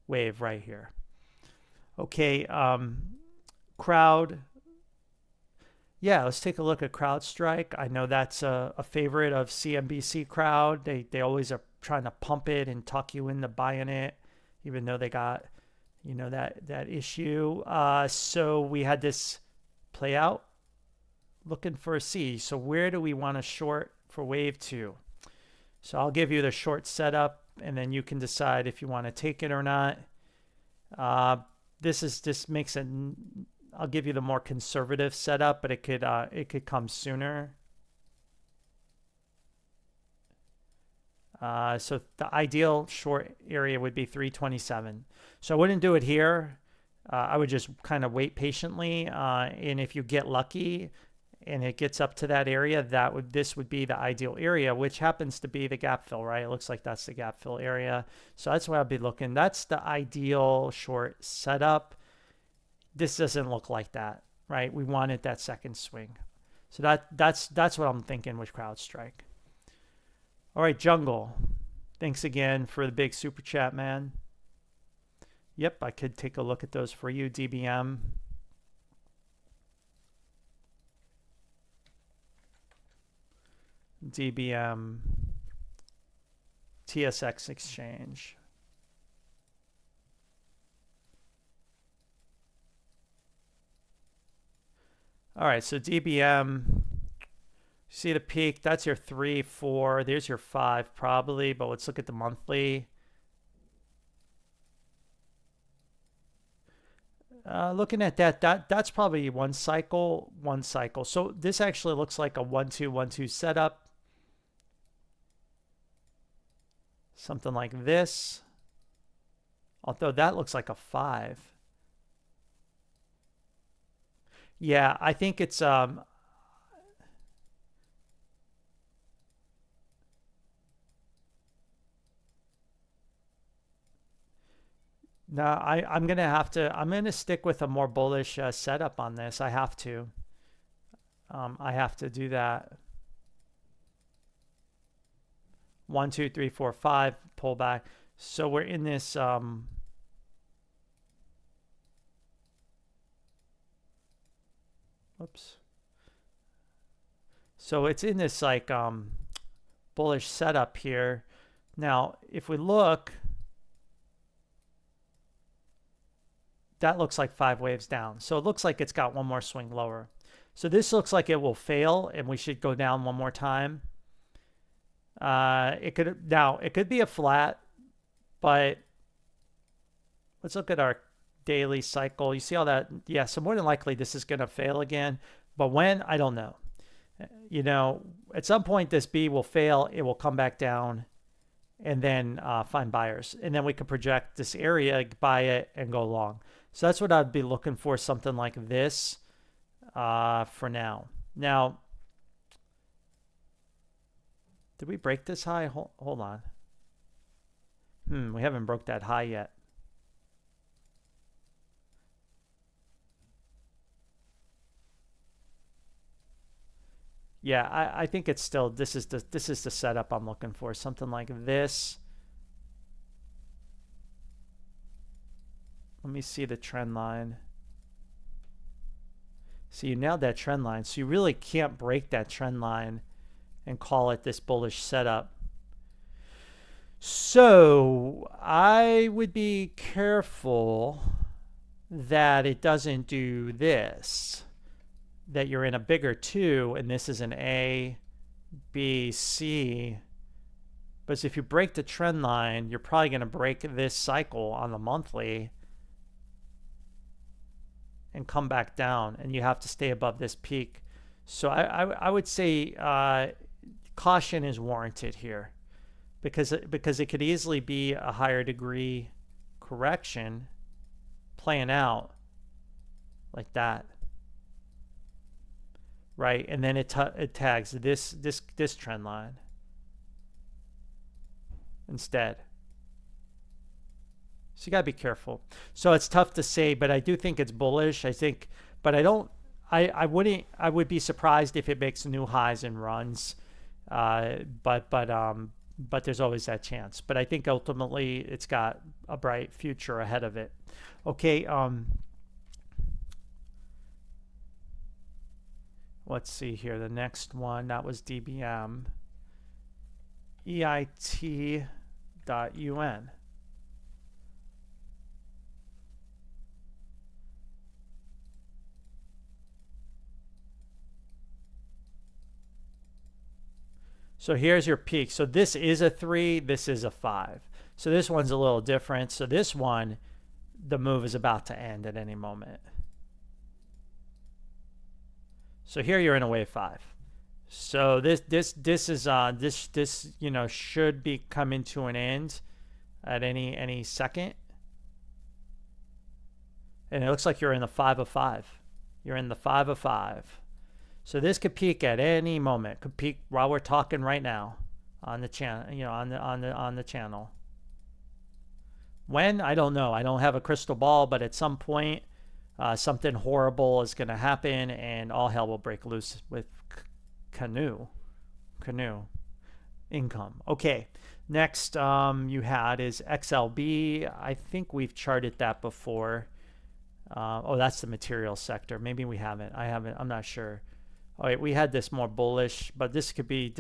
wave right here. Okay, crowd. Yeah, let's take a look at CrowdStrike. I know that's a favorite of CNBC crowd. They always are trying to pump it and talk you into buying it, even though they got, you know, that issue. So we had this play out, looking for a C. So where do we want to short for wave 2? So I'll give you the short setup, and then you can decide if you want to take it or not. This makes it. I'll give you the more conservative setup, but it could come sooner. So the ideal short area would be 327. So I wouldn't do it here. I would just kind of wait patiently, and if you get lucky and it gets up to that area, this would be the ideal area, which happens to be the gap fill, right? It looks like that's the gap fill area. So that's where I'd be looking. That's the ideal short setup. This doesn't look like that, right? We wanted that second swing. So that's what I'm thinking with CrowdStrike. All right, Jungle. Thanks again for the big super chat, man. Yep, I could take a look at those for you. DBM. DBM. TSX Exchange. All right, so DBM, see the peak, that's your 3, 4, there's your 5 probably, but let's look at the monthly. Looking at that's probably one cycle. So this actually looks like a 1-2-1-2 setup. Something like this. Although that looks like a 5. Yeah, I think it's no, I'm gonna stick with a more bullish setup on this. I have to do that. 1, 2, 3, 4, 5 pull back. So we're in this oops. So it's in this like bullish setup here. Now, if we look, that looks like 5 waves down. So it looks like it's got one more swing lower. So this looks like it will fail, and we should go down one more time. It could be a flat, but let's look at our daily cycle. You see all that? Yeah, so more than likely this is going to fail again, but when, I don't know. You know, at some point this B will fail, it will come back down, and then find buyers, and then we can project this area, buy it, and go long. So that's what I'd be looking for, something like this for now. Now, did we break this high? Hold on. We haven't broke that high yet. Yeah, I think it's still, this is the setup I'm looking for, something like this. Let me see the trend line. So you nailed that trend line. So you really can't break that trend line and call it this bullish setup. So I would be careful that it doesn't do this, that you're in a bigger 2 and this is an A, B, C. But if you break the trend line, you're probably going to break this cycle on the monthly and come back down, and you have to stay above this peak. So I would say caution is warranted here, because it could easily be a higher degree correction playing out like that, right? And then it tags this trend line instead. So you gotta be careful. So it's tough to say, but I do think it's bullish. I think, but I don't. I wouldn't. I would be surprised if it makes new highs and runs. But there's always that chance. But I think ultimately it's got a bright future ahead of it. Okay. Let's see here. The next one, that was DBM. EIT.UN. So here's your peak. So this is a 3, this is a 5. So this one's a little different. So this one, the move is about to end at any moment. So here you're in a wave 5. So this is you know, should be coming to an end at any second. And it looks like you're in the 5 of 5. You're in the 5 of 5. So this could peak at any moment. Could peak while we're talking right now on the channel, you know, on the channel. When? I don't know. I don't have a crystal ball, but at some point something horrible is going to happen and all hell will break loose with Canoo income. Okay. Next you had is XLB. I think we've charted that before. Oh, that's the materials sector. Maybe we haven't. I haven't. I'm not sure. All right, we had this more bullish, but this could be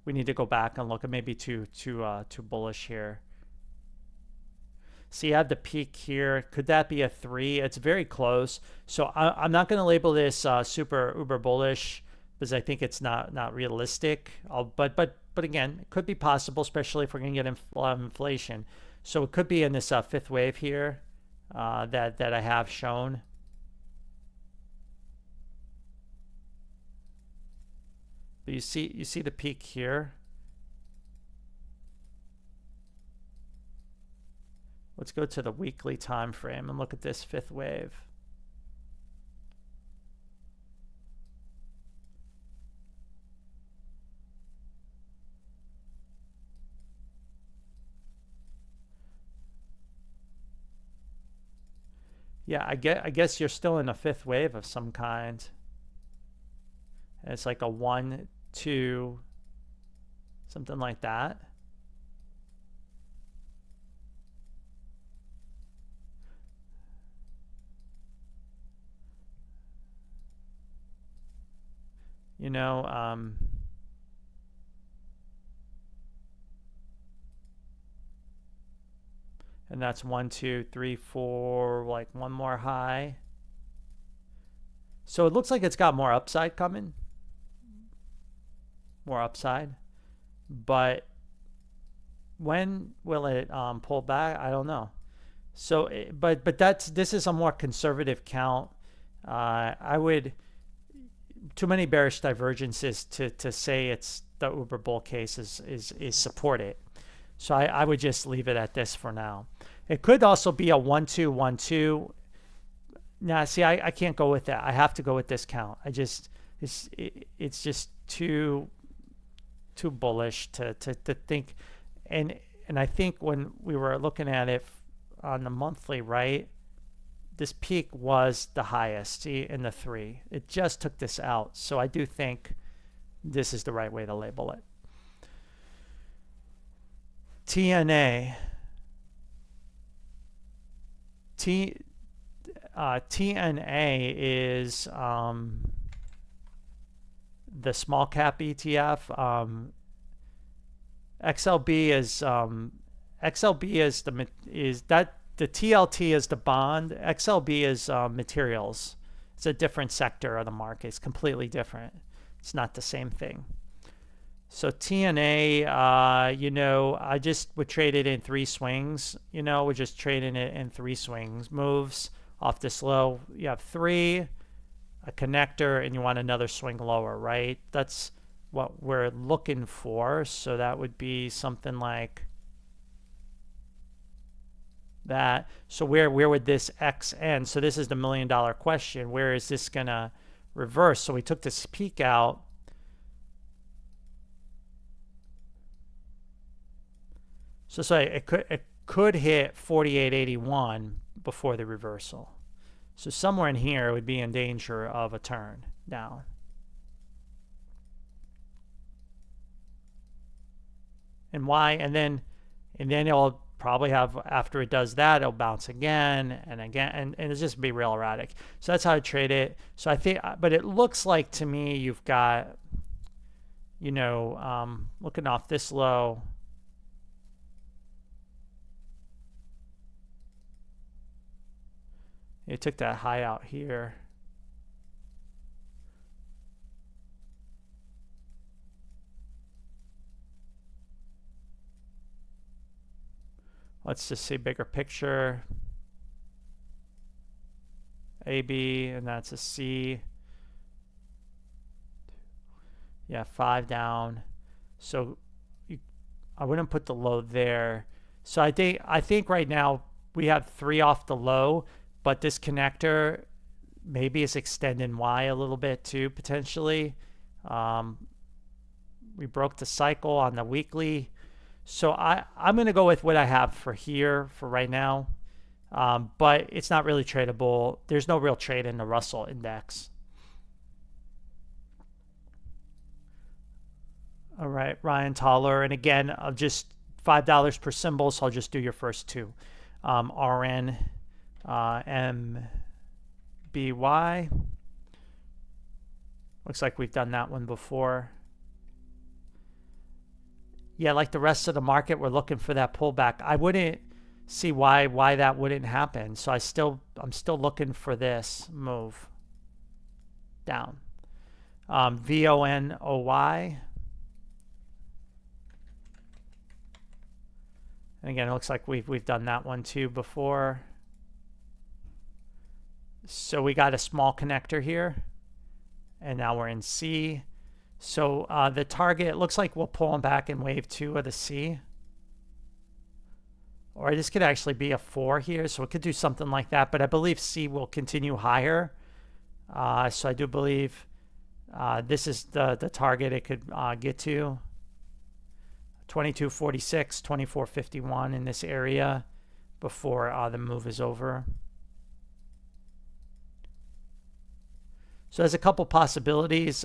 we need to go back and look at maybe too bullish here. See, you have the peak here. Could that be a 3? It's very close. So I'm not going to label this super uber bullish because I think it's not realistic. But again, it could be possible, especially if we're going to get a lot of inflation. So it could be in this 5th wave here that I have shown. But you see the peak here. Let's go to the weekly time frame and look at this 5th wave. Yeah, I guess you're still in a 5th wave of some kind. And it's like a 1, 2, something like that. You know, and that's 1, 2, 3, 4, like one more high. So it looks like it's got more upside coming. More upside. But when will it pull back? I don't know. So, but this is a more conservative count. I would, too many bearish divergences to say it's the uber bull case is supported. So I would just leave it at this for now. It could also be a 1, 2, 1, 2. Now, see, I can't go with that. I have to go with this count. It's just too bullish to think. And I think when we were looking at it on the monthly, right, this peak was the highest, see, in the 3. It just took this out. So I do think this is the right way to label it. TNA. TNA is the small cap ETF. XLB is the TLT is the bond. XLB is materials. It's a different sector of the market. It's completely different. It's not the same thing. So TNA, you know, I just would trade it in 3 swings. You know, we're just trading it in 3 swings. Moves off this low. You have 3, a connector, and you want another swing lower, right? That's what we're looking for. So that would be something like that. So where would this X end? So this is the $1 million question. Where is this gonna reverse? So we took this peak out. So say it could hit 48.81 before the reversal. So somewhere in here it would be in danger of a turn down. And why? And then it'll probably have, after it does that, it'll bounce again and again, and it'll just be real erratic. So that's how I trade it. So I think, but it looks like to me you've got, you know, looking off this low, it took that high out here. Let's just see bigger picture. AB, and that's a C. Yeah, 5 down. So I wouldn't put the low there. So I think right now we have 3 off the low, but this connector maybe is extending Y a little bit too, potentially. We broke the cycle on the weekly. So I'm going to go with what I have for here for right now. But it's not really tradable. There's no real trade in the Russell index. All right, Ryan Toller. And again, I'll just $5 per symbol, so I'll just do your first 2. RN, MBY. Looks like we've done that one before. Yeah, like the rest of the market, we're looking for that pullback. I wouldn't see why that wouldn't happen. So I'm still looking for this move down. VONOY. And again, it looks like we've done that one too before. So we got a small connector here, and now we're in C. So the target looks like we'll pull them back in wave 2 of the C. Or this could actually be a 4 here, so it could do something like that. But I believe C will continue higher. So I do believe this is the target it could get to. 2246, 2451 in this area before the move is over. So there's a couple possibilities.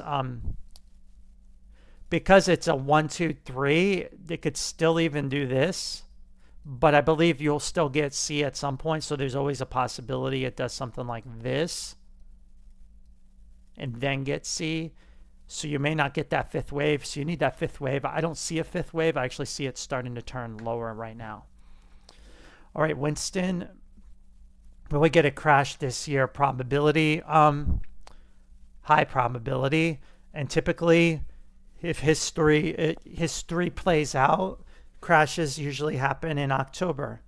Because it's a 1, 2, 3, it could still even do this. But I believe you'll still get C at some point. So there's always a possibility it does something like this and then get C. So you may not get that 5th wave. So you need that 5th wave. I don't see a 5th wave. I actually see it starting to turn lower right now. All right, Winston. Will we get a crash this year? Probability. High probability. And typically, if history plays out, crashes usually happen in October.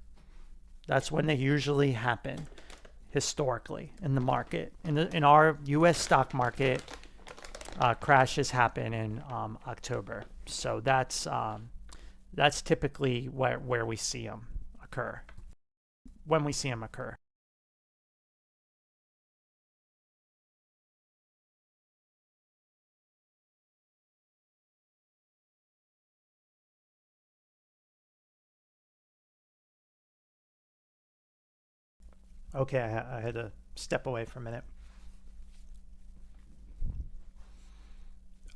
That's when they usually happen historically in the market. In our U.S. stock market, crashes happen in October. So that's typically where we see them occur. When we see them occur. Okay, I had to step away for a minute.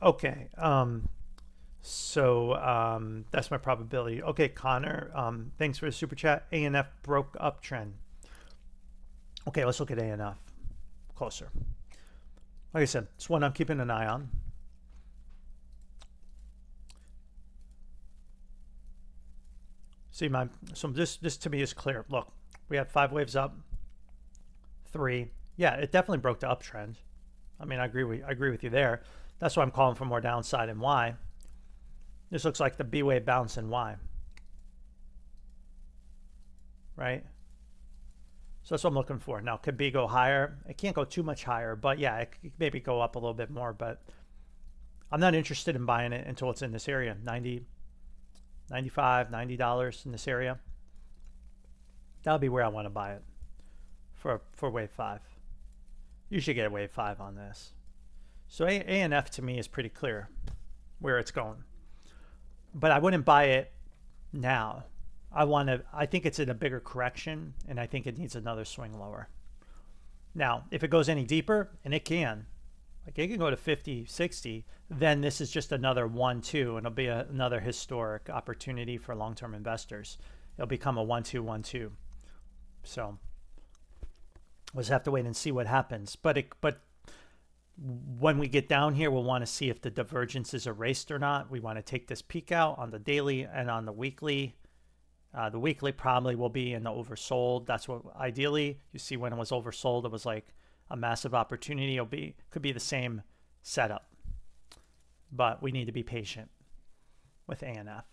Okay, so that's my probability. Okay, Connor, thanks for the super chat. ANF broke uptrend. Okay, let's look at ANF closer. Like I said, it's one I'm keeping an eye on. See, so this to me is clear. Look, we had 5 waves up, 3. Yeah, it definitely broke the uptrend. I mean, I agree with you there. That's why I'm calling for more downside in Y. This looks like the B wave bounce in Y. Right? So that's what I'm looking for. Now, could B go higher? It can't go too much higher, but yeah, it could maybe go up a little bit more, but I'm not interested in buying it until it's in this area, $90, $95, $90 in this area. That'll be where I want to buy it for wave 5. You should get a wave 5 on this. So A and F to me is pretty clear where it's going. But I wouldn't buy it now. I think it's in a bigger correction, and I think it needs another swing lower. Now, if it goes any deeper, and it can, like it can go to 50, 60, then this is just another 1-2, and it'll be another historic opportunity for long-term investors. It'll become a 1-2, 1-2. So we'll just have to wait and see what happens. But when we get down here, we'll want to see if the divergence is erased or not. We want to take this peak out on the daily and on the weekly. The weekly probably will be in the oversold. That's what ideally you see when it was oversold. It was like a massive opportunity. Could be the same setup, but we need to be patient with ANF.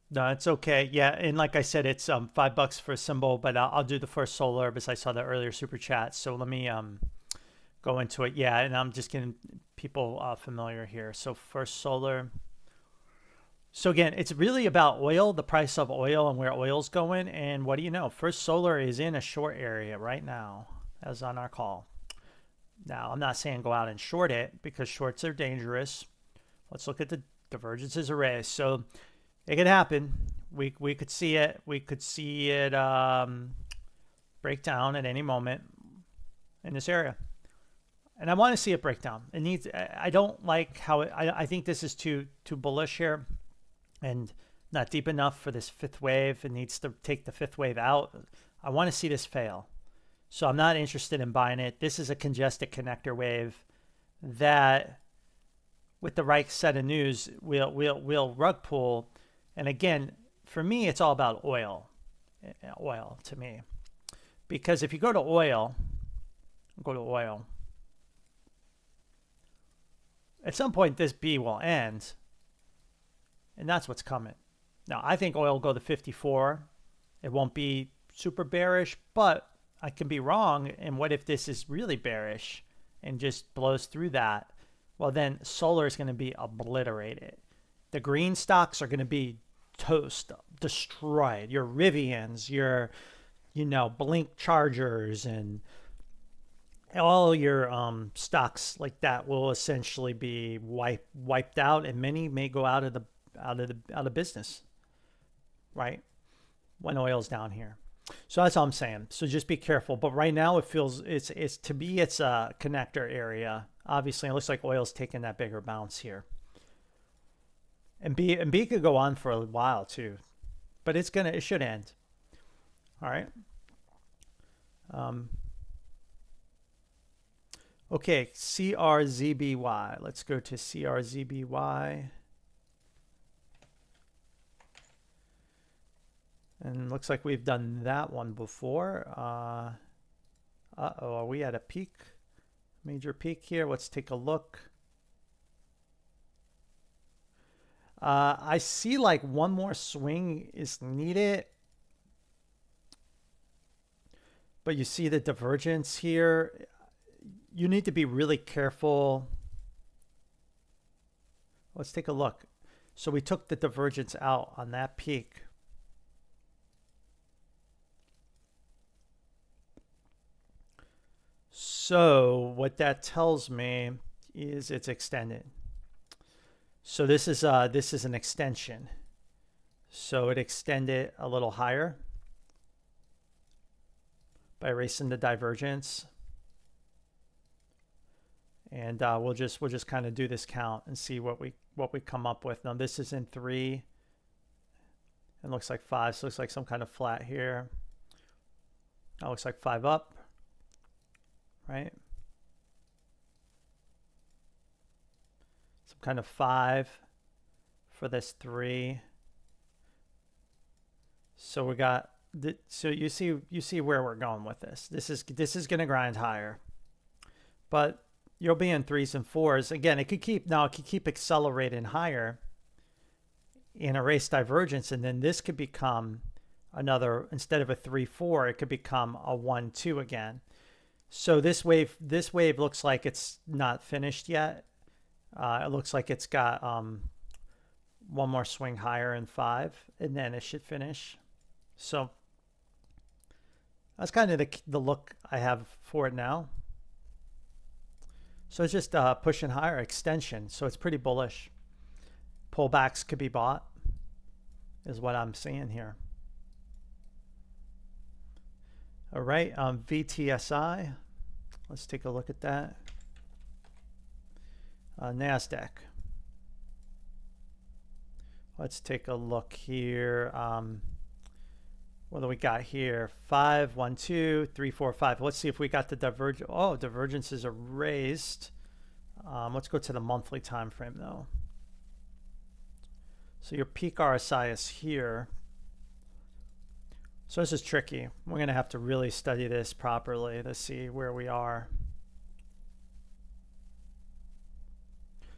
No, it's okay. Yeah, and like I said, it's $5 for a symbol, but I'll do the first solar because I saw the earlier super chat. So let me go into it. Yeah, and I'm just getting people familiar here. So first solar. So again, it's really about oil, the price of oil and where oil's going. And what do you know? First solar is in a short area right now, as on our call. Now, I'm not saying go out and short it because shorts are dangerous. Let's look at the divergences array. So it could happen. We could see it. We could see it break down at any moment in this area. And I want to see it break down. It needs. I don't like how I think this is too bullish here, and not deep enough for this 5th wave. It needs to take the 5th wave out. I want to see this fail, so I'm not interested in buying it. This is a congested connector wave that, with the right set of news, we'll rug pull. And again, for me, it's all about oil. Oil to me, because if you go to oil, at some point, this B will end, and that's what's coming. Now, I think oil will go to 54. It won't be super bearish, but I can be wrong. And what if this is really bearish and just blows through that? Well, then solar is going to be obliterated. The green stocks are going to be toast, destroyed. Your Rivians, your, Blink Chargers, and all your stocks like that will essentially be wiped out, and many may go out of business, right? When oil's down here. So that's all I'm saying. So just be careful. But right now it feels it's a connector area. Obviously, it looks like oil's taking that bigger bounce here. And B could go on for a while too, but it should end. All right. Okay, CRZBY. Let's go to CRZBY. And looks like we've done that one before. Are we at a peak? Major peak here. Let's take a look. I see like one more swing is needed. But you see the divergence here. You need to be really careful. Let's take a look. So we took the divergence out on that peak. So what that tells me is it's extended. So this is an extension. So it extended a little higher by erasing the divergence. And we'll just kind of do this count and see what we come up with. Now this is in 3. and looks like 5. So it looks like some kind of flat here. That looks like 5 up, right? Some kind of 5 for this 3. So we got, so you see where we're going with this. This is going to grind higher, but you'll be in 3s and 4s. Again, it could keep accelerating higher and erase divergence, and then this could become another, instead of a 3-4, it could become a 1-2 again. So this wave looks like it's not finished yet. It looks like it's got one more swing higher in 5, and then it should finish. So that's kind of the look I have for it now. So it's just pushing higher, extension. So it's pretty bullish. Pullbacks could be bought, is what I'm seeing here. All right, VTSI. Let's take a look at that. Nasdaq. Let's take a look here. What do we got here? 5, 1, 2, 3, 4, 5. Let's see if we got the divergence. Oh, divergences are raised. Let's go to the monthly time frame though. So your peak RSI is here. So this is tricky. We're going to have to really study this properly to see where we are.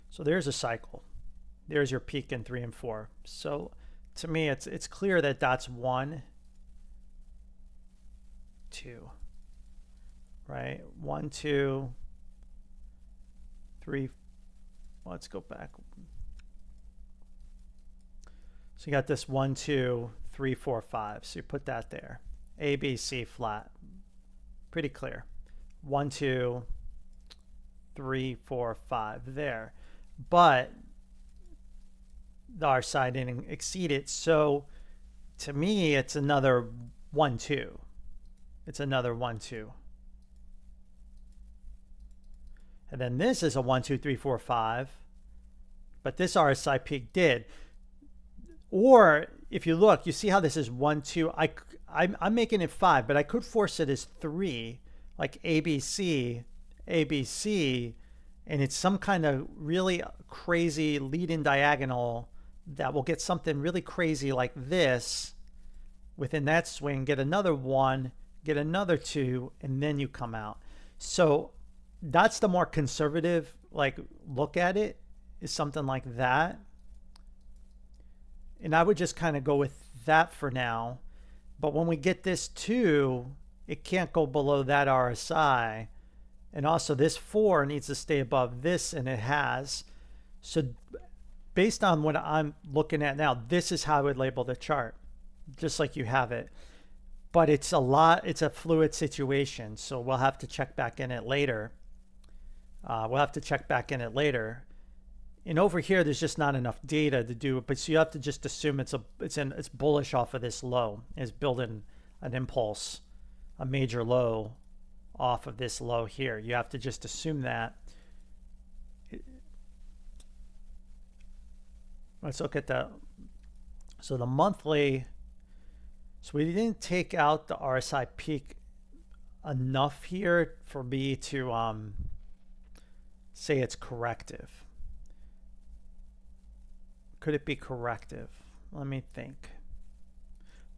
So there's a cycle. There's your peak in 3 and 4. So to me, it's clear that that's 1, 2, right? 1, 2, 3. Let's go back. So you got this 1, 2, 3, 4, 5. So you put that there. A, B, C flat. Pretty clear. 1, 2, 3, 4, 5 there. But the RSI didn't exceed it. So to me, it's another 1, 2. It's another 1, 2. And then this is a 1, 2, 3, 4, 5. But this RSI peak did. Or if you look, you see how this is 1, 2. I'm making it 5, but I could force it as 3, like ABC, ABC, and it's some kind of really crazy lead-in diagonal that will get something really crazy like this within that swing, get another 1, get another 2, and then you come out. So that's the more conservative look at it, is something like that. And I would just kind of go with that for now. But when we get this 2, it can't go below that RSI. And also this 4 needs to stay above this, and it has. So based on what I'm looking at now, this is how I would label the chart, just like you have it. But it's a fluid situation. So we'll have to check back in it later. And over here, there's just not enough data to do it. But so you have to just assume it's bullish off of this low. It's building an impulse, a major low off of this low here. You have to just assume that. Let's look at the, so the monthly, so we didn't take out the RSI peak enough here for me to say it's corrective. Could it be corrective? Let me think.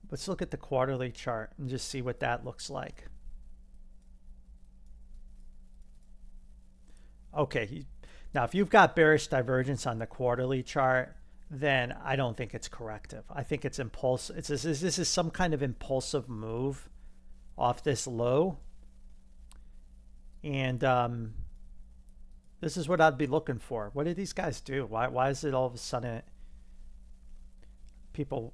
Let's look at the quarterly chart and just see what that looks like. Okay, now if you've got bearish divergence on the quarterly chart, then I don't think it's corrective. I think it's impulsive. This is some kind of impulsive move off this low. And this is what I'd be looking for. What did these guys do? Why is it all of a sudden people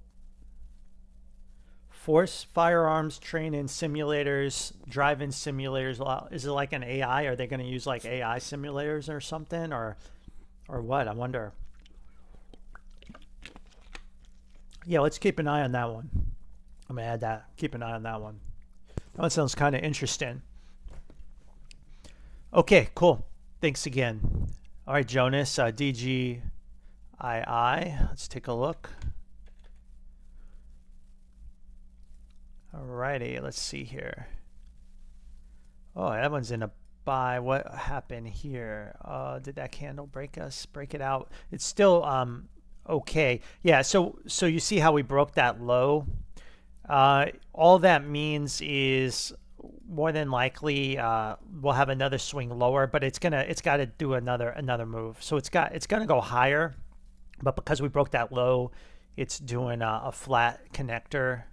force firearms training simulators, drive-in simulators? Is it like an AI? Are they going to use like AI simulators or something, or what? I wonder. Yeah, let's keep an eye on that one. I'm gonna add that. Keep an eye on that one. That sounds kind of interesting. Okay, cool. Thanks again. All right, Jonas, DGII. Let's take a look. Alrighty, let's see here. Oh, that one's in a buy. What happened here? Did that candle break it out? It's still okay. Yeah, so you see how we broke that low? All that means is more than likely we'll have another swing lower, but it's got to do another move. So it's gonna go higher, but because we broke that low, it's doing a flat connector,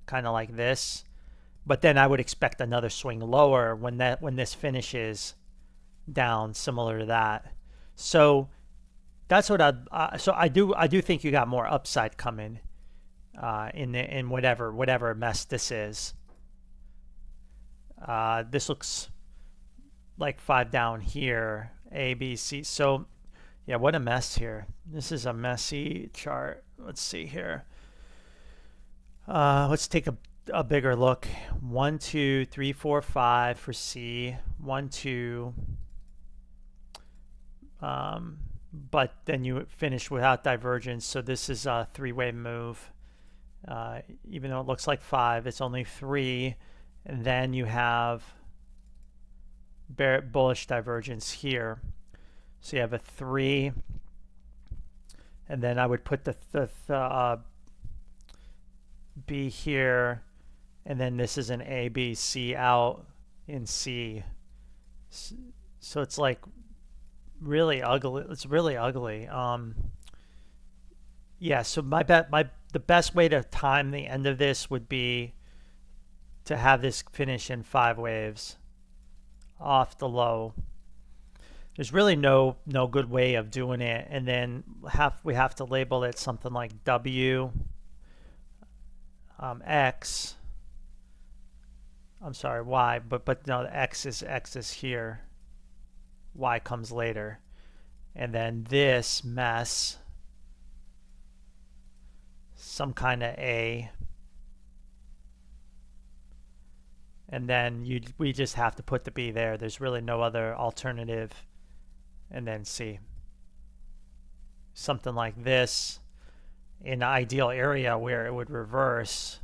kind of like this. But then I would expect another swing lower when this finishes down, similar to that. So that's what I do think you got more upside coming in whatever mess this is. This looks like 5 down here, A, B, C. So yeah, what a mess here. This is a messy chart. Let's see here. Let's take a bigger look. 1, 2, 3, 4, 5 for C. 1, 2. But then you finish without divergence. So this is a 3-way move. Even though it looks like 5, it's only 3. And then you have bullish divergence here. So you have a 3. And then I would put the B here. And then this is an A, B, C out in C. So it's like really ugly. It's really ugly. Yeah, so the best way to time the end of this would be to have this finish in 5 waves off the low. There's really no good way of doing it, and then we have to label it something like W, X. I'm sorry, Y, but no, the X is here. Y comes later, and then this mess, some kind of A. And then we just have to put the B there. There's really no other alternative. And then C. Something like this in an ideal area where it would reverse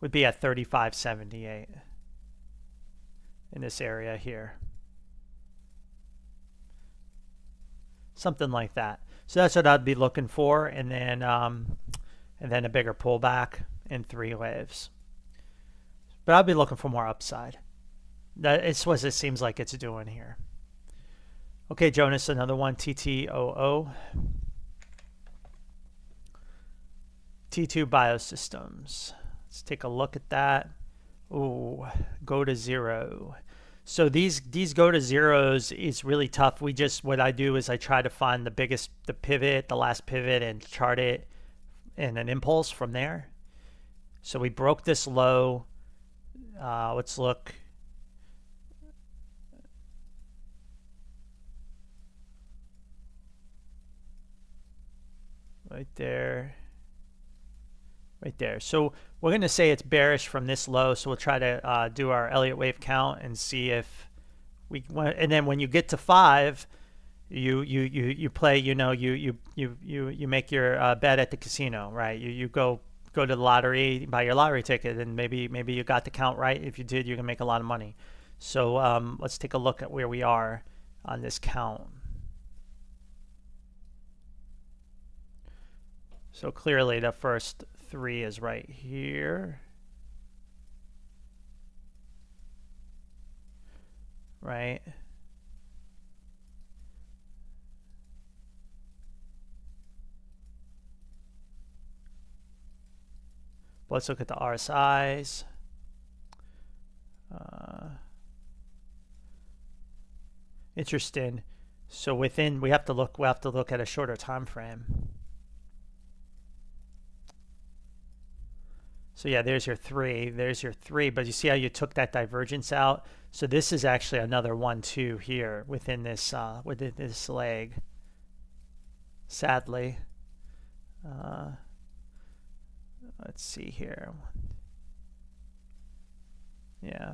would be at 35.78 in this area here. Something like that. So that's what I'd be looking for, and then a bigger pullback in 3 waves. But I'll be looking for more upside. It's what it seems like it's doing here. Okay, Jonas, another one, TTOO. T2 Biosystems. Let's take a look at that. Ooh, go to 0. So these go to zeros is really tough. What I do is I try to find the pivot, the last pivot, and chart it in an impulse from there. So we broke this low. Let's look. Right there. Right there. So we're going to say it's bearish from this low. So we'll try to do our Elliott wave count and see if we want. And then when you get to 5, you play. You make your bet at the casino, right? You go to the lottery, buy your lottery ticket, and maybe you got the count right. If you did, you're gonna make a lot of money. So let's take a look at where we are on this count. So clearly the first 3 is right here, right? Let's look at the RSIs. Interesting. So we have to look at a shorter time frame. So yeah, there's your 3. There's your 3. But you see how you took that divergence out? So this is actually another 1, 2 here within this leg. Sadly. Let's see here. Yeah.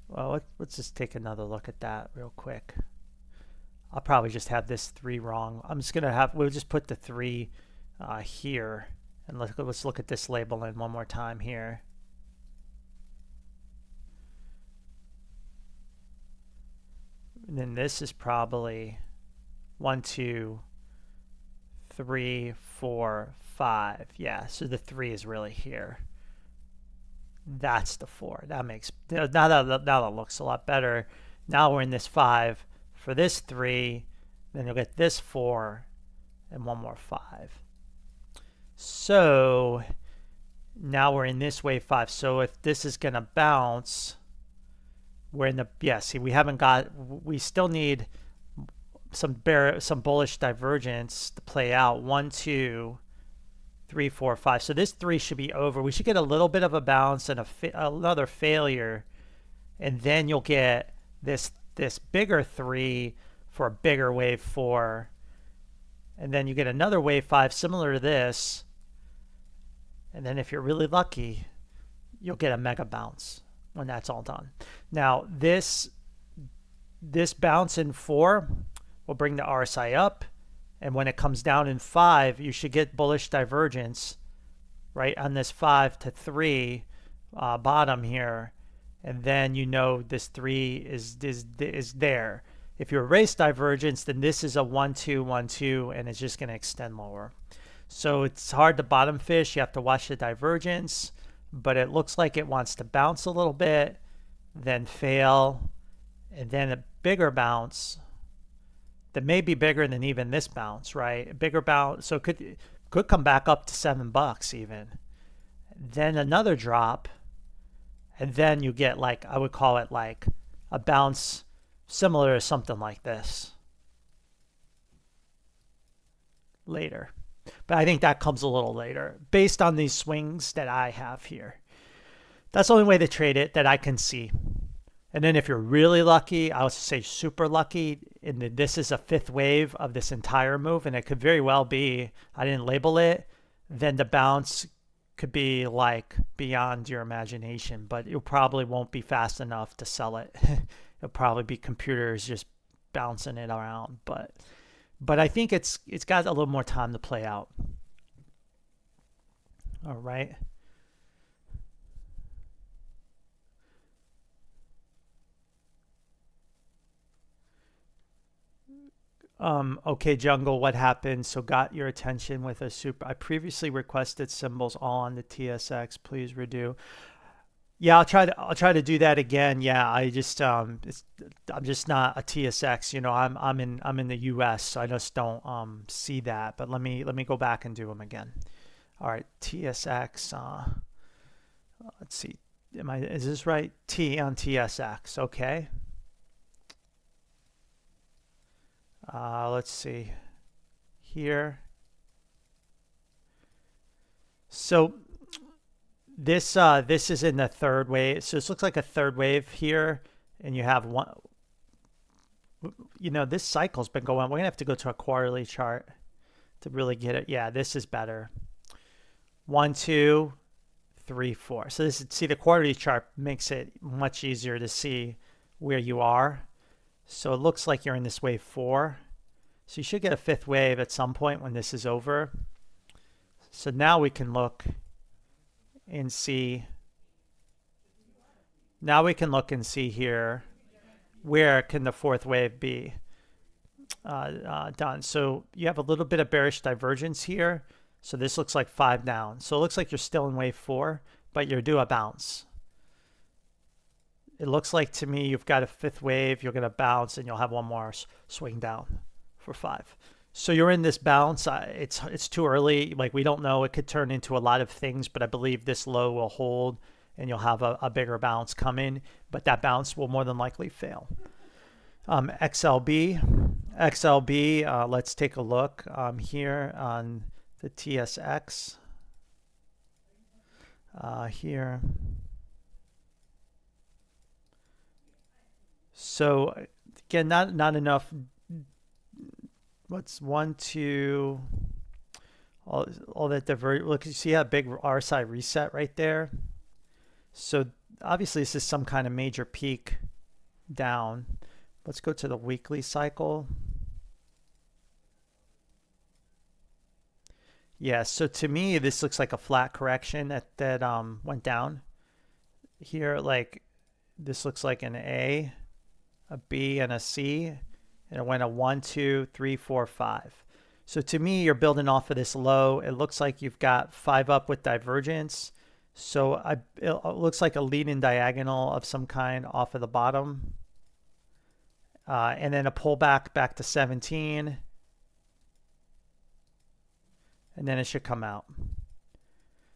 Well, let's just take another look at that real quick. I'll probably just have this 3 wrong. We'll just put the 3 here. And let's look at this label in one more time here. And then this is probably 1, 2, 3, 4, 5. Yeah, so the 3 is really here. That's the 4. That makes, now that looks a lot better. Now we're in this 5 for this 3. Then you'll get this 4 and one more 5. So now we're in this wave 5. So if this is going to bounce, we're in the, yeah, see, we still need some bullish divergence to play out. 1, 2, 3, 4, 5. So this 3 should be over. We should get a little bit of a bounce and another failure, and then you'll get this bigger 3 for a bigger wave 4, and then you get another wave 5 similar to this, and then if you're really lucky, you'll get a mega bounce when that's all done. Now this bounce in 4 will bring the RSI up. And when it comes down in 5, you should get bullish divergence right on this 5 to 3 bottom here. And then you know this 3 is there. If you erase divergence, then this is a 1, 2, 1, 2, and it's just going to extend lower. So it's hard to bottom fish. You have to watch the divergence. But it looks like it wants to bounce a little bit, then fail, and then a bigger bounce that may be bigger than even this bounce, right? A bigger bounce, so it could come back up to $7 even. Then another drop, and then you get, like, I would call it like a bounce similar to something like this later. But I think that comes a little later based on these swings that I have here. That's the only way to trade it that I can see. And then if you're really lucky, I would say super lucky, and this is a 5th wave of this entire move, and it could very well be, I didn't label it, then the bounce could be like beyond your imagination, but it probably won't be fast enough to sell it. It'll probably be computers just bouncing it around, but I think it's got a little more time to play out. All right. Okay, Jungle, what happened? So got your attention with a super. I previously requested symbols all on the TSX. Please redo. Yeah, I'll try to do that again. Yeah, I'm just not a TSX. You know, I'm in the US, so I just don't see that. But let me go back and do them again. All right, TSX. Let's see. Is this right? T on TSX. Okay. Let's see here. So this is in the 3rd wave. So this looks like a 3rd wave here, and you have one. You know, this cycle's been going on. We're gonna have to go to a quarterly chart to really get it. Yeah, this is better. 1, 2, 3, 4. So this, see, the quarterly chart makes it much easier to see where you are. So it looks like you're in this wave 4. So you should get a 5th wave at some point when this is over. So now we can look and see. Now we can look and see here, where can the 4th wave be done. So you have a little bit of bearish divergence here. So this looks like 5 down. So it looks like you're still in wave 4, but you're due a bounce. It looks like to me you've got a 5th wave, you're going to bounce, and you'll have one more swing down for 5. So you're in this bounce. It's too early. Like, we don't know. It could turn into a lot of things, but I believe this low will hold, and you'll have a bigger bounce coming, but that bounce will more than likely fail. XLB, let's take a look here on the TSX. Here. So again, not enough. What's 1, 2, all that diverge. Look, you see a big RSI reset right there. So obviously this is some kind of major peak down. Let's go to the weekly cycle. Yeah, so to me, this looks like a flat correction that went down here. Like this looks like an A, a B, and a C, and it went a 1, 2, 3, 4, 5. So to me, you're building off of this low. It looks like you've got 5 up with divergence. So it looks like a leading diagonal of some kind off of the bottom. And then a pullback back to 17. And then it should come out.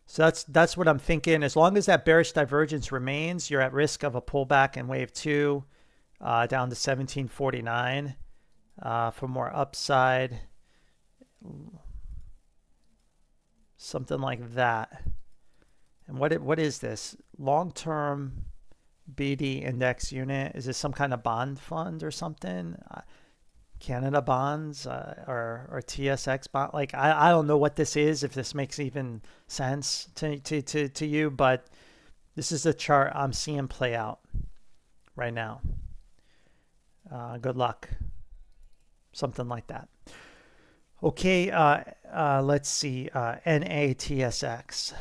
So that's what I'm thinking. As long as that bearish divergence remains, you're at risk of a pullback in wave 2 down to 1749 for more upside. Something like that. And what is this? Long-term BD index unit? Is this some kind of bond fund or something? Canada bonds or TSX bond? Like I don't know what this is, if this makes even sense to you, but this is the chart I'm seeing play out right now. Good luck. Something like that. Okay, let's see. NATSX.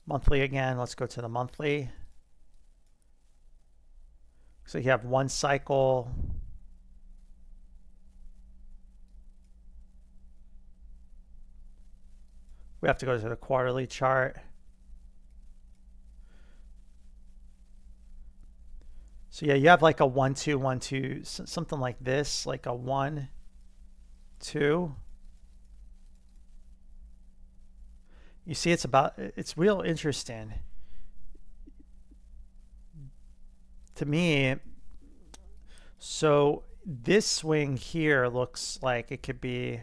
Monthly again. Let's go to the monthly. So you have one cycle. We have to go to the quarterly chart. So yeah, you have like a 1, 2, 1, 2, something like this, like a 1, 2. You see, it's real interesting to me. So this swing here looks like it could be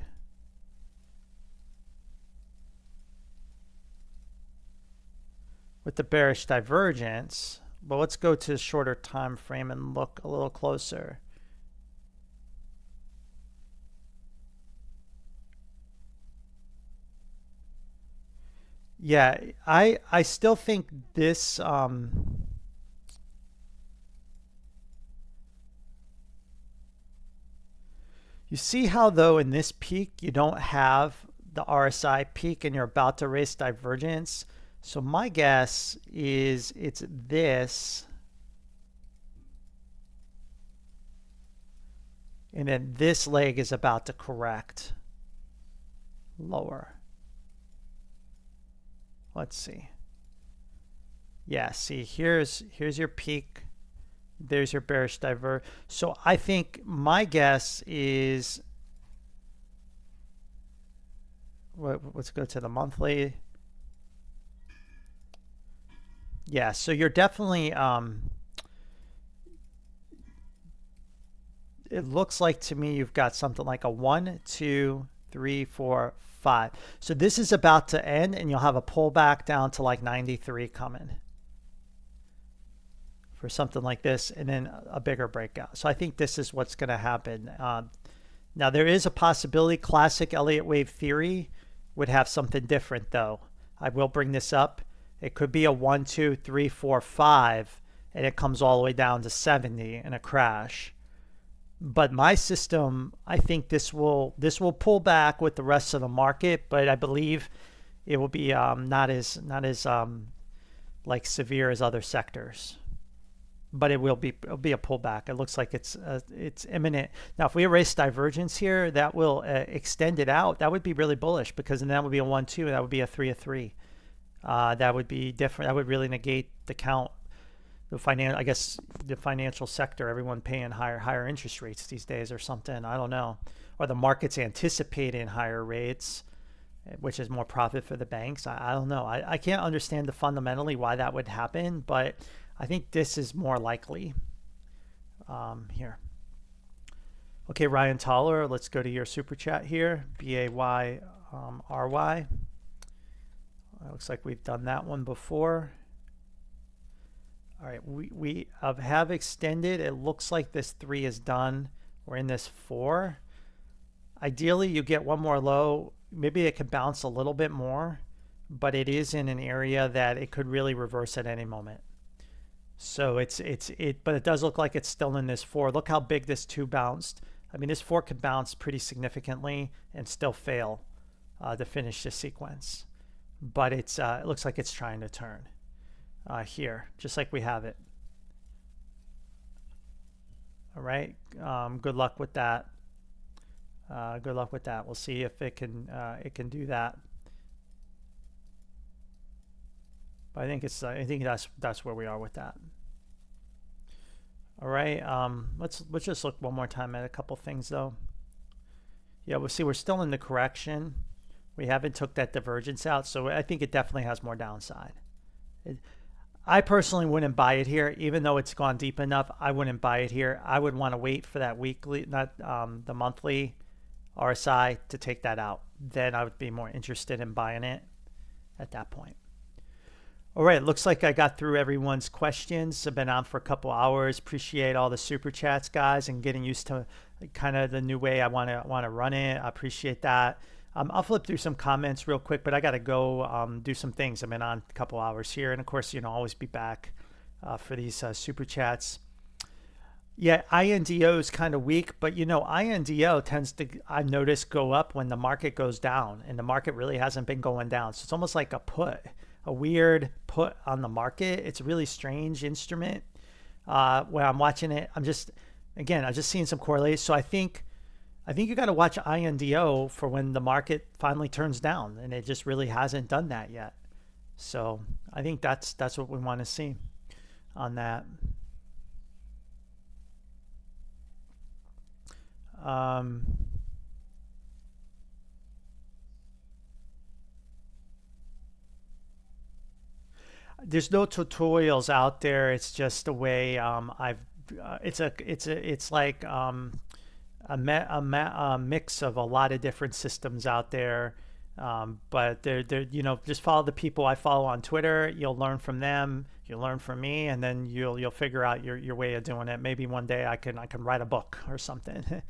with the bearish divergence. But let's go to a shorter time frame and look a little closer. Yeah, I still think this you see how though in this peak you don't have the RSI peak and you're about to race divergence. So my guess is it's this. And then this leg is about to correct lower. Let's see. Yeah, see, here's your peak. There's your bearish diverge. So I think my guess is, let's go to the monthly. Yeah, so you're definitely, it looks like to me you've got something like a 1, 2, 3, 4, 5. So this is about to end and you'll have a pullback down to like 93 coming for something like this, and then a bigger breakout. So I think this is what's going to happen. Now there is a possibility classic Elliott wave theory would have something different though. I will bring this up. It could be a 1, 2, 3, 4, 5, and it comes all the way down to 70 in a crash. But my system, I think this will pull back with the rest of the market, but I believe it will be not as like severe as other sectors. But it'll be a pullback. It looks like it's imminent. Now, if we erase divergence here, that will extend it out. That would be really bullish because then that would be a 1, 2, and that would be a 3, a 3. That would be different. That would really negate the count. I guess the financial sector, everyone paying higher interest rates these days or something. I don't know. Or the market's anticipating higher rates, which is more profit for the banks. I don't know. I can't understand fundamentally why that would happen, but I think this is more likely here. Okay, Ryan Toller, let's go to your super chat here. BAYRY. Looks like we've done that one before. All right, we have extended. It looks like this 3 is done. We're in this 4. Ideally, you get one more low. Maybe it could bounce a little bit more, but it is in an area that it could really reverse at any moment. So but it does look like it's still in this 4. Look how big this 2 bounced. I mean, this 4 could bounce pretty significantly and still fail to finish the sequence. But it looks like it's trying to turn here, just like we have it. All right. Good luck with that. Good luck with that. We'll see if it can do that. But I think that's where we are with that. All right. Let's just look one more time at a couple things though. Yeah, we'll see. We're still in the correction. We haven't took that divergence out, so I think it definitely has more downside. I personally wouldn't buy it here, even though it's gone deep enough. I wouldn't buy it here. I would want to wait for that weekly, not the monthly RSI to take that out. Then I would be more interested in buying it at that point. All right, looks like I got through everyone's questions. I've been on for a couple hours. Appreciate all the super chats, guys, and getting used to kind of the new way I want to run it. I appreciate that. I'll flip through some comments real quick, but I got to go do some things. I've been on a couple hours here, and of course, always be back for these super chats. Yeah, INDO is kind of weak, but INDO tends to, I noticed, go up when the market goes down, and the market really hasn't been going down. So it's almost like a put, a weird put on the market. It's a really strange instrument. When I'm watching it, I'm just seeing some correlation. So I think you got to watch INDO for when the market finally turns down, and it just really hasn't done that yet. So I think that's what we want to see on that. There's no tutorials out there. It's just the way it's like a mix of a lot of different systems out there. But they're just follow the people I follow on Twitter. You'll learn from them. You'll learn from me, and then you'll figure out your way of doing it. Maybe one day I can write a book or something.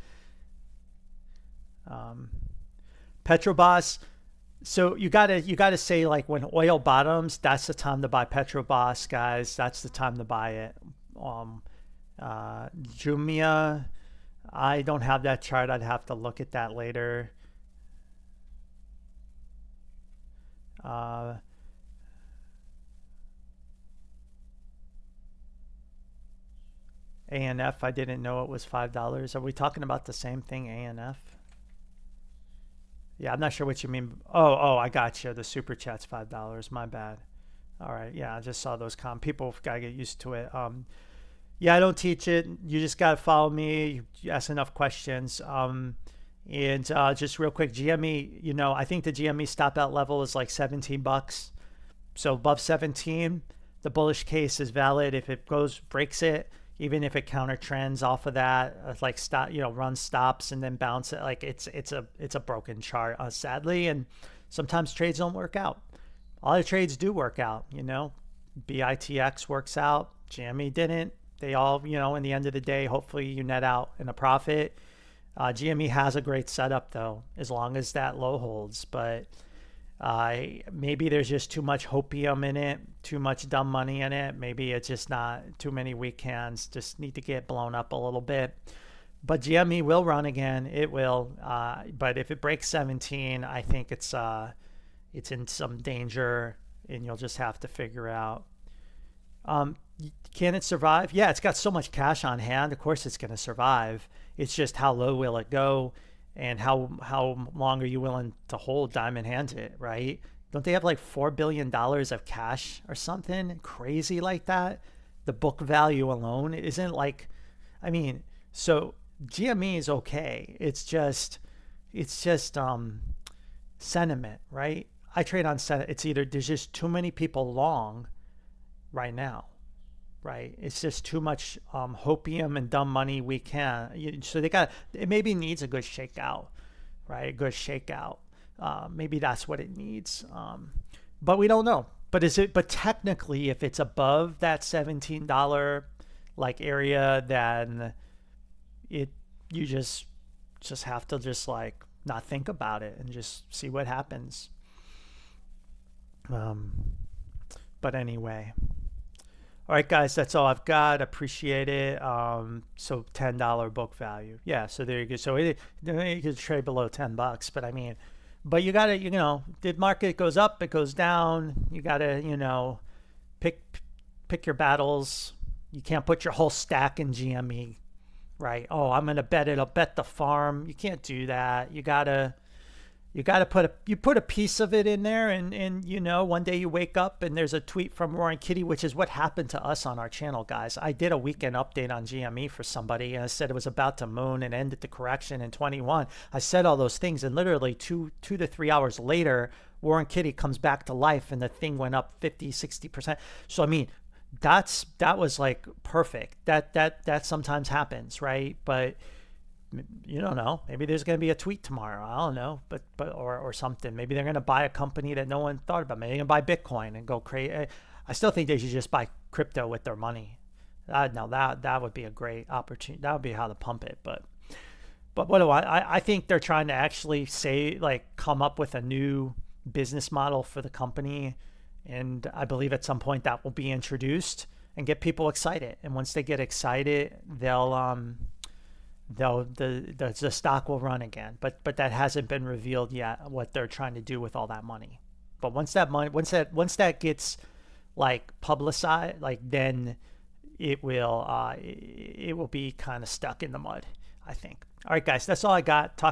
Petrobras. So you gotta say, like, when oil bottoms, that's the time to buy Petrobras, guys. That's the time to buy it. Jumia, I don't have that chart. I'd have to look at that later. ANF, I didn't know it was $5. Are we talking about the same thing, ANF? Yeah, I'm not sure what you mean. Oh, I got you. The super chat's $5. My bad. All right. Yeah, I just saw those people got to get used to it. Yeah, I don't teach it. You just got to follow me. You ask enough questions. And just real quick, GME, I think the GME stop out level is like $17. So above 17, the bullish case is valid. If it breaks it, even if it counter trends off of that, like stop, run stops and then bounce it, like it's a broken chart, sadly. And sometimes trades don't work out. A lot of trades do work out. BITX works out. GME didn't. They all, in the end of the day, hopefully you net out in a profit. GME has a great setup though, as long as that low holds. But maybe there's just too much hopium in it, too much dumb money in it. Maybe it's just not too many weak hands, just need to get blown up a little bit. But GME will run again. It will. But if it breaks 17, I think it's in some danger, and you'll just have to figure out. Can it survive? Yeah, it's got so much cash on hand. Of course it's going to survive. It's just how low will it go? And how long are you willing to hold diamond hands it, right? Don't they have like $4 billion of cash or something crazy like that? The book value alone isn't like, so GME is okay. It's just sentiment, right? I trade on sentiment. It's either there's just too many people long right now, right? It's just too much hopium and dumb money. So it maybe needs a good shakeout, right? A good shakeout. Maybe that's what it needs. But we don't know. But technically, if it's above that $17 like area, then you just have to just like not think about it and just see what happens. But anyway. All right, guys, that's all I've got. Appreciate it. So $10 book value. Yeah, so there you go. So you could trade below $10, but I mean, but you gotta, the market goes up, it goes down. You gotta, pick your battles. You can't put your whole stack in GME, right? Oh, I'm gonna bet it'll bet the farm. You can't do that. You gotta put a piece of it in there, and one day you wake up and there's a tweet from Roaring Kitty, which is what happened to us on our channel, guys. I did a weekend update on GME for somebody, and I said it was about to moon and ended the correction in 21. I said all those things, and literally two to 3 hours later, Roaring Kitty comes back to life, and the thing went up 50-60%. So I mean, that was like perfect. That sometimes happens, right? But you don't know. Maybe there's going to be a tweet tomorrow. I don't know, but or something. Maybe they're going to buy a company that no one thought about. Maybe they're going to buy Bitcoin and go crazy. I still think they should just buy crypto with their money. Now that would be a great opportunity. That would be how to pump it. But what do I think they're trying to actually say, like, come up with a new business model for the company, and I believe at some point that will be introduced and get people excited. And once they get excited, the stock will run again, but that hasn't been revealed yet, what they're trying to do with all that money. But once that gets like publicized, like, then it will be kind of stuck in the mud, I think. All right, guys, that's all I got. Talk